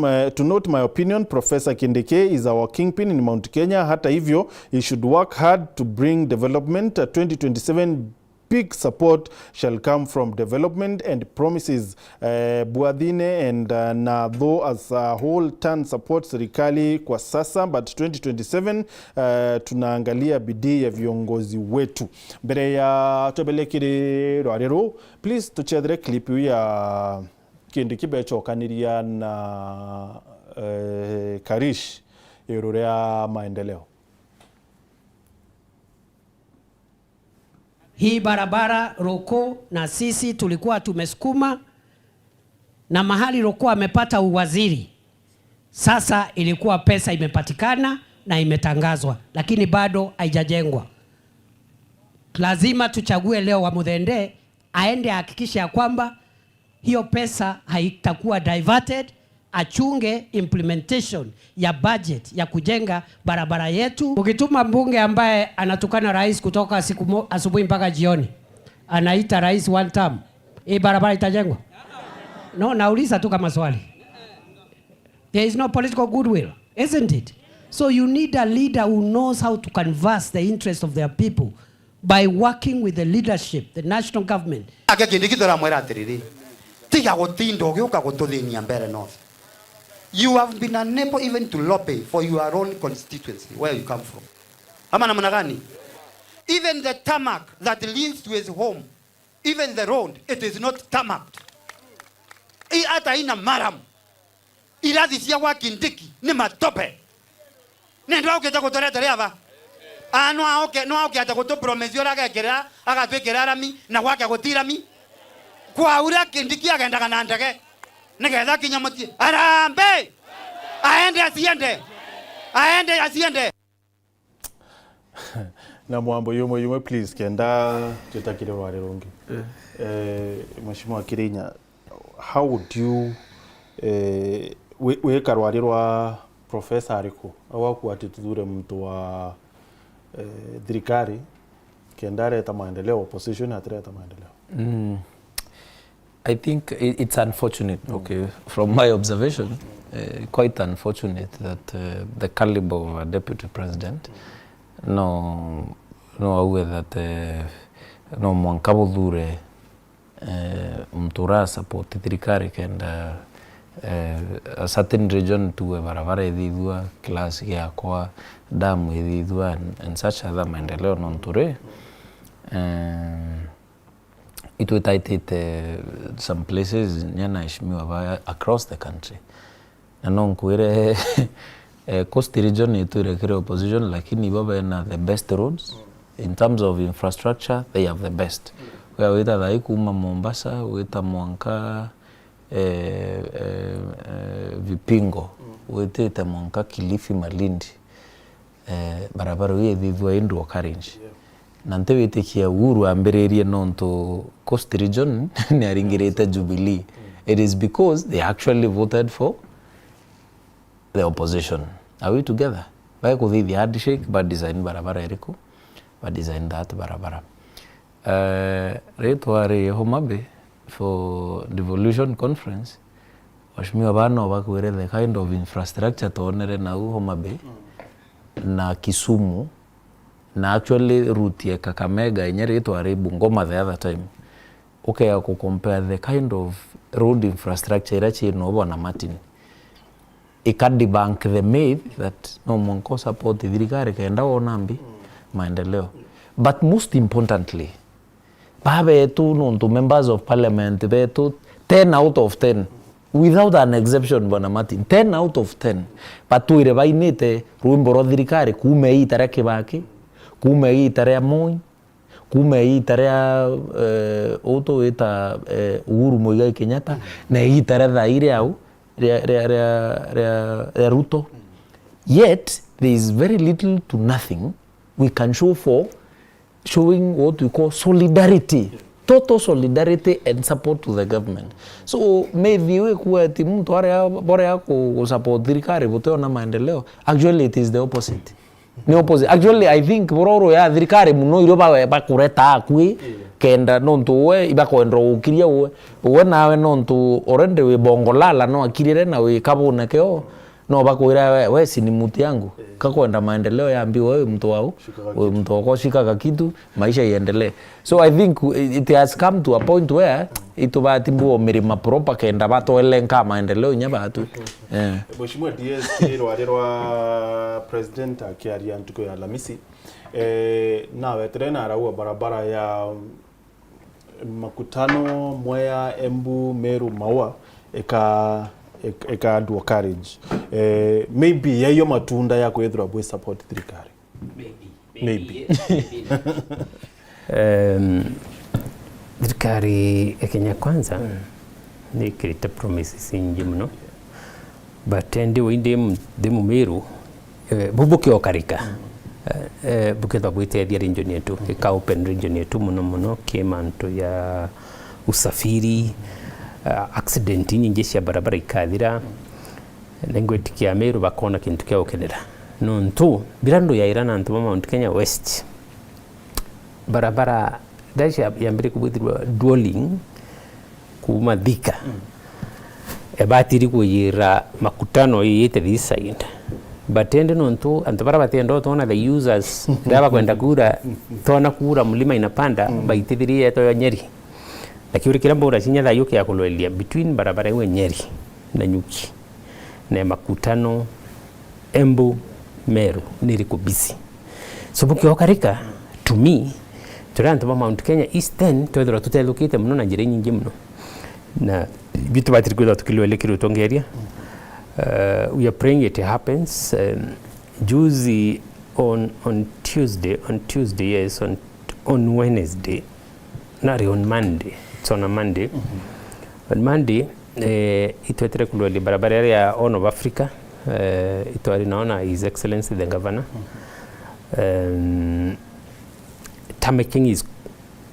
my opinion, Professor Kindiki is our kingpin in Mount Kenya. Hata hivyo, he should work hard to bring development. 2027 big support shall come from development and promises. Buadhine and na though as a whole turn support serikali kwa sasa, but 2027 tunaangalia bidii ya viongozi wetu. Mbele ya tobelekiri rwarero, please tuchedre clip ya Kindiki bechokaniriria na Karish irurea maendeleo. Hii barabara Roko na sisi tulikuwa tumesukuma, na mahali Roko amepata uwaziri sasa ilikuwa pesa imepatikana na imetangazwa, lakini bado haijajengwa. Lazima tuchague leo wa Muthende aende hakikisha ya kwamba hiyo pesa haitakuwa diverted, achunge implementation ya budget ya kujenga barabara yetu. Ukituma mbunge ambaye anatukana rais kutoka asubuhi mpaka jioni, anaita rais one term, hii barabara itajengwa? No, nauliza tu kama swali. There is no political goodwill, isn't it? So you need a leader who knows how to canvass the interest of their people by working with the leadership, the national government. You have been unable even to lobby for your own constituency, where you come from. Even the tarmac that leads to his home, even the road, it is not tarmacked. Ata ina maram. Ila disia wa Kindiki ni matope. Nendo uketa kutorea ava. no auke ata goto promesio raga kera aga twekera rami na gwake gotirami kwa ura kindiki agenda kana ndege nigetha kinyamutie arambe aende asiende na mwambo yumo please kenda tutakire wale rongi Mheshimiwa Kirinya, how would you weka rwarwa professor ariko awaku atitudure mtu wa thirikari kenda reta maendeleo opposition atreta maendeleo? I think it's unfortunate, okay, from my observation, quite unfortunate that the caliber of a deputy president no awe that no mwankabudhure mtura support thirikari kenda a certain region tuwe barabara ithithua class yakwa damu ithithua and such other maendeleo nonture it would some places nyana ishimiwa across the country na nonkwire coast region iture kire opposition lakini baba na the best roads in terms of infrastructure they have the best wita thai kuma Mombasa wita Mwanka Vipingo wita Mwanka Kilifi Malindi barabara ye thithwa indu orange nante witikia Uhuru ambererie nonto coast region ni aringirete Jubilee. It is because they actually voted for the opposition. Are we together? Why could they handshake but design barabara eriko but design that barabara retware Homa Bay for devolution conference washimiwa bano bakwere the kind of infrastructure tonere na Homa Bay na Kisumu na actually route ya Kakamega inyere itware Bungoma the other time. Okay, I could compare the kind of road infrastructure irachi no bona Martin. It can debunk the myth that no monko support thirikari kaenda onambi maendeleo. But most importantly, babe tu nonto members of parliament betu 10 out of 10 without an exception bwana Martin, 10 out of 10. But tu ire bainete ruimbo ro thirikari kume itare Kibaki, kume itare Moi, kume itare auto eta Uhuru Muigai Kenyatta na itare thaire au Ruto. Yet there is very little to nothing we can show for showing what we call solidarity, total solidarity and support to the government. So maybe we kuwa timu tuare bore yako support thirikari boteo na maendeleo. Actually it is the opposite. Ni opposite. Actually I think bororo ya thirikari muno iro ba kureta akui kenda nonto we ibako endro ukiria we nawe nonto orende we bongolala no akirire na we kabuna keo no bakwira we si ni muti yangu kakwenda maendeleo ya ambiwa wewe mtu wao wewe mtu wako shika kitu maisha iendelee. So I think it has come to a point where itubatimbu mirima proper kenda bato elenka maendeleo nyabatu. Mheshimiwa DSK rwa president akiaria ntuko ya Alhamisi nawe trena araua barabara ya Makutano Mwea Embu Meru Maua eka dual carriage maybe yayo matunda ya kwethra bwe support thirikari maybe thirikari Kenya Kwanza ni kirita promises nyingi muno but ndi winde demu Meru bubuke okarika buketha bwitethia region yetu ika open region yetu muno kimanto ya usafiri accident nyingi cia barabara ikathira nengwetikia Meru bakona kintu kia ukenera nontu birando ya irana ntuma Mount Kenya West barabara daisha yambere kubithirwa dwelling kuma Thika ebatiri kuyira Makutano yete this side but ende nontu antobara batendo tona the users ndaba kwenda kura tona kura mlima inapanda baitithirie to ya Nyeri lakini kila mbona sinya thayo kia kuloelia between barabara iwe Nyeri na Nyuki na Makutano Embu Meru niriko busy so bukio karika to me turanta Mount Kenya Eastern twethera tutelukite muno na njira nyingi muno na bitu batirikuda tukilwelekiro tongeria we are praying it happens juzi on Tuesday, yes, on Wednesday, not on Monday. It's on a Monday. On Monday, itwetere kulweli barabara ya Horn of Africa. Itwari naona His Excellency the Governor. Tamaking is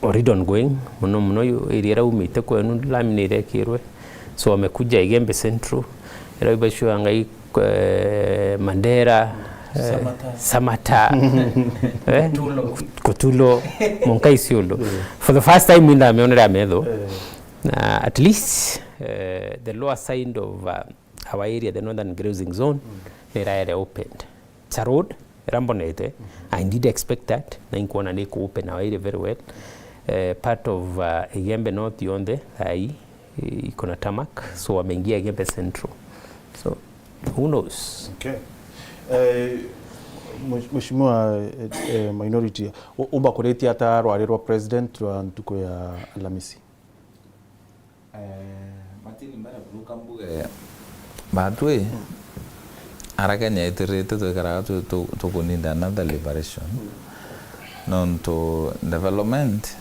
already ongoing. Muno area umite kwenu laminire kirwe. So amekuja Igembe Central. Era ibashu angai Mandera, Samata, Kotulo, Monkaisiolo. For the first time in the at least the lower side of our area, the northern grazing zone, the area opened. It's a road, Rambonete. I did expect that. Nainkuana neko open our area very well. Part of Igembe North yonde, ikona tamak, so wameingia Igembe Central. So who knows? Okay. Mheshimiwa minority umba kureti hata rwarerwa president wa ntuko ya Alhamisi. Matini mbara buluka mbuge batwe arakanya iterete to kara to kuninda another liberation non to development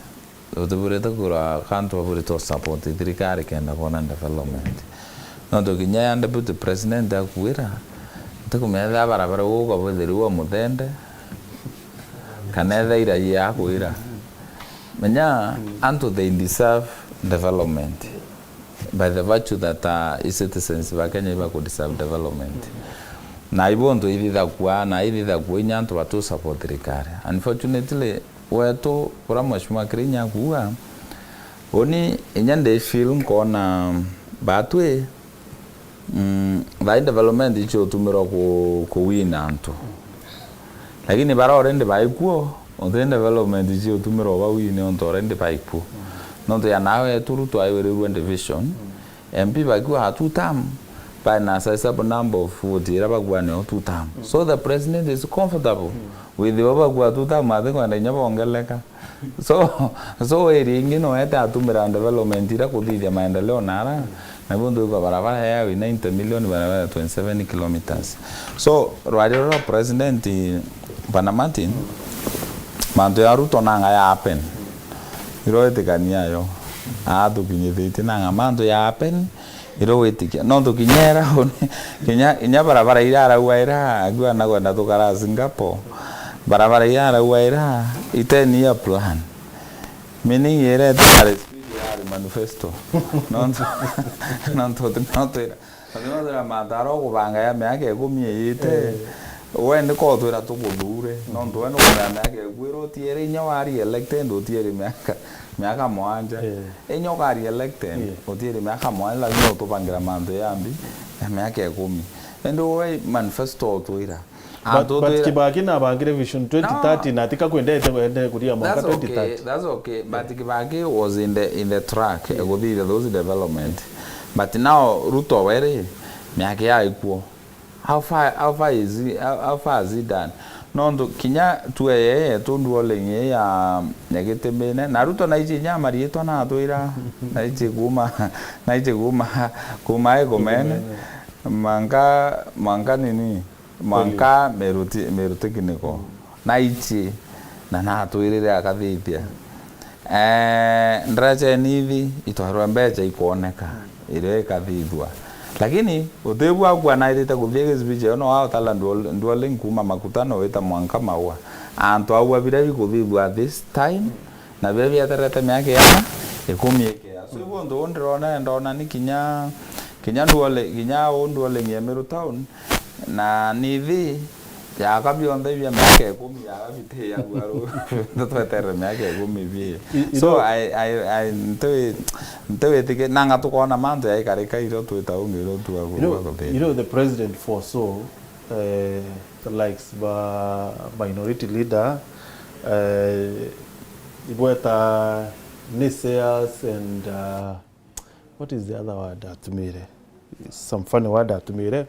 to bureta kura kanto bureta support itrikare kenda kona development non to kinya anda but president akwira to kumeza barabara uko bwetheriwa muthende kanetha ira ya kwira menya anto they deserve development by the virtue that citizens ba Kenya could deserve development. Na ibondo iditha kwa na iditha kwa nyanto watu support rikare. Unfortunately weto kura mheshimiwa Kirinya kuwa oni enyande film kona batwe by development icho tumiro ko wina anto. Lakini bara orende baikuo on development icho tumiro ba wina onto orende baiku. Noto ya nawe turutu aiwereru division MP bakiwa hatutam by na size number of votes irabagwa ne tutam so the president is comfortable with the babagwa tutam athiko na nyabongeleka so eringi no eta atumira development ira kuthithia maendeleo nara na bondo kwa barabara ya 90 million barabara 27 kilometers so rwariro president Panamatin manto ya Ruto nanga ya happen iroetekania yo tukinyithite na ngamando ya happen irowetikia no tukinyera kinya barabara irara waira agwa na kwenda tukara Singapore barabara irara waira itenia plan meaning yere tare manifesto non mataro kubanga ya miaka 10 ite wende ko twira tukudhure no ndo no kana yake gwiro tiere nyawari elected ndo tiere miaka mwanja enyo kari elected otiere miaka mwanja lazima utopangira mando yambi miaka 10 endo we manifesto twira but Kibaki na bangire vision 2030 na tika kwenda kuria mwaka 2030 that's okay but Kibaki was in the track with those development but now Ruto were miaka ya ikuo how far is it done nondo kinya tueye tunduolenye ya negetemene naruto na ije nyama rieto na atwira na ije kuma egomene manga nini manga meruti kiniko na ije na atwirire akathithia ndaje nivi itwarwa mbeja ikuoneka ile kathithwa lakini utebu akwa na ile takuthie speech no hao tala nduole kuma makutano weta mwanka maua anto au bira bikuthithwa this time na bira biatarata miaka ya 10 yekea so bondo ndona ni kinya nduole ngemeru town na nivi ya kabionde bia miaka 10 ya bite ya gwaro ndotwetera miaka 10 bia so I ntewe tike nanga tukona mando ya ikareka iro tweta ungiro tuwa the president foresaw the likes by minority leader ibweta naysayers and what is the other word atumire some funny word atumire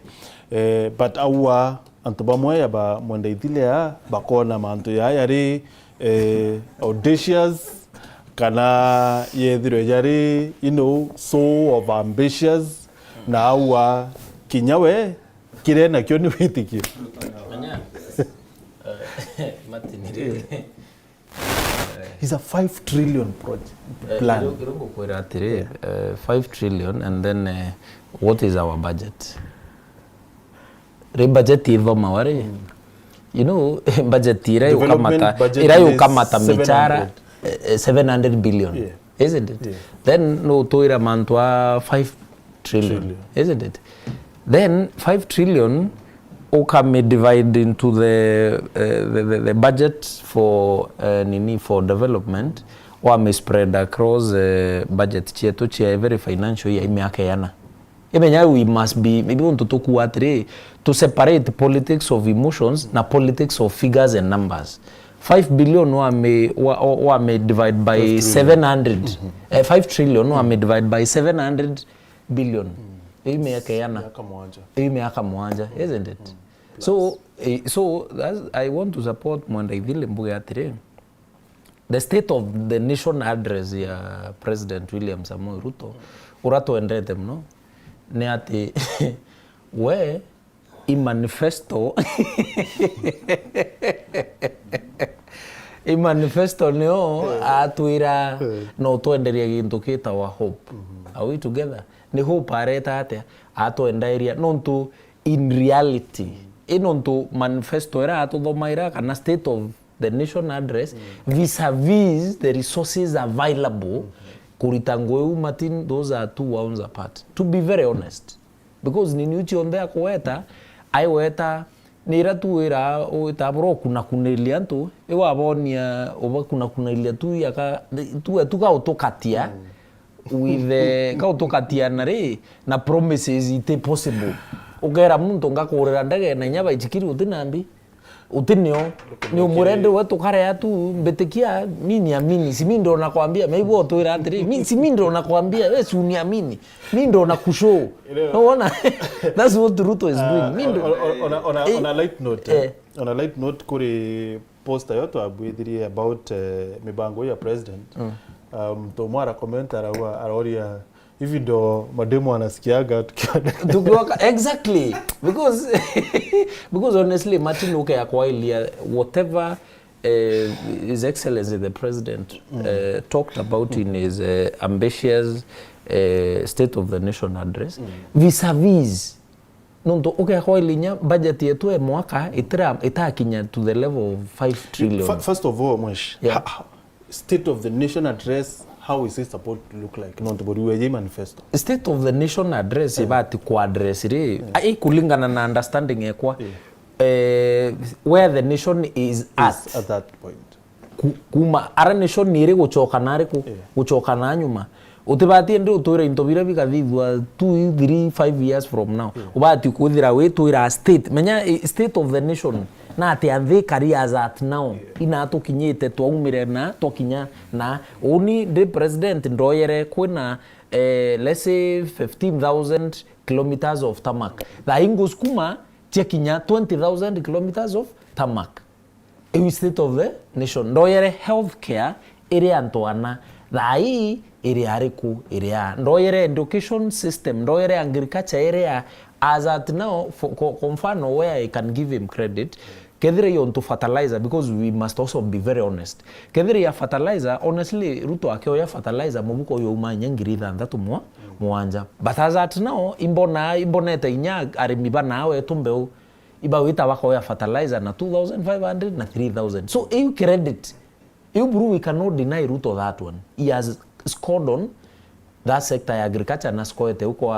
but awa antoba moya ba mondeithilea bakona manto ya yari audacious kana yethiro yari so of ambitious na awa kinyawe kirena kyo ni witikio It's a 5 trillion project plan. 5 trillion and then what is our budget? Budget ivo mawari. You know, budget irayo kamata michara 700 billion. Isn't it? Then no toira mantwa 5 trillion. Isn't it? Then 5 trillion may divide into the budget for for development or may spread across budget chetu chia very financial year imiaka yana. We must be maybe want to talk to separate politics of emotions na politics of figures and numbers. 5 billion may divide by 700. 5 trillion may divide by 700 billion. Imiaka mwanja, isn't it? So I want to support Mwandaivile Mbuya today. The State of the Nation address ya President William Samoei Ruto urato endete mno ne ati we i manifesto i manifesto neo atuira no tuenderia gintu kita wa hope. Are we together? Ni hope areta ate ato endairia nontu in reality inontu manifesto era ato domaira kana State of the Nation address vis-a-vis the resources available kuritangweu matin those are two wounds apart, to be very honest, because ni uchi ondea kuweta ai weta nira tuira o tabro kuna kunelia ntu ewa bonia oba kuna kunelia tu yaka tu ka otokatia with the ka otokatia na promises ite possible ugera muntu ngakurira ndege na nyaba ichikiri utinambi utinio ni umurende wetu kare atu mbetekia mimi amini si mimi ndo nakwambia maybe otoira atiri mimi si mimi ndo nakwambia wewe si uniamini mimi ndo nakushow unaona. That's what Ruto is doing. On a light note on a light note kuri poster yoto abwidiri about mibango ya president to mwara comment araoria even though mademo anasikiaga tukiwaka exactly because honestly Martin Oke akwailia whatever His Excellency the President talked about in his ambitious State of the Nation address vis-a-vis nonto Oke akwailia budget yetu mwaka itakinya to the level of 5 trillion. First of all, Mwesh, State of the Nation address, how is it supposed to look like? Not but we manifesto. State of the Nation address ibati ku address ri ai kulingana na understanding ekwa where the nation is at that point. Kuma ara nation nire guchoka nare guchoka na nyuma utibati ndi utoire intobira bikathithwa 2 3 5 years from now ubati kuthira we tuira state menya State of the Nation na ati athe careers at now ina tukinyite twaumire na tokinya na uni the president ndoyere kwina let's say 15,000 kilometers of tarmac the ingos kuma chekinya 20,000 kilometers of tarmac in State of the Nation ndoyere healthcare area antoana thai area ariku area ndoyere education system ndoyere agriculture area as at now for mfano where I can give him credit kedire yon to fertilizer, because we must also be very honest. Kedire ya fertilizer, honestly Ruto akeo ya fertilizer mubuko yo umanyangiri thantatu mwanja. But as at now imboneta inya arimiba nawe tumbeu iba wita wako ya fertilizer na 2,500 na 3,000. So you credit. You bro, we cannot deny Ruto that one. He has scored on that sector ya agriculture na scored uko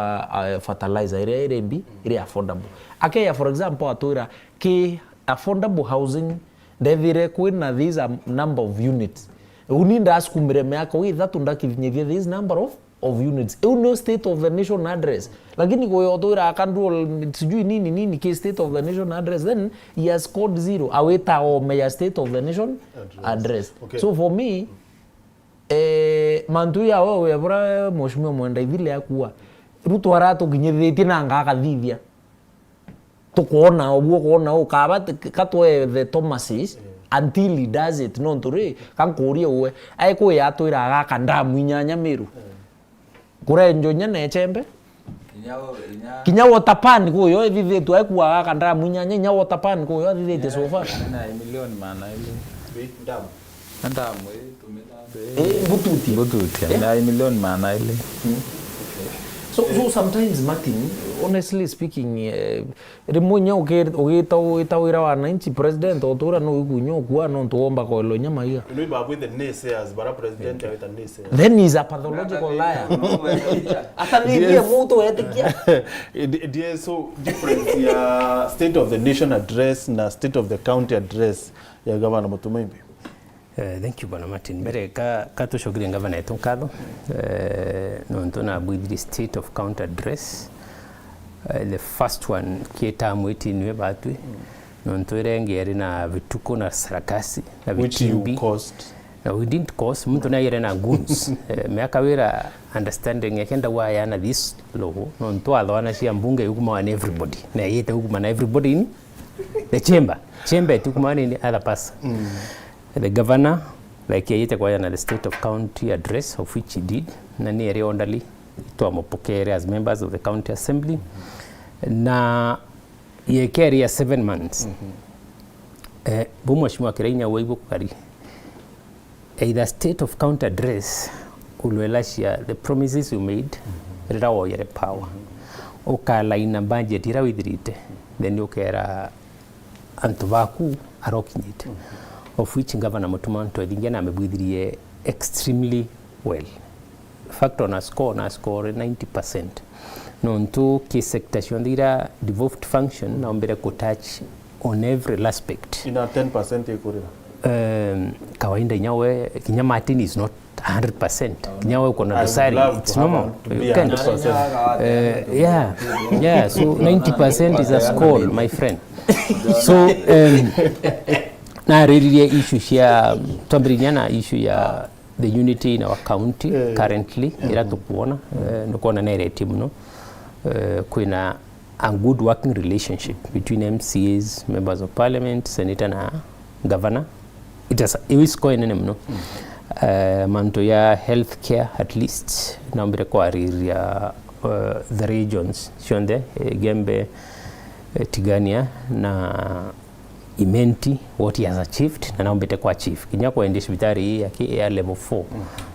fertilizer ire affordable. Akeya for example atuira ki affordable housing devire kwina these a number of units. Uninda askumire yako we that undakivinye this number of units. No State of the Nation address. Lakini kwa atuira akandu sijui nini ki State of the Nation address, then he has scored 0. Aweta o meya State of the Nation address. Okay. So for me mantu ya wewe bora mheshimiwa Mwandaivile yakuwa Ruto arato ginyetheti na ngaka thithia tukuona obuo kuona ukaba katwe the Thomases until he does it no nturi kankuria we aiko yatwira gaka ndamu inyanya miru kure njonya na echembe kinya waterpan ko yo vivi tu ai kwa kandra munyanya nya waterpan ko yo vivi so far na milioni maana ile ndam bututi na milioni maana ile. So sometimes Martin, honestly speaking, remonya ogeta wira wa 90 president otura no igunyo kwa no tuomba ko lo nyama hiyo. You know ba with the naysayers, bara president ya naysayers. Then he's a pathological liar. Hata niye mtu etikia. So difference ya state of the nation address na state of the county address ya Governor Mutumaibi. Thank you Bwana Martin. Mbere ka tushogire ngavana yetu nkatho no ntona bwithiri state of county address the first one kieta mwiti niwe batwe no ntwirenge yari na vituko na sarakasi na vitimbi na we didn't cost mtu na yere na goons miaka wira understanding yakenda waya na this law no ntwatho ana cia mbunge yukuma on everybody na yete yukuma na everybody in the chamber yukuma ni other person. The governor, like yete kwa yana the state of county address of which he did, na ni area ondali to amopokere as members of the county assembly, na ye carry 7 months. Bomo shimwa kirainya weibo kari. Either state of county address ulwelashia the promises you made, rirawo yere power. Okala ina budget ira withirite, then yokera antubaku arokinyite. Of which Governor Mutumanto Edingena amebwithirie extremely well. Fact on a score 90%. No ntu ki sector shondira devolved function na ombere ko touch on every aspect. Ina 10% ikurira. Kawaida nyawe Kinyamati is not 100%. Kinyawe uko na dosari, it's normal. You can't. Yeah, so 90% is a score, my friend. So na really issue ya tuambiriana issue ya the unity in our county currently ira tukuona nukuona na team no kuna a good working relationship between MCAs, members of parliament, senator na governor. It is going no manto ya healthcare at least na mbere kwa ya the regions shonde Gembe, Tigania na Imenti what he has achieved na naombete kwa chief kinyako ende hospitali ya level 4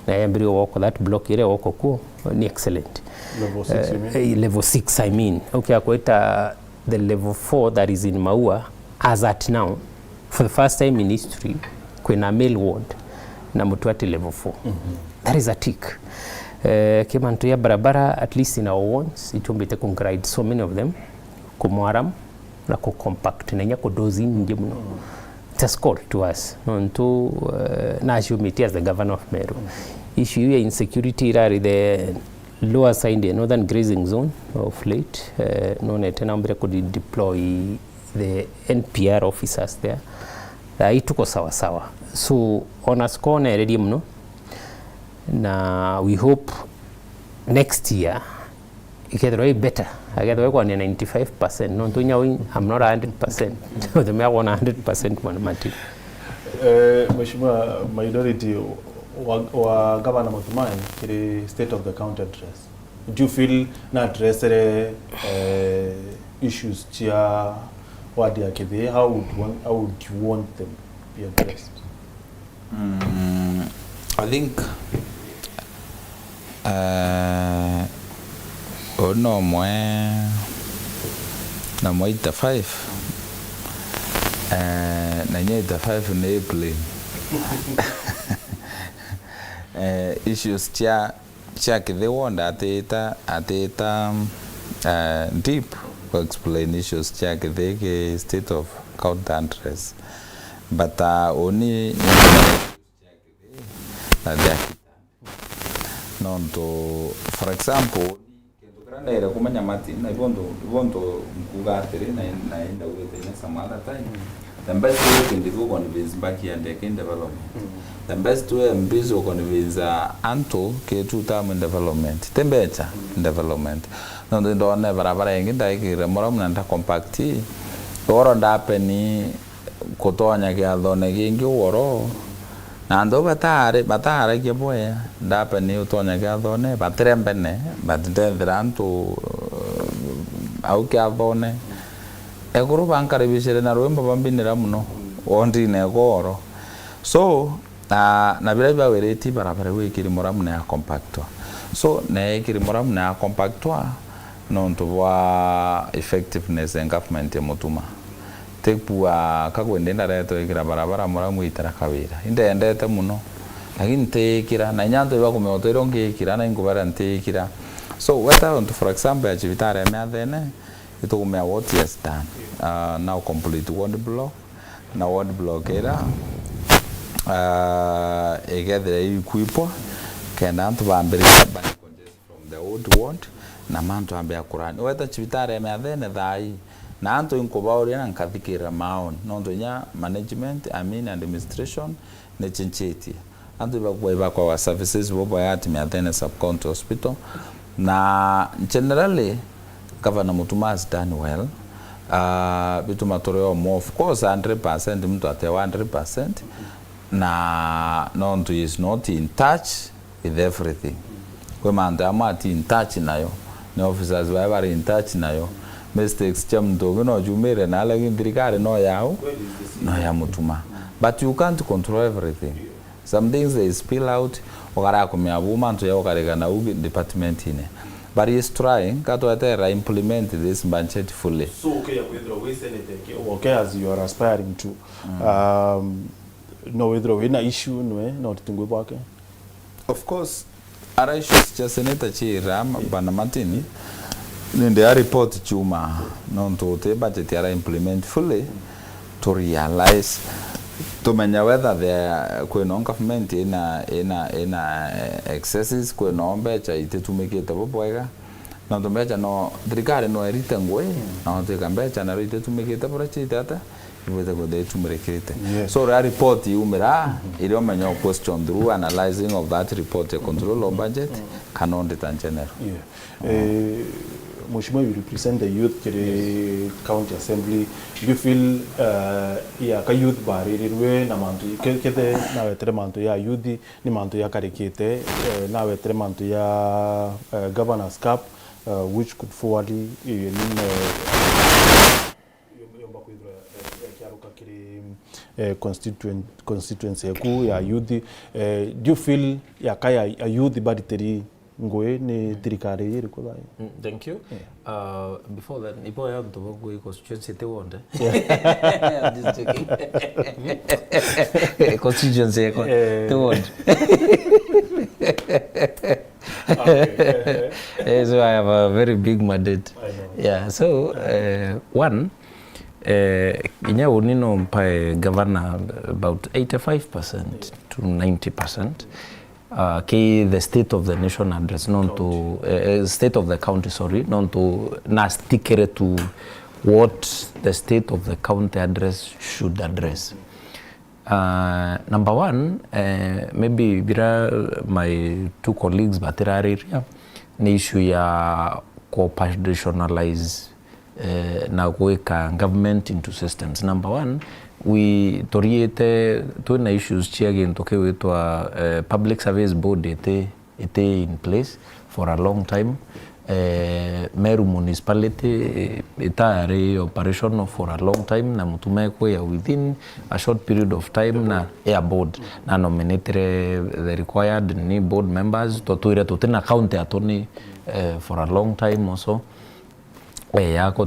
na yambiri wako that block ile wako ku ni excellent level 6 you mean? Level 6 I mean okay akweta the level 4 that is in Maua as at now for the first time in history kuna male ward na mtu ati level 4 that is a tick kimantu ya barabara at least in our wards itumbete congrade so many of them kumwaram na ko compact na nyako dozi nje mno. It's a score to us no to na assumiti as the governor of Meru. Issue ya insecurity rari the lower side the northern grazing zone of late no ne tena mbere ko deploy the NPR officers there. Ituko sawa sawa. So on a score na ready mno na we hope next year it get way better. I get work on 95%. No, I'm not 100%. The mayor want 100% manamati. Mheshimiwa minority wa Governor Mutumai kile state of the county address. Do you feel na address issues chia wadi ya kidhi? How would you want them be addressed? I think no mwe na moita 5 na nyeta 5 na plane issues cha kithe wonda ateta deep to explain issues cha kithe ke state of county address but only non to for example na era kumanya mati na ibondo mkugatire na enda wete na some other time the best way can do convince back and development the best way mbizo convince anto ke tutam in development tembecha development ndo na barabara yengi ndaikire mora mnanda compacti oro ndapeni kotonya ke adone gengi woro na ndo batare ke boya ndapeni utonya ke adone batrembene batendranto au kia thone eguru bankaribicire na rwemba bambinira muno ondi ne goro so na bila bawireti barabara we Kirimaara muna ya compactwa so na Kirimaara muna ya compactwa no ntwa effectiveness and government ya mutuma tekwa kagwendenda reto ikira barabara mura muitara kawira indendete muno lakini tekira na nyanto iba kumeotero ngikira na ingubara ntekira so whether on for example activitare meathene itukumea what is done now complete one block na one block era egethera ikuipo kenda antu bambirira bani from the old ward na mantu ambia kurani whether activitare meathene thai na antu inkubauri na nkathikira maon nondo nya management administration ne chincheti antu bakwa kwa services bobo yati meathene sub-county hospital na generally Governor Mutuma has done well. Bitu matoreo more of course 100% mtu ate 100% na non is not in touch with everything. Kwa maana amati in touch nayo. Ni officers were in touch nayo. Mistakes chamdo no jumere na lakini dirikare no yao no ya Mutuma. But you can't control everything. Some things they spill out ogara kumya buma nto yao karega na ugi department ine. But he is trying to implement this budget fully. So okay, okay, as you are aspiring to, no withdraw in issue, no, not to go back. Of course, our issues just in it, Ram, Banamatini, in the report, Chuma, non to the budget implement fully to realize to menya whether the kwenye government ina excesses kwenye ombecha itetumikite bobwega na tombecha no dirikari no erite ngwe na tekambecha na rite tumikite project ata ibete gode tumrekete so the report yumira ilo menya question through analyzing of that report the control of budget canon de general Mheshimiwa, you represent the youth to the county assembly. Do you feel ka youth barirwe na mantu kete na wetere mantu ya youth ni mantu ya karikete na wetere mantu ya governors cup which could forward in constituency ku ya youth. Do you feel ya kaya youth bariteri ngoe ne tirikare yiri ko dai? Thank you. Before that, ipo ya mtu go constituency te wonde. I'm just joking. Constituency te wonde. So I have a very big mandate. Yeah, so one inya unino mpa governor about 85% to 90%. The state of the nation address, non to state of the county, sorry, non to na sticker to what the state of the county address should address. Number one, maybe my two colleagues batirari ni issue ya co-operationalize na kuweka government into systems. Number one, we toriete tuena issues chiagi ntoke wetwa public service board ete in place for a long time. Meru municipality itare operational for a long time na Mutuma ya within a short period of time na air board na nominate the required ni board members to tena county attorney for a long time also. We have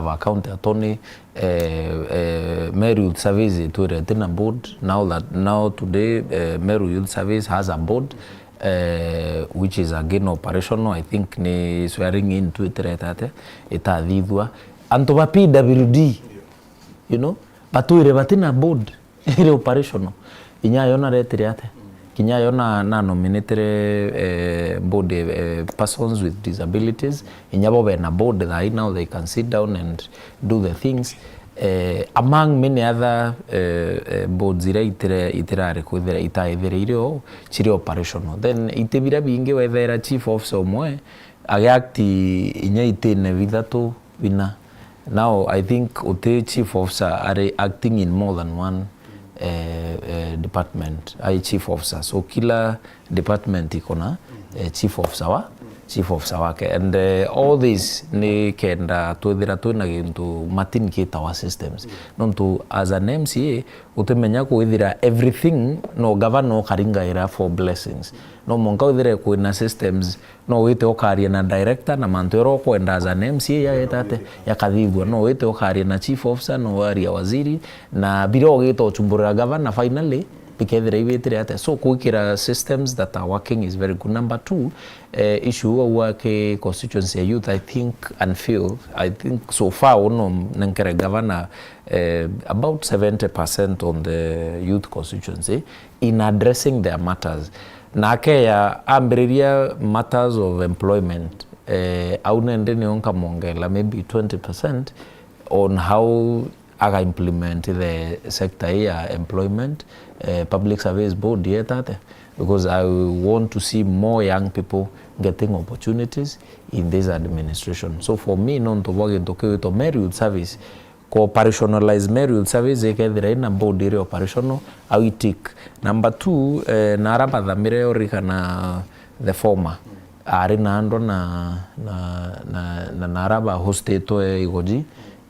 a county attorney, Meru Youth Service to a board. Now today, Meru Youth Service has a board, which is again operational. I think ni swearing in to it ita dhidwa. Antoba PWD, you know, but we rebatina board operational. Inya yona reteriate. Kinya yona na nominated board persons with disabilities. Inyabo be na board that now they can sit down and do the things. Among many other boards itirare kwithera itaithireiro chiri operational. Then itebira binge wethera chief officer omwe agakti inya itene vidatu vina. Now I think ote chief officer are acting in more than one department, chief officer. So kila department ikona chief officer wa chief officer wake, and all this ni kenda twithira twina gintu matin kita wa systems nontu as an MCA utemenya kwithira everything no governor karingaira for blessings no monka withire kwina systems no wite okaria na director na mantero kwenda as an MCA yaetate yakathigwa no wite okaria na chief officer no waria waziri na biro gito chumbura governor finally bikethira ibitire ate so kuikira systems that are working is very good. Number 2 issue wake constituency youth I think and feel I think so far uno nankere governor about 70% on the youth constituency in addressing their matters na ya ambiriria matters of employment aunende ni onka mongela maybe 20% on how aga implement the sector here employment public service board yetate because I want to see more young people getting opportunities in this administration. So for me non to work into merit service ko operationalize merit service ekethira ina board ire operational awitik. Number 2 naraba thamire orika na the former ari na ando na naraba hosteto igoji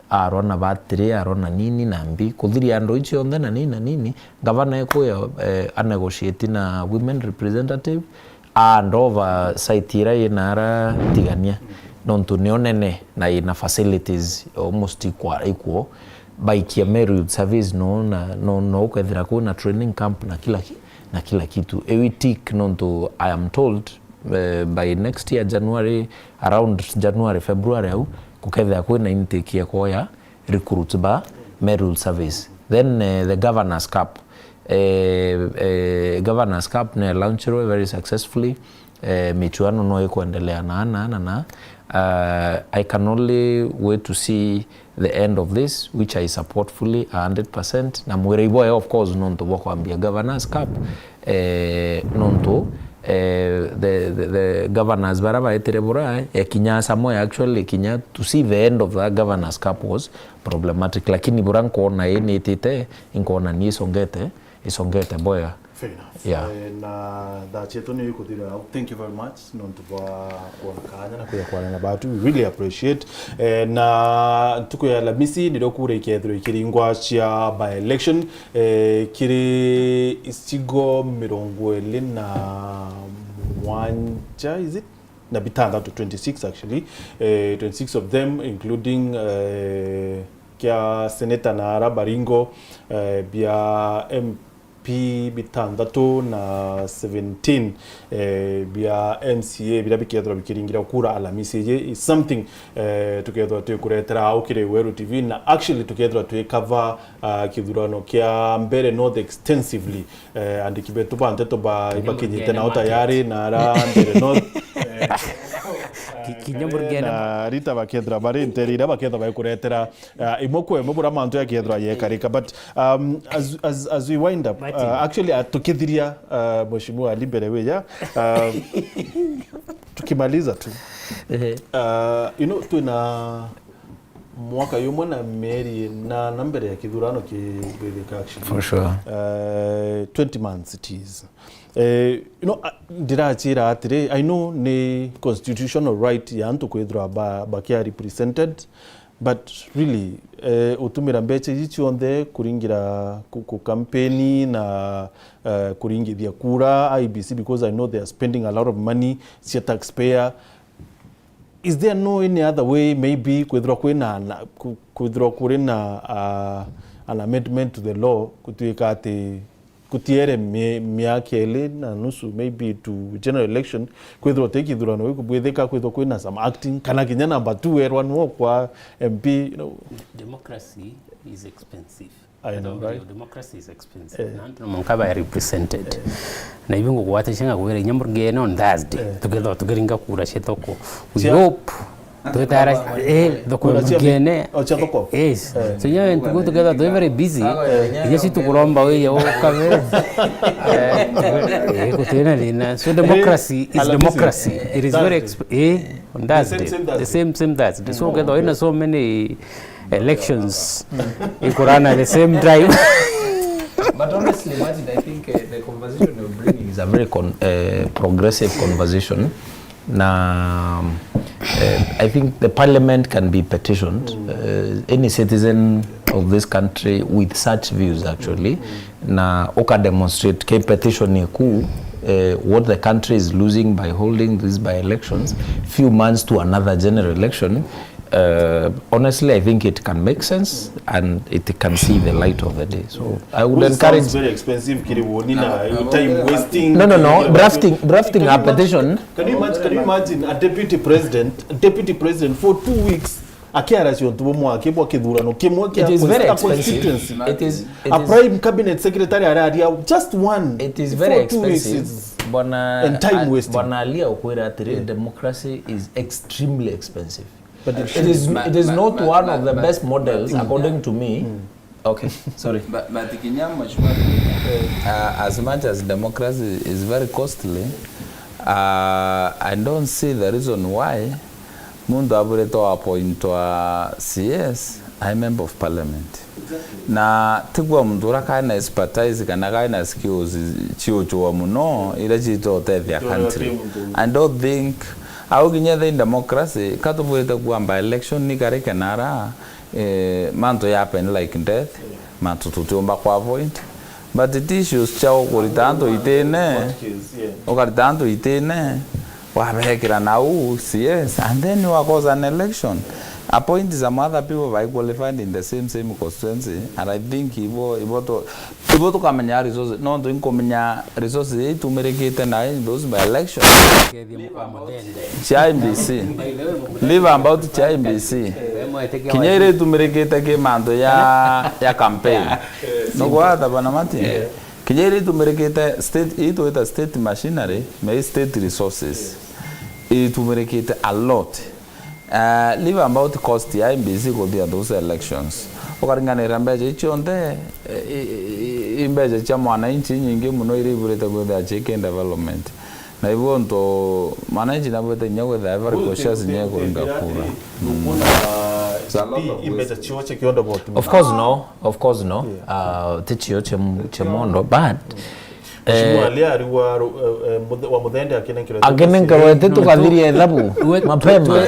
arona battery arona nini nambi kuthiri ando ichi onde na nini governor eko a negotiate na women representative and over saitira inara tigania nontu nionene na ina facilities almost equal by merit service no kwethira kuna training camp na kila kitu ewitik nontu I am told by next year January around January February au kukethia kwina intake ya ya recruits ba merit service. Then the governors cup ne launch very successfully michuano no kuendelea na I can only wait to see the end of this which I support fully 100% na mwiribo of course nonto bokwambia governors cup nonto the governors baraba eterebura kinya samoya actually kinya to see the end of the governors cup was problematic lakini buranko na yeni tite inkona ni isongete boya. Fair enough. Yeah. Na dacheto ni kudira. Thank you very much. Nonto kanya na kuya na batu. We really appreciate. Na tuko ya Lamisi ndio kure kethro ikiringwa cia by election kiri isigo mirongo na mwanja is it? Na bitanda to 26 actually. 26 of them including kia Senator Nara Baringo bia bitandatu na 17 bia MCA bila bikethro bikiringira kura Alamisi is something together to kuretera ukire Weru TV na actually together to cover kidurano kia mbere not extensively and kibetu ba nteto ba ibakinyite na tayari na ra mbere not kinyamurgena rita bakethra bari interira bakethra bakuretera imokwe mubura mantu ya kethra yekarika but as we wind up actually atukithiria mheshimiwa Libere weya tukimaliza tu tuna mwaka yumwe na meri na nambere ya kidurano kibeleka actually for sure 20 months it is dirachira atire I know ne constitutional right ya antu kwithra bakia represented but really utumira mbeche ichi onde kuringira ku campaign na kuringithia kura IBC because I know they are spending a lot of money as a taxpayer. Is there no any other way maybe kwithra kurina an amendment to the law kutuika ati kutiere miaka ile na nusu maybe to general election kwithro take idurano we kubwetheka kwithro kwina some acting kana kinya number 2 erwan wo kwa MP democracy is expensive. I know, right? Democracy is expensive. Nantu monkaba represented. Na hivyo ngwate shinga kwere nyamurgene on Thursday. Tukiringa kura shetoko. We hope tutara dokumugene ochatoko. Yes. So yeah, to together they very busy. Yesi tukuromba we yo kamera. So democracy is democracy. It is very on Thursday. The same Thursday. So together so many elections in Corona at the same time. But honestly, Majid, I think the conversation you're bringing is a very progressive conversation. na I think the parliament can be petitioned. Any citizen of this country with such views actually na oka demonstrate ke petition yeku what the country is losing by holding these by-elections few months to another general election. Honestly, I think it can make sense and it can see the light of the day. So I would encourage. Sounds very expensive, time wasting. No. Drafting a petition. Can you imagine a deputy president for 2 weeks? It is very expensive. It is a prime cabinet secretary just one. It is very expensive. And time wasting. Democracy is extremely expensive. But it is not one of the best models according to me. Okay, sorry. But as much as democracy is very costly, I don't see the reason why Mundu Abureto appoint CS a member of parliament. Na tigwa mndura kaina expertise kana kaina skills chiuchwa muno ila chito their country. I don't think au kinyethe in democracy katuvwete kuamba election ni kare kenara manto yapen like death manto tutumba kwa avoid but the issues chao kuritanto itene wabekira nau CS and then you cause an election appoint some other people by qualified in the same constituency and I think ibo to kamenya resources no to inkomenya resources to merekete na those by election CIBC live about CIBC kinyere to merekete ke mando ya campaign no guarda bana mati kinyere to merekete state machinery may state resources to merekete a lot. Live about cost ya MBC go there those elections. Okaringana rambeje chonde imbeje cha mwananchi nyingi muno iri bureta go there check and development. Na hivyo ndo mwananchi na bote nyawe the every cautious nyawe kuringa kura. Of course no. Tichio chemondo but akenenkarwete tukathirie thabu mapema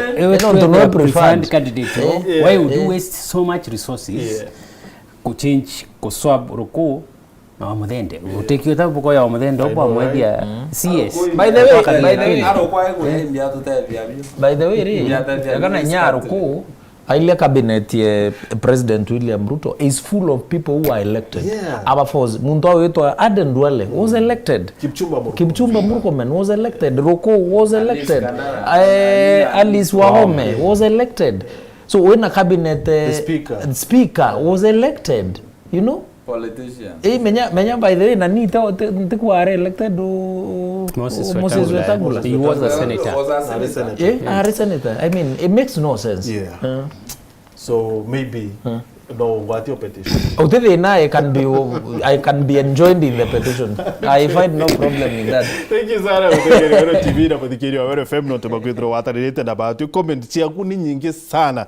no preferred candidate. Why would you waste so much resources ku change ku swap ruku na Muthende utekio thabu kwa Muthende opa mwethia CS by the way kana nyaruku ile cabinet ye President William Ruto is full of people who are elected. Aba force muntu wetu Aden Duale was elected. Kipchumba Murkomen was elected. Roko was elected. Alice Wahome was elected. So when a cabinet the speaker was elected, you know. Politician. Menya by the way nani are elected Moses Wetangula. He was a senator. A senator. I mean, it makes no sense. So maybe no, what your petition? I can be enjoined in the petition. I find no problem in that. Thank you, Sarah. TV na patikiri wa FM no tubakwitro watarete about comment chiaku ni nyingi sana.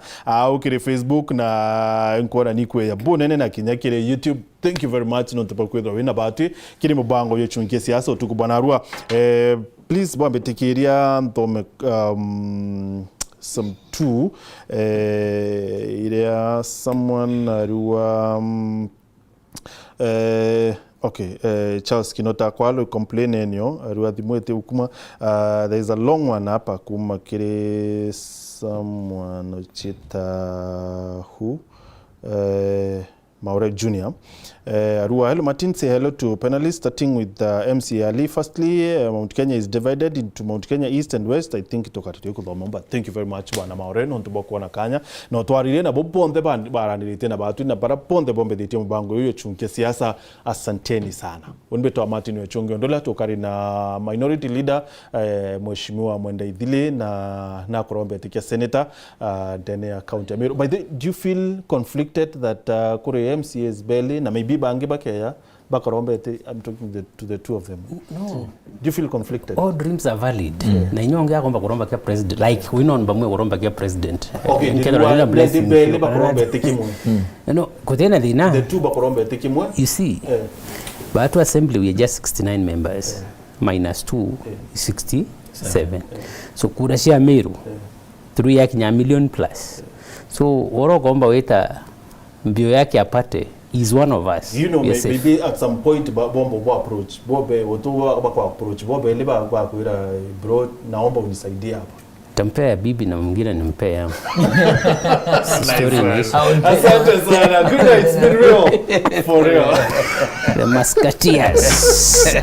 Ukire Facebook na nkora nikwe ya bonene na kinyakire YouTube. Thank you very much no tubakwitro wina about kiri mubango yechunke siasa tukubana arua. Please bambe tikiria ntome some two there someone Charles Kinota kwalo complain enyo arua thimwete ukuma there is a long one hapa kuma kire someone chita who Maure Junior. Arua, hello Martin, say hello to panelists, starting with MC Ali. Firstly, Mount Kenya is divided into Mount Kenya East and West. I think ito katitiko dhomba. Thank you very much, Bwana Maure. Nontuboku wana Kanya. No tuarire na bonde baranilite na batu na para bonde bombe diti mbango yoyo chunke siasa. Asanteni sana. Unbeto wa Martin Wechunge ondola tukari na minority leader Mheshimiwa Mwenda Idhile na kurombe tikia senator Dene County Amiru. By the way, do you feel conflicted that Kure MCA's belly na maybe bangi bakeya bakarombe I'm talking to the two of them? No. Do you feel conflicted? All dreams are valid. Na inyongea kwamba kuromba kia president like we know mbamwe kuromba kia president. Okay, the belly bakarombe tikimwe. No, kutena dina. The two bakarombe tikimwe. You see. But to assembly we are just 69 members. Minus 2 60 7. So kura cia Meru through ya kinya million plus. So woro komba weta mbio yake apate is one of us. You know, maybe at some point bombo approach bobe watu kwa approach bobe liba kwa kuira bro, naomba unisaidie hapa. Tampea bibi na mwingine nimpea yangu. Story nice. Asante sana. Good night. It's been real. For real. The Musketeers.